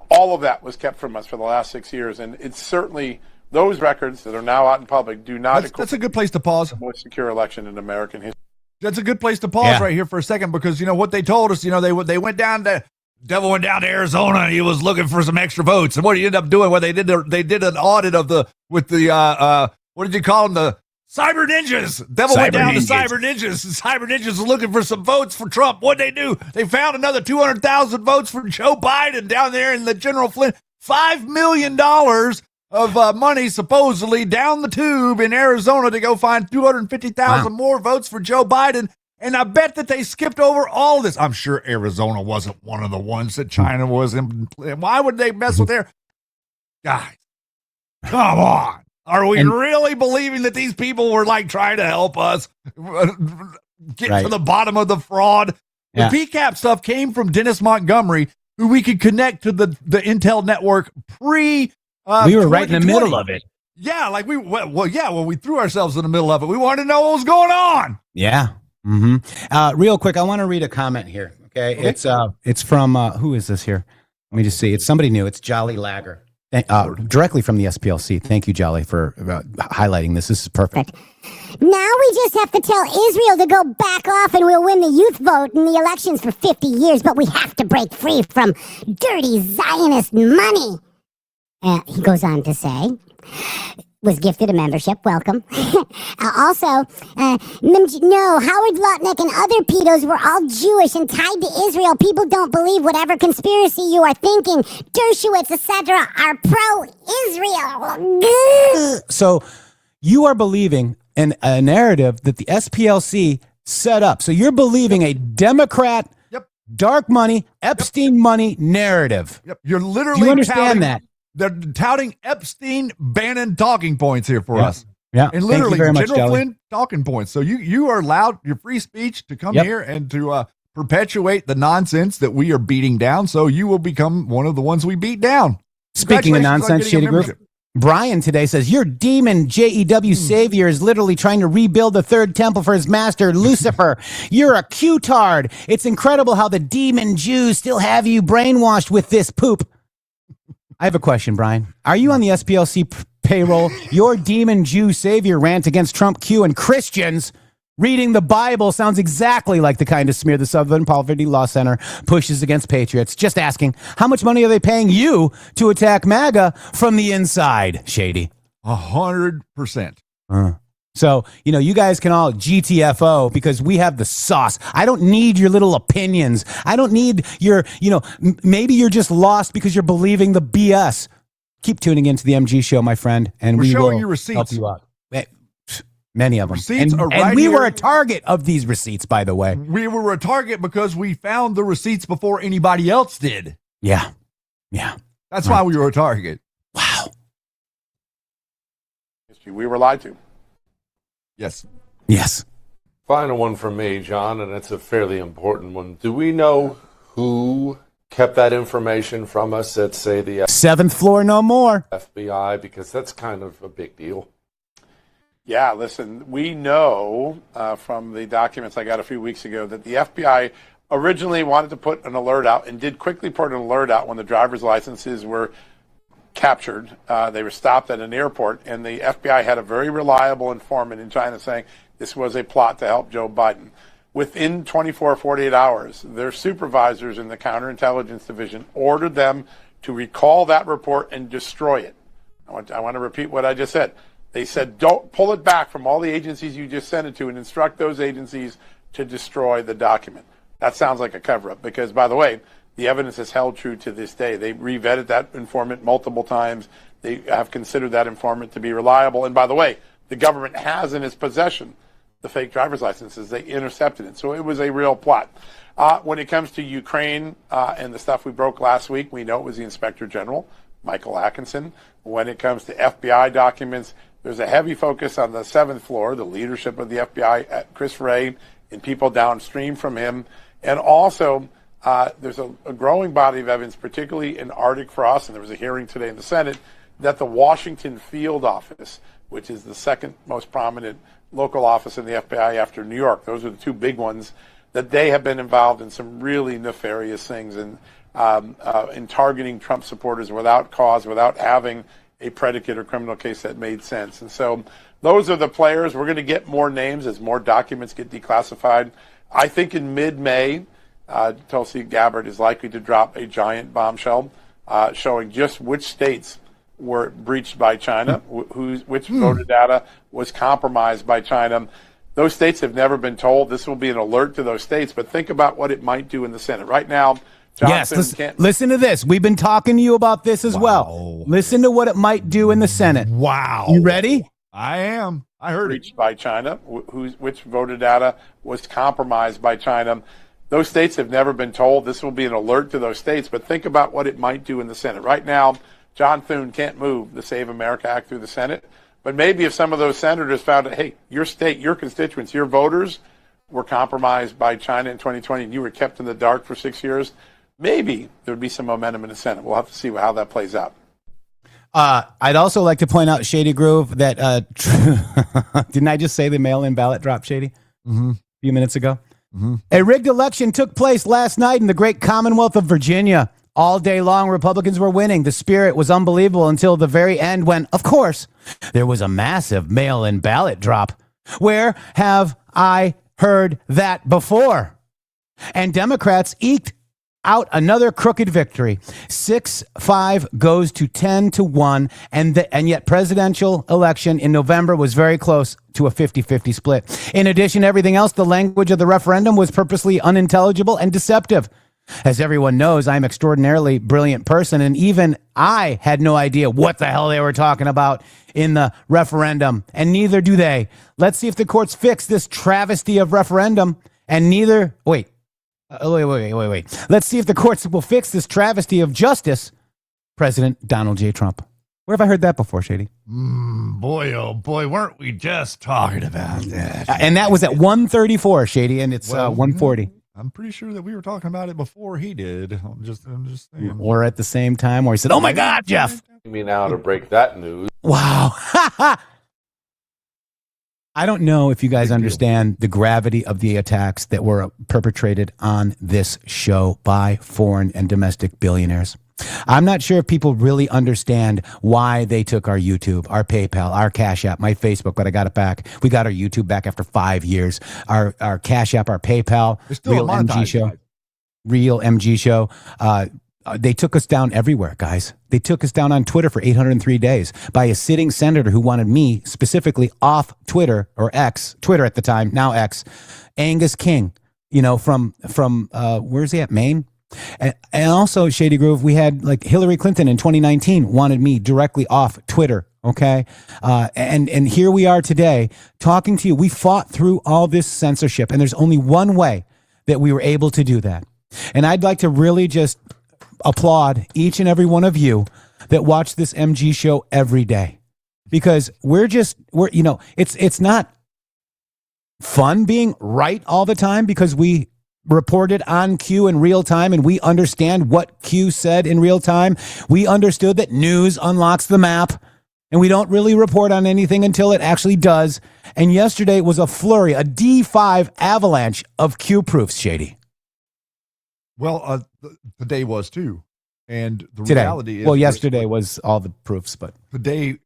All of that was kept from us for the last 6 years, and it's certainly those records that are now out in public do not. That's a good place to pause. The most secure election in American history. That's a good place to pause right here for a second, because what they told us. They went down to. Devil went down to Arizona and he was looking for some extra votes. And what did he end up doing? Well, they did an audit of what did you call them? The cyber ninjas. Devil went down to cyber ninjas. And cyber ninjas were looking for some votes for Trump. What'd they do? They found another 200,000 votes for Joe Biden down there in the General Flynn. $5 million of money supposedly down the tube in Arizona to go find 250,000 more votes for Joe Biden. And I bet that they skipped over all of this. I'm sure Arizona wasn't one of the ones that China was in. Why would they mess with their guys? Come on. Are we really believing that these people were like trying to help us get to the bottom of the fraud? Yeah. The PCAP stuff came from Dennis Montgomery, who we could connect to the Intel network pre. We were right in the middle of it. Yeah, like we threw ourselves in the middle of it. We wanted to know what was going on. Yeah. Real quick, I want to read a comment here. Okay. It's from who is this here? Let me just see. It's somebody new. It's Jolly Lager. Directly from the SPLC. Thank you, Jolly, for highlighting this. This is perfect. Now we just have to tell Israel to go back off and we'll win the youth vote in the elections for 50 years, but we have to break free from dirty Zionist money. He goes on to say, was gifted a membership. Welcome. Also, no, Howard Lutnick and other pedos were all Jewish and tied to Israel. People don't believe whatever conspiracy you are thinking. Dershowitz, etc., are pro-Israel. So you are believing in a narrative that the SPLC set up. So you're believing a Democrat, dark money, Epstein money narrative. Yep. You're literally Do you understand that? They're touting Epstein Bannon talking points here for us. Yeah. And literally very much, General Jelly. Flynn talking points. So you are allowed your free speech to come here and to perpetuate the nonsense that we are beating down. So you will become one of the ones we beat down. Speaking of Congratulations on nonsense, getting a Shady Group, membership. Brian today says, your demon JEW savior is literally trying to rebuild the third temple for his master, Lucifer. You're a Q-tard. It's incredible how the demon Jews still have you brainwashed with this poop. I have a question, Brian. Are you on the SPLC payroll? Your demon Jew savior rant against Trump Q and Christians reading the Bible sounds exactly like the kind of smear the Southern Poverty Law Center pushes against patriots. Just asking, how much money are they paying you to attack MAGA from the inside, Shady? 100%. So, you guys can all GTFO because we have the sauce. I don't need your little opinions. I don't need your, maybe you're just lost because you're believing the BS. Keep tuning into the MG show, my friend, and We're we showing will you receipts. help you out. Many of them. Receipts and are right we here. were a target of these receipts, by the way. We were a target because we found the receipts before anybody else did. Yeah. That's why we were a target. Wow. We were lied to. Yes. Final one from me, John, and it's a fairly important one. Do we know who kept that information from us at, say, the seventh floor, no more FBI? Because that's kind of a big deal. Yeah, listen, we know from the documents I got a few weeks ago that the FBI originally wanted to put an alert out and did quickly put an alert out when the driver's licenses were captured. They were stopped at an airport, and the FBI had a very reliable informant in China saying this was a plot to help Joe Biden. Within 24, 48 hours, their supervisors in the counterintelligence division ordered them to recall that report and destroy it. I want to repeat what I just said. They said, don't pull it back from all the agencies you just sent it to and instruct those agencies to destroy the document. That sounds like a cover-up because, by the way, the evidence has held true to this day. They re-vetted that informant multiple times. They have considered that informant to be reliable. And by the way, the government has in its possession the fake driver's licenses. They intercepted it. So it was a real plot. When it comes to Ukraine and the stuff we broke last week, we know it was the Inspector General, Michael Atkinson. When it comes to FBI documents, there's a heavy focus on the seventh floor, the leadership of the FBI, at Chris Wray, and people downstream from him. And also, there's a growing body of evidence, particularly in Arctic frost, and there was a hearing today in the Senate, that the Washington Field Office, which is the second most prominent local office in the FBI after New York, those are the two big ones, that they have been involved in some really nefarious things in targeting Trump supporters without cause, without having a predicate or criminal case that made sense. And so those are the players. We're going to get more names as more documents get declassified. I think in mid-May, Tulsi Gabbard is likely to drop a giant bombshell showing just which states were breached by China, which voter data was compromised by China. Those states have never been told. This will be an alert to those states, but think about what it might do in the Senate. Right now, listen to this. We've been talking to you about this as well. Listen to what it might do in the Senate. Wow. You ready? I am. I heard breached it. By China, which voter data was compromised by China. Those states have never been told. This will be an alert to those states, but think about what it might do in the Senate. Right now, John Thune can't move the Save America Act through the Senate, But maybe if some of those senators found out, hey, your state, your constituents, your voters were compromised by China in 2020 and you were kept in the dark for 6 years, maybe there would be some momentum in the Senate. We'll have to see how that plays out. I'd also like to point out, Shady Groove, that didn't I just say the mail-in ballot dropped, Shady? Mm-hmm. A few minutes ago. Mm-hmm. A rigged election took place last night in the great Commonwealth of Virginia. All day long, Republicans were winning. The spirit was unbelievable until the very end when, of course, there was a massive mail-in ballot drop. Where have I heard that before? And Democrats eked out another crooked victory. 6-5 goes to 10-1, and yet presidential election in November was very close to a 50-50 split. In addition to everything else, the language of the referendum was purposely unintelligible and deceptive. As everyone knows, I'm an extraordinarily brilliant person, and even I had no idea what the hell they were talking about in the referendum, and neither do they. Let's see if the courts fix this travesty of referendum, and neither... Wait. Let's see if the courts will fix this travesty of justice. President Donald J. Trump. Where have I heard that before, Shady? Boy, oh boy, weren't we just talking about that? And that was at 1:34, Shady, and it's 1:40. I'm pretty sure that we were talking about it before he did. I'm just saying. Or at the same time, or he said, "Oh my God, Jeff!" Me now to break that news. Wow. I don't know if you guys understand the gravity of the attacks that were perpetrated on this show by foreign and domestic billionaires. I'm not sure if people really understand why they took our YouTube, our PayPal, our Cash App, my Facebook, but I got it back. We got our YouTube back after 5 years. Our Cash App, our PayPal, Real MG Show. Real MG Show. They took us down everywhere, guys. They took us down on Twitter for 803 days by a sitting senator who wanted me specifically off Twitter, or X, Twitter at the time, now X, Angus King, from where's he at, Maine? And also, Shady Groove, we had like Hillary Clinton in 2019 wanted me directly off Twitter, okay? And here we are today talking to you. We fought through all this censorship, and there's only one way that we were able to do that. And I'd like to really just applaud each and every one of you that watch this MG show every day, because it's not fun being right all the time, because we reported on Q in real time and we understand what Q said in real time. We understood that news unlocks the map, and we don't really report on anything until it actually does. And yesterday was a flurry, a D5 avalanche of Q proofs, Shady. Well, today was too, and the reality is. Well, yesterday was all the proofs, but today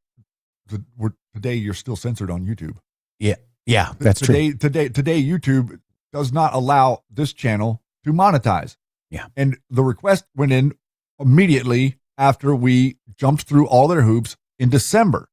you're still censored on YouTube. Yeah, that's true. Today, YouTube does not allow this channel to monetize. Yeah, and the request went in immediately after we jumped through all their hoops in December.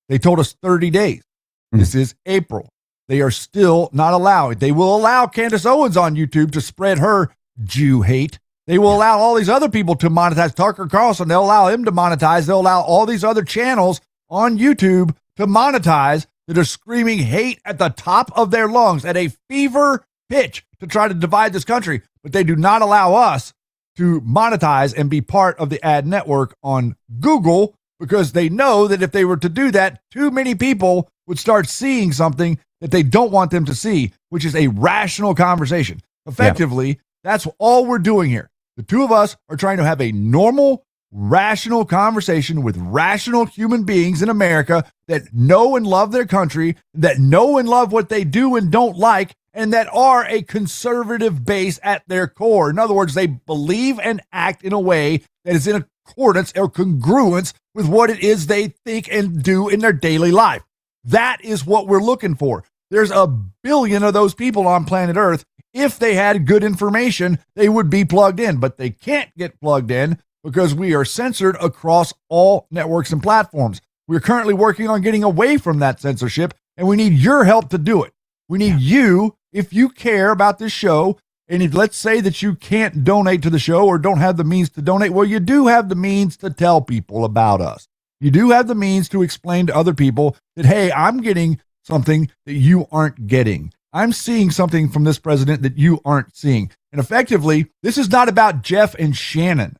They told us 30 days. This is April. They are still not allowing. They will allow Candace Owens on YouTube to spread her Jew hate. They will allow all these other people to monetize. Tucker Carlson, they'll allow him to monetize. They'll allow all these other channels on YouTube to monetize that are screaming hate at the top of their lungs at a fever pitch to try to divide this country. But they do not allow us to monetize and be part of the ad network on Google, because they know that if they were to do that, too many people would start seeing something that they don't want them to see, which is a rational conversation. Effectively, that's all we're doing here. The two of us are trying to have a normal, rational conversation with rational human beings in America that know and love their country, that know and love what they do and don't like, and that are a conservative base at their core. In other words, they believe and act in a way that is in accordance or congruence with what it is they think and do in their daily life. That is what we're looking for. There's a billion of those people on planet Earth. If they had good information, they would be plugged in, but they can't get plugged in because we are censored across all networks and platforms. We're currently working on getting away from that censorship, and we need your help to do it. We need you, if you care about this show, and if, let's say that you can't donate to the show or don't have the means to donate, well, you do have the means to tell people about us. You do have the means to explain to other people that, hey, I'm getting something that you aren't getting. I'm seeing something from this president that you aren't seeing. And effectively, this is not about Jeff and Shannon.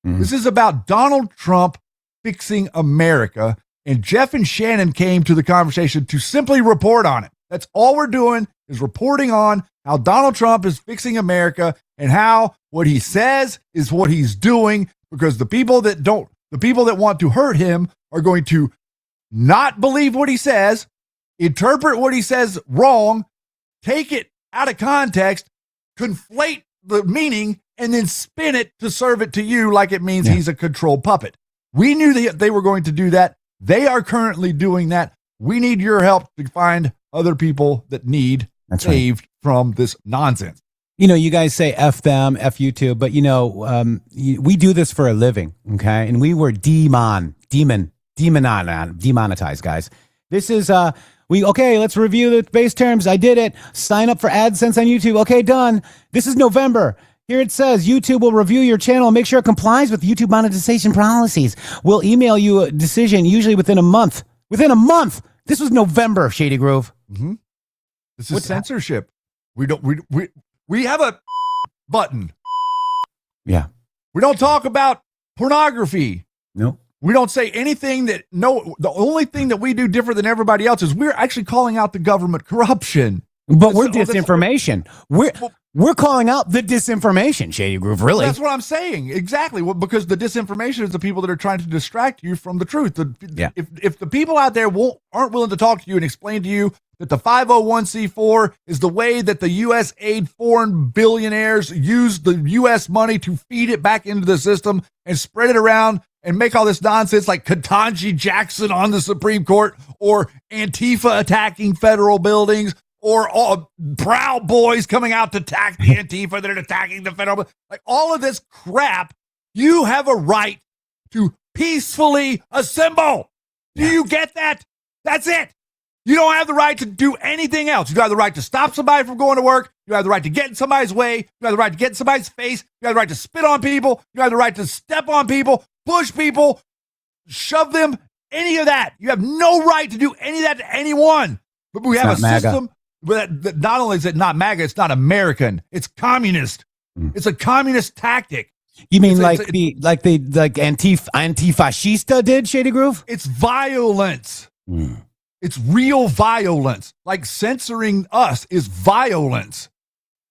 This is about Donald Trump fixing America And Jeff and Shannon came to the conversation to simply report on it. That's all we're doing is reporting on how Donald Trump is fixing America and how what he says is what he's doing, because the people that want to hurt him are going to not believe what he says, interpret what he says wrong, take it out of context, conflate the meaning, and then spin it to serve it to you like it means he's a control puppet. We knew that they were going to do that. They are currently doing that. We need your help to find other people that need saved from this nonsense. You know, you guys say F them, F you too, but we do this for a living, okay? And we were demonetized, guys. This is, let's review the base terms. I did it. Sign up for AdSense on YouTube. Okay, done. This is November. Here it says YouTube will review your channel and make sure it complies with YouTube monetization policies. We'll email you a decision usually within a month. Within a month. This was November, Shady Groove. Mm-hmm. This is censorship. We have a button. Yeah. We don't talk about pornography. Nope. We don't say anything the only thing that we do different than everybody else is we're actually calling out the government corruption. But we're disinformation. We're calling out the disinformation, Shady Groove, really. That's what I'm saying. Exactly. Well, because the disinformation is the people that are trying to distract you from the truth. If the people out there aren't willing to talk to you and explain to you that the 501c4 is the way that the U.S. aid foreign billionaires use the U.S. money to feed it back into the system and spread it around and make all this nonsense like Ketanji Jackson on the Supreme Court or Antifa attacking federal buildings or all Proud Boys coming out to attack the Antifa that are attacking the federal, like all of this crap, you have a right to peacefully assemble. Do you get that? That's it. You don't have the right to do anything else. You have the right to stop somebody from going to work. You have the right to get in somebody's way. You have the right to get in somebody's face. You have the right to spit on people. You have the right to step on people, push people, shove them, any of that. You have no right to do any of that to anyone. But we have a system that not only is it not MAGA, it's not American. It's communist. It's a communist tactic. You mean anti-fascista did, Shady Groove? It's violence. It's real violence. Like censoring us is violence.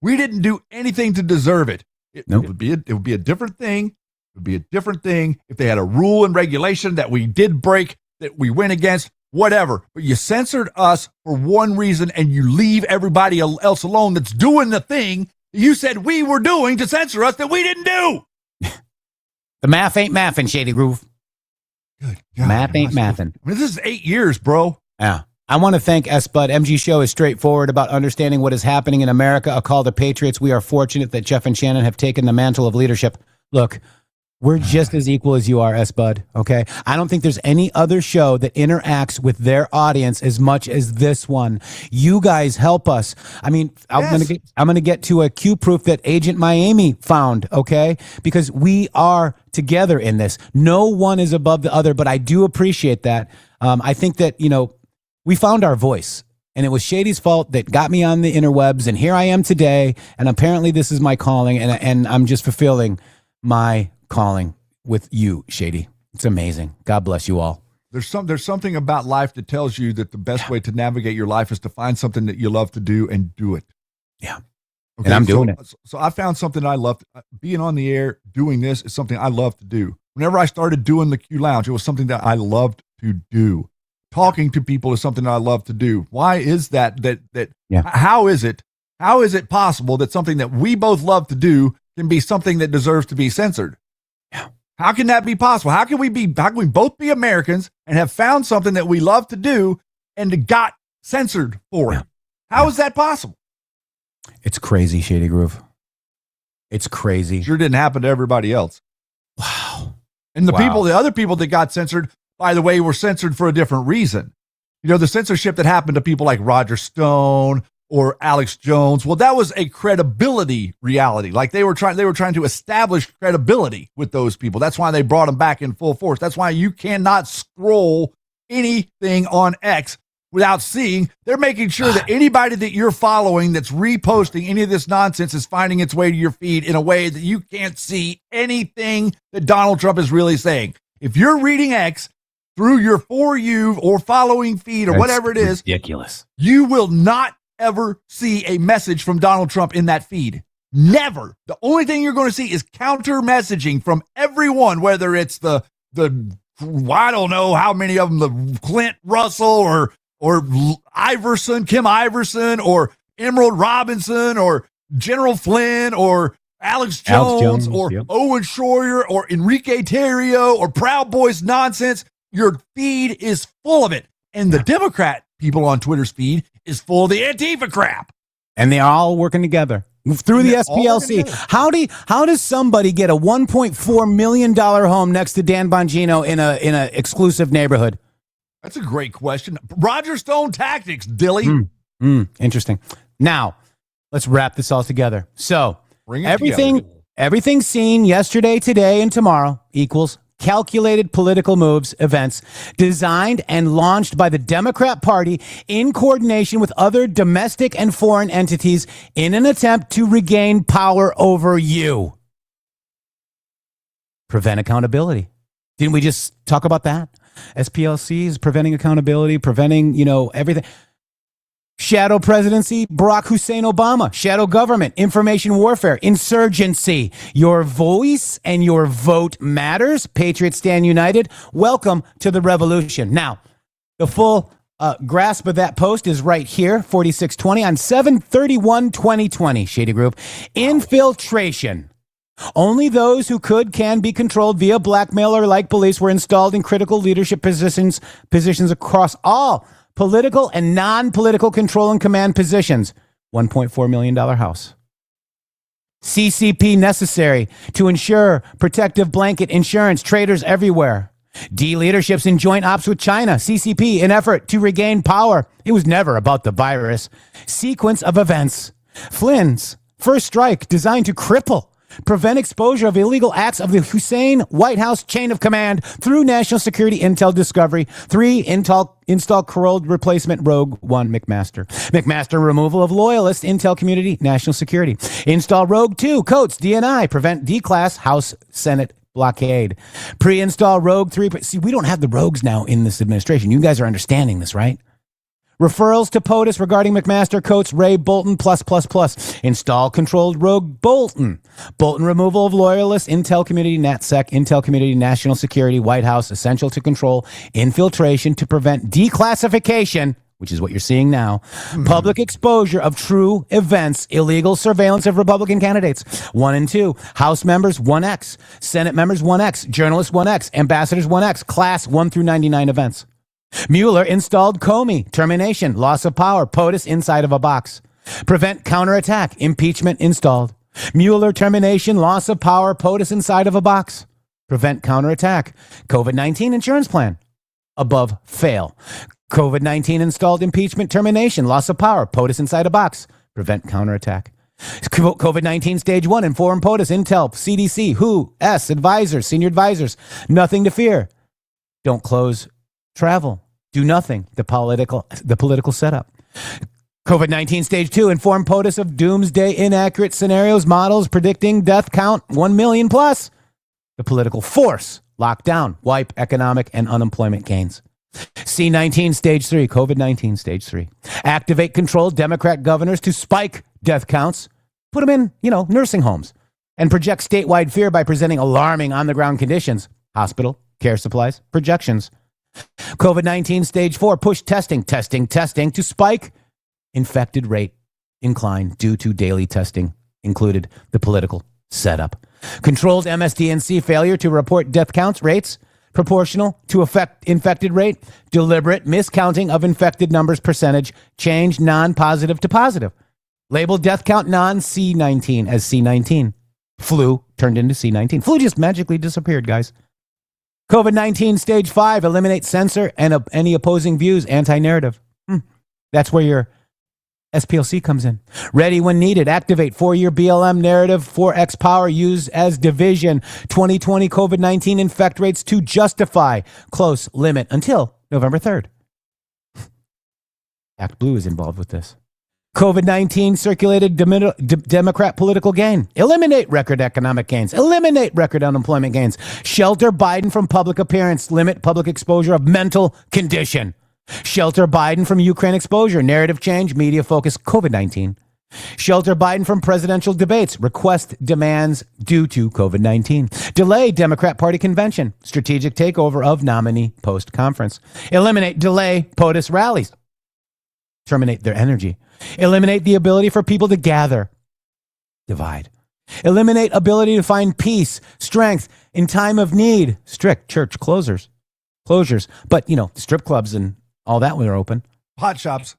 We didn't do anything to deserve it. It would be a different thing. It would be a different thing if they had a rule and regulation that we did break, that we went against, whatever. But you censored us for one reason and you leave everybody else alone that's doing the thing you said we were doing to censor us that we didn't do. The math ain't mathing, Shady Groove. Good God, math ain't mathing. I mean, this is 8 years, bro. Yeah. I want to thank S-Bud. MG Show is straightforward about understanding what is happening in America. A call to Patriots. We are fortunate that Jeff and Shannon have taken the mantle of leadership. Look, we're just as equal as you are, S-Bud, okay? I don't think there's any other show that interacts with their audience as much as this one. You guys help us. I mean, I'm gonna get to a Q proof that Agent Miami found, okay? Because we are together in this. No one is above the other, but I do appreciate that. I think that, we found our voice, and it was Shady's fault that got me on the interwebs, and here I am today, and apparently this is my calling, and I'm just fulfilling my calling with you, Shady. It's amazing. God bless you all. There's something about life that tells you that the best way to navigate your life is to find something that you love to do and do it. Yeah. Okay, and I'm doing it. So I found something I love. Being on the air, doing this is something I love to do. Whenever I started doing the Q Lounge, it was something that I loved to do. Talking to people is something I love to do. Why is that? How is it possible that something that we both love to do can be something that deserves to be censored? Yeah. How can that be possible? How can we both be Americans and have found something that we love to do and got censored for it? How is that possible? It's crazy, Shady Groove. It's crazy. Sure didn't happen to everybody else. Wow. And the other people that got censored, by the way, were censored for a different reason. The censorship that happened to people like Roger Stone or Alex Jones, well, that was a credibility reality. Like they were trying to establish credibility with those people. That's why they brought them back in full force. That's why you cannot scroll anything on X without seeing. They're making sure that anybody that you're following that's reposting any of this nonsense is finding its way to your feed in a way that you can't see anything that Donald Trump is really saying. If you're reading X through your For You or following feed or whatever it is, ridiculous. You will not ever see a message from Donald Trump in that feed. Never. The only thing you're going to see is counter messaging from everyone, whether it's the I don't know how many of them, the Clint Russell or Iverson, Kim Iverson, or Emerald Robinson, or General Flynn, or Alex Jones, or yep. Owen Schroyer, or Enrique Tarrio, or Proud Boys nonsense. Your feed is full of it. And the Democrat people on Twitter's feed is full of the Antifa crap. And they're all working together through the SPLC. How does somebody get a $1.4 million home next to Dan Bongino in a exclusive neighborhood? That's a great question. Roger Stone tactics, Dilly. Interesting. Now, let's wrap this all together. So, everything seen yesterday, today, and tomorrow equals calculated political moves, events designed and launched by the Democrat Party in coordination with other domestic and foreign entities in an attempt to regain power over you. Prevent accountability. Didn't we just talk about that? SPLC is preventing accountability, preventing, everything. Shadow presidency, Barack Hussein Obama. Shadow government, information warfare, insurgency. Your voice and your vote matters. Patriots stand united. Welcome to the revolution. Now, the full grasp of that post is right here, 4620 on 7/31/2020. Shady Group. Infiltration. Only those who can be controlled via blackmail or like beliefs were installed in critical leadership positions across all political and non-political control and command positions. $1.4 million house. CCP necessary to ensure protective blanket insurance, traders everywhere. D leaderships in joint ops with China, CCP, in effort to regain power. It was never about the virus. Sequence of events. Flynn's first strike designed to cripple, prevent exposure of illegal acts of the Hussein White House chain of command through national security intel discovery. 3, install corrode replacement Rogue One McMaster. McMaster removal of loyalist intel community national security. Install Rogue 2 Coates DNI, prevent declass House Senate blockade. Pre-install Rogue 3. See, we don't have the rogues now in this administration. You guys are understanding this, right? Referrals to POTUS regarding McMaster, Coates, Ray, Bolton, +++. Install controlled Rogue Bolton. Bolton removal of loyalists, Intel Community, NatSec, Intel Community, National Security, White House, essential to control infiltration to prevent declassification, which is what you're seeing now, public exposure of true events, illegal surveillance of Republican candidates. 1 and 2, House members 1X, Senate members 1X, journalists 1X, ambassadors 1X, class 1 through 99 events. Mueller installed Comey, termination, loss of power, POTUS inside of a box. Prevent counterattack, impeachment installed. Mueller termination, loss of power, POTUS inside of a box. Prevent counterattack. COVID-19 insurance plan. Above, fail. COVID-19 installed impeachment termination, loss of power, POTUS inside a box. Prevent counterattack. COVID-19 stage 1, inform POTUS, Intel, CDC, WHO, advisors, senior advisors. Nothing to fear. Don't close travel. Do nothing. The political setup. COVID-19 stage 2, inform POTUS of doomsday inaccurate scenarios, models predicting death count 1 million plus. The political force. Lockdown. Wipe economic and unemployment gains. C-19 stage 3, COVID-19 stage 3. Activate controlled Democrat governors to spike death counts. Put them in, nursing homes. And project statewide fear by presenting alarming on-the-ground conditions. Hospital, care supplies, projections. COVID-19 stage 4, push testing to spike infected rate incline due to daily testing, included the political setup. Controlled MSDNC failure to report death counts rates proportional to infected rate, deliberate miscounting of infected numbers percentage, change non-positive to positive. Label death count non-C19 as C19. Flu turned into C19. Flu just magically disappeared, guys. COVID-19 stage 5, eliminate censor and any opposing views, anti-narrative. That's where your SPLC comes in. Ready when needed. Activate 4-year BLM narrative, 4X power used as division. 2020 COVID-19 infect rates to justify close limit until November 3rd. ActBlue is involved with this. COVID-19 circulated Democrat political gain. Eliminate record economic gains. Eliminate record unemployment gains. Shelter Biden from public appearance. Limit public exposure of mental condition. Shelter Biden from Ukraine exposure. Narrative change. Media focus. COVID-19. Shelter Biden from presidential debates. Request demands due to COVID-19. Delay Democrat Party convention. Strategic takeover of nominee post-conference. Eliminate delay POTUS rallies. Terminate their energy. Eliminate the ability for people to gather. Divide. Eliminate ability to find peace, strength in time of need. Strict church closures. But, strip clubs and all that were open. Pot shops.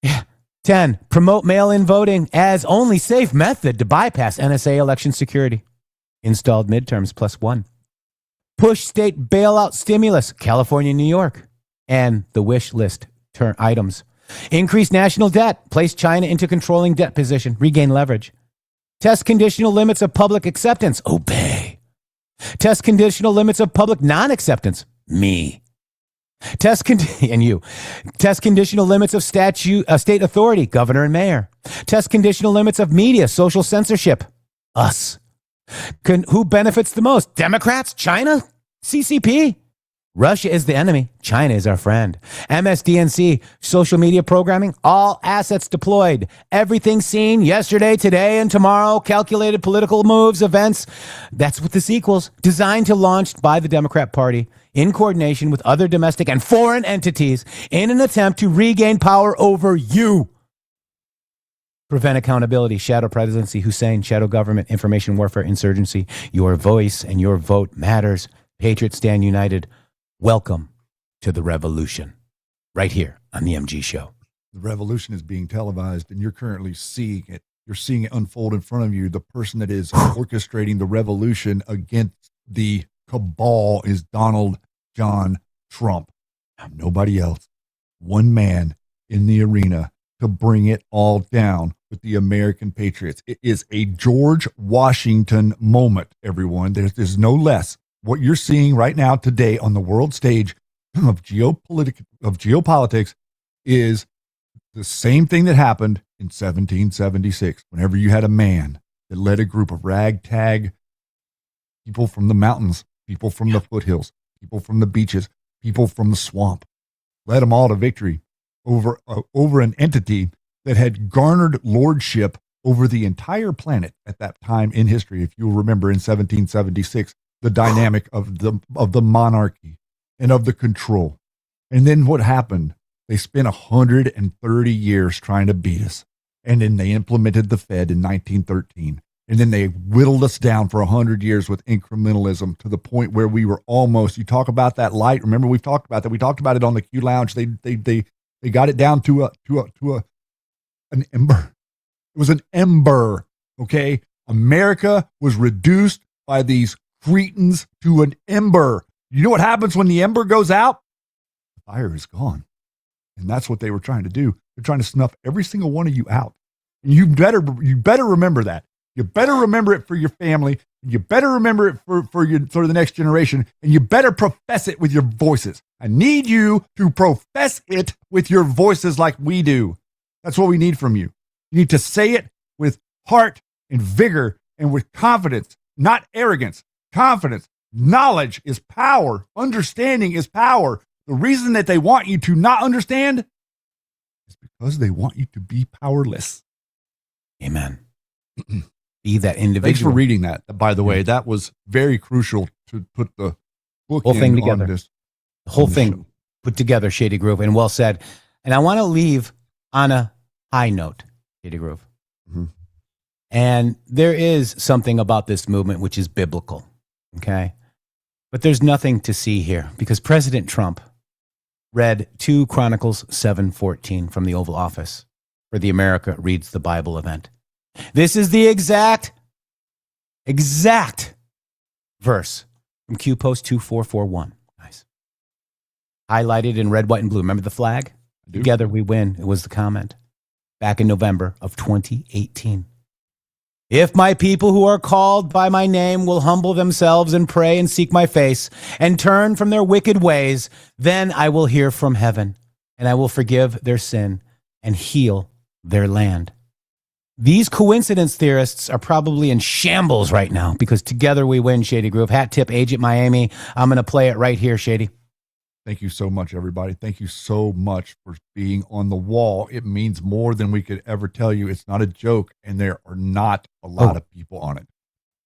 Yeah. 10. Promote mail-in voting as only safe method to bypass NSA election security. Installed midterms +1. Push state bailout stimulus, California, New York, and the wish list items. Increase national debt. Place China into controlling debt position. Regain leverage. Test conditional limits of public acceptance. Obey. Test conditional limits of public non-acceptance. Me. Test conditional limits of state authority. Governor and mayor. Test conditional limits of media. Social censorship. Us. Who benefits the most? Democrats? China? CCP? Russia is the enemy. China is our friend. MSDNC, social media programming, all assets deployed. Everything seen yesterday, today, and tomorrow. Calculated political moves, events. That's what this equals. Designed to launch by the Democrat Party in coordination with other domestic and foreign entities in an attempt to regain power over you. Prevent accountability, shadow presidency, Hussein, shadow government, information warfare, insurgency. Your voice and your vote matters. Patriots stand united. Welcome to the revolution, right here on the MG Show. The revolution is being televised, and you're currently seeing it. You're seeing it unfold in front of you. The person that is orchestrating the revolution against the cabal is Donald John Trump. Nobody else. One man in the arena to bring it all down with the American Patriots. It is a George Washington moment, everyone. There's no less. What you're seeing right now today on the world stage of geopolitics is the same thing that happened in 1776, whenever you had a man that led a group of ragtag people from the mountains, people from the foothills, people from the beaches, people from the swamp, led them all to victory over an entity that had garnered lordship over the entire planet at that time in history. If you'll remember, in 1776, the dynamic of the monarchy and of the control. And then what happened? They spent 130 years trying to beat us. And then they implemented the Fed in 1913. And then they whittled us down for 100 years with incrementalism to the point where we were almost, you talk about that light. Remember, we've talked about that. We talked about it on the Q Lounge. They got it down to an ember. It was an ember. Okay. America was reduced by these cretins to an ember. You know what happens when the ember goes out? The fire is gone. And that's what they were trying to do. They're trying to snuff every single one of you out. And you better remember that. You better remember it for your family. You better remember it for the next generation. And you better profess it with your voices. I need you to profess it with your voices like we do. That's what we need from you. You need to say it with heart and vigor and with confidence, not arrogance. Confidence. Knowledge is power. Understanding is power. The reason that they want you to not understand is because they want you to be powerless. Amen. Be that individual. Thanks for reading that. By the way, that was very crucial to put the book whole thing together. The whole thing put together, Shady Groove, and well said. And I want to leave on a high note, Shady Groove. Mm-hmm. And there is something about this movement which is biblical. Okay. But there's nothing to see here because President Trump read 2 Chronicles 7:14 from the Oval Office for the America Reads the Bible event. This is the exact verse from Q Post 2441. Nice. Highlighted in red, white, and blue. Remember the flag? Together we win. It was the comment back in November of 2018. If my people who are called by my name will humble themselves and pray and seek my face and turn from their wicked ways, then I will hear from heaven and I will forgive their sin and heal their land. These coincidence theorists are probably in shambles right now because together we win, Shady Groove. Hat tip, Agent Miami. I'm going to play it right here, Shady. Thank you so much, everybody. Thank you so much for being on the wall. It means more than we could ever tell you. It's not a joke, and there are not a lot of people on it.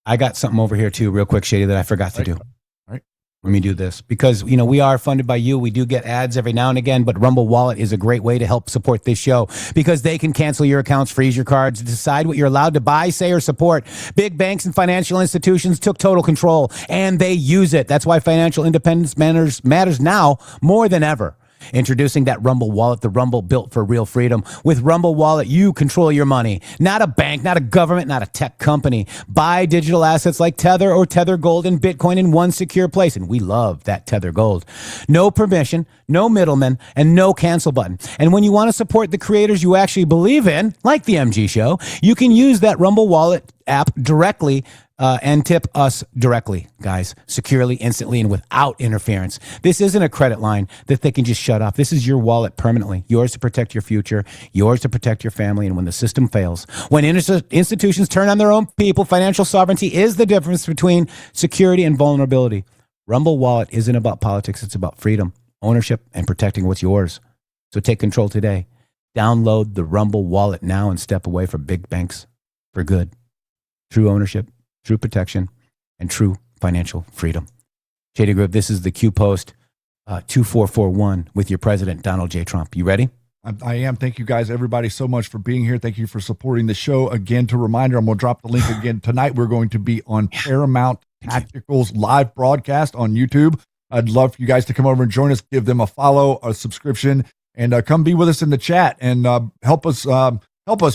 I got something over here too, real quick, Shady, that I forgot to do. All right. Let me do this because, we are funded by you. We do get ads every now and again, but Rumble Wallet is a great way to help support this show because they can cancel your accounts, freeze your cards, decide what you're allowed to buy, say, or support. Big banks and financial institutions took total control and they use it. That's why financial independence matters now more than ever. Introducing that Rumble Wallet, the Rumble built for real freedom. With Rumble Wallet, you control your money. Not a bank, not a government, not a tech company. Buy digital assets like Tether or Tether Gold and Bitcoin in one secure place. And we love that Tether Gold. No permission, no middleman, and no cancel button. And when you want to support the creators you actually believe in, like the MG Show, you can use that Rumble Wallet app directly and tip us directly, guys, securely, instantly, and without interference. This isn't a credit line that they can just shut off. This is your wallet permanently, yours to protect your future, yours to protect your family. And when the system fails, when institutions turn on their own people, financial sovereignty is the difference between security and vulnerability. Rumble Wallet isn't about politics. It's about freedom, ownership, and protecting what's yours. So take control today. Download the Rumble Wallet now and step away from big banks for good. True ownership, true protection, and true financial freedom. Shady Groove, this is the Q Post 2441 with your president, Donald J. Trump. You ready? I am. Thank you guys, everybody, so much for being here. Thank you for supporting the show. Again, to reminder, I'm going to drop the link again. Tonight, we're going to be on Paramount Tactical's live broadcast on YouTube. I'd love for you guys to come over and join us, give them a follow, a subscription, and come be with us in the chat and help us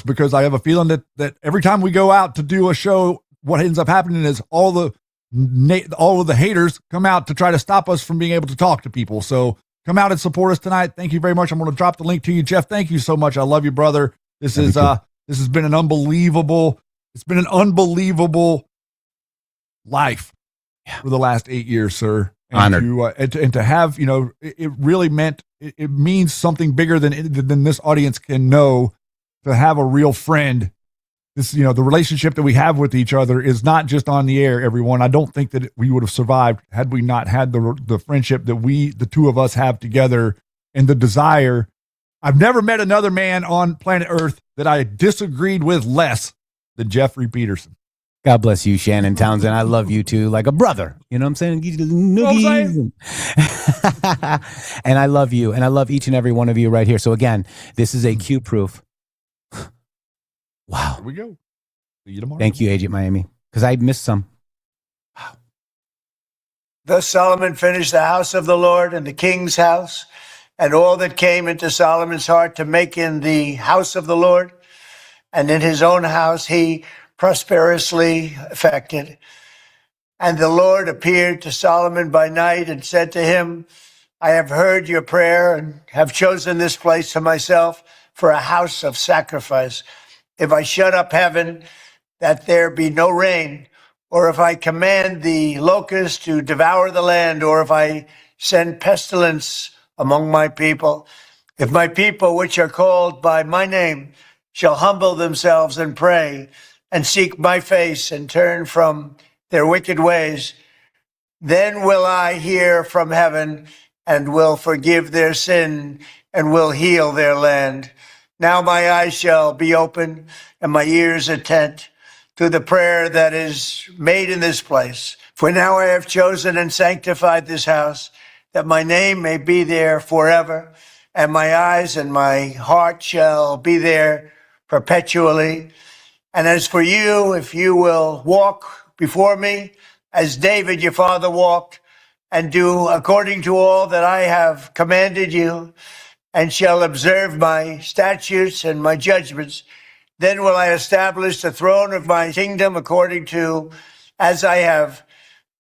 because I have a feeling that every time we go out to do a show, what ends up happening is all of the haters come out to try to stop us from being able to talk to people. So come out and support us tonight. Thank you very much. I'm going to drop the link to you, Jeff. Thank you so much. I love you, brother. This has been an unbelievable life for the last 8 years, sir. And Honored. To have, it really meant, it means something bigger than this audience can know, to have a real friend. This, the relationship that we have with each other is not just on the air, everyone. I don't think that we would have survived had we not had the friendship that the two of us have together, and the desire. I've never met another man on planet Earth that I disagreed with less than Jeffrey Peterson. God bless you, Shannon Townsend. I love you too, like a brother. You know what I'm saying? Noogies. And I love you, and I love each and every one of you right here. So again, this is a Q proof. Wow. Here we go. See you tomorrow. Thank you, Agent Miami, because I missed some. Wow. Thus Solomon finished the house of the Lord and the king's house, and all that came into Solomon's heart to make in the house of the Lord, and in his own house he prosperously effected. And the Lord appeared to Solomon by night and said to him, I have heard your prayer and have chosen this place to myself for a house of sacrifice. If I shut up heaven, that there be no rain, or if I command the locust to devour the land, or if I send pestilence among my people, if my people, which are called by my name, shall humble themselves and pray and seek my face and turn from their wicked ways, then will I hear from heaven and will forgive their sin and will heal their land. Now my eyes shall be open and my ears attent to the prayer that is made in this place. For now I have chosen and sanctified this house, that my name may be there forever, and my eyes and my heart shall be there perpetually. And as for you, if you will walk before me, as David your father walked, and do according to all that I have commanded you, and shall observe my statutes and my judgments, then will I establish the throne of my kingdom according to as I have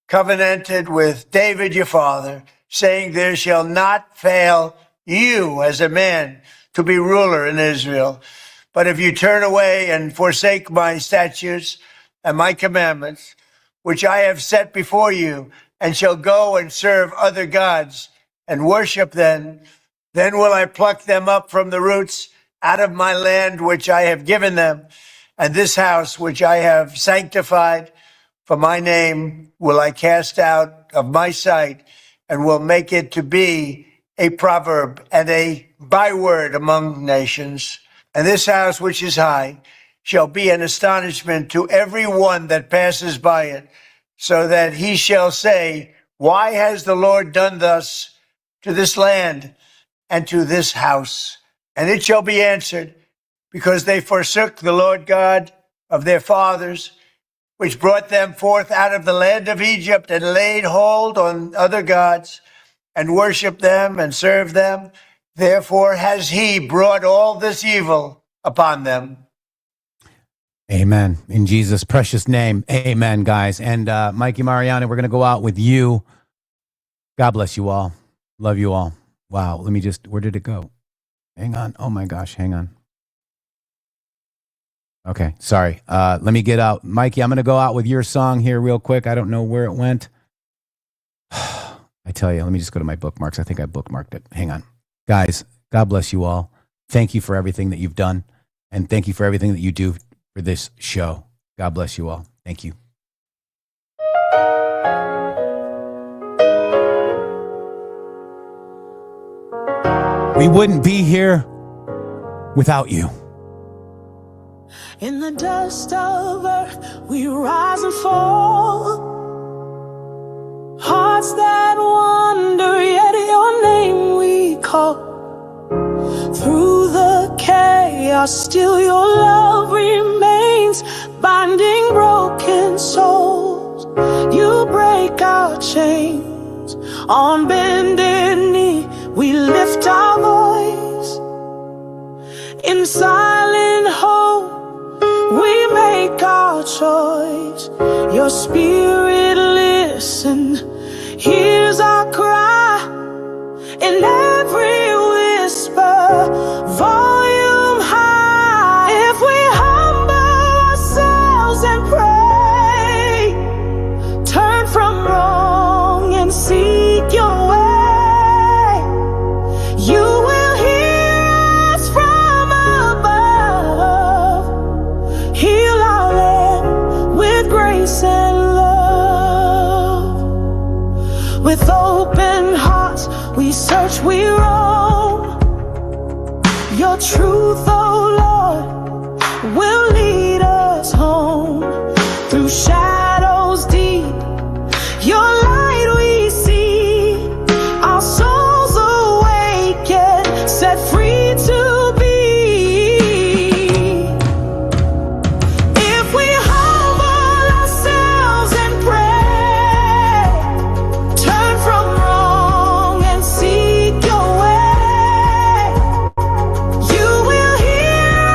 covenanted with David your father, saying, there shall not fail you as a man to be ruler in Israel. But if you turn away and forsake my statutes and my commandments, which I have set before you, and shall go and serve other gods and worship them, then will I pluck them up from the roots out of my land which I have given them, and this house which I have sanctified for my name will I cast out of my sight, and will make it to be a proverb and a byword among nations. And this house which is high shall be an astonishment to every one that passes by it, so that he shall say, why has the Lord done thus to this land and to this house? And it shall be answered, because they forsook the Lord God of their fathers, which brought them forth out of the land of Egypt, and laid hold on other gods, and worshiped them and served them. Therefore has he brought all this evil upon them. Amen. In Jesus' precious name. Amen, guys. And Mikey Mariani, we're going to go out with you. God bless you all. Love you all. Wow. Let me just, where did it go? Hang on. Oh my gosh. Hang on. Okay. Sorry. Let me get out. Mikey, I'm going to go out with your song here real quick. I don't know where it went. I tell you, let me just go to my bookmarks. I think I bookmarked it. Hang on. Guys, God bless you all. Thank you for everything that you've done. And thank you for everything that you do for this show. God bless you all. Thank you. We wouldn't be here without you. In the dust of earth, we rise and fall. Hearts that wander, yet your name we call. Through the chaos, still your love remains, binding broken souls. You break our chains. On bended knee, we lift our voice. In silent hope, we make our choice. Your spirit listen, hears our cry, in every whisper, volume high. If we humble ourselves and pray, turn from wrong and seek your way, you will hear us from above. Heal our land with grace and love. With open hearts, we search, we roam. Your truth, oh Lord, will lead us home. Through shadows deep, your light we see. Our souls awaken, set free to be. If we humble ourselves and pray, turn from wrong and seek your way, you will hear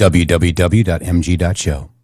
www.mg.show.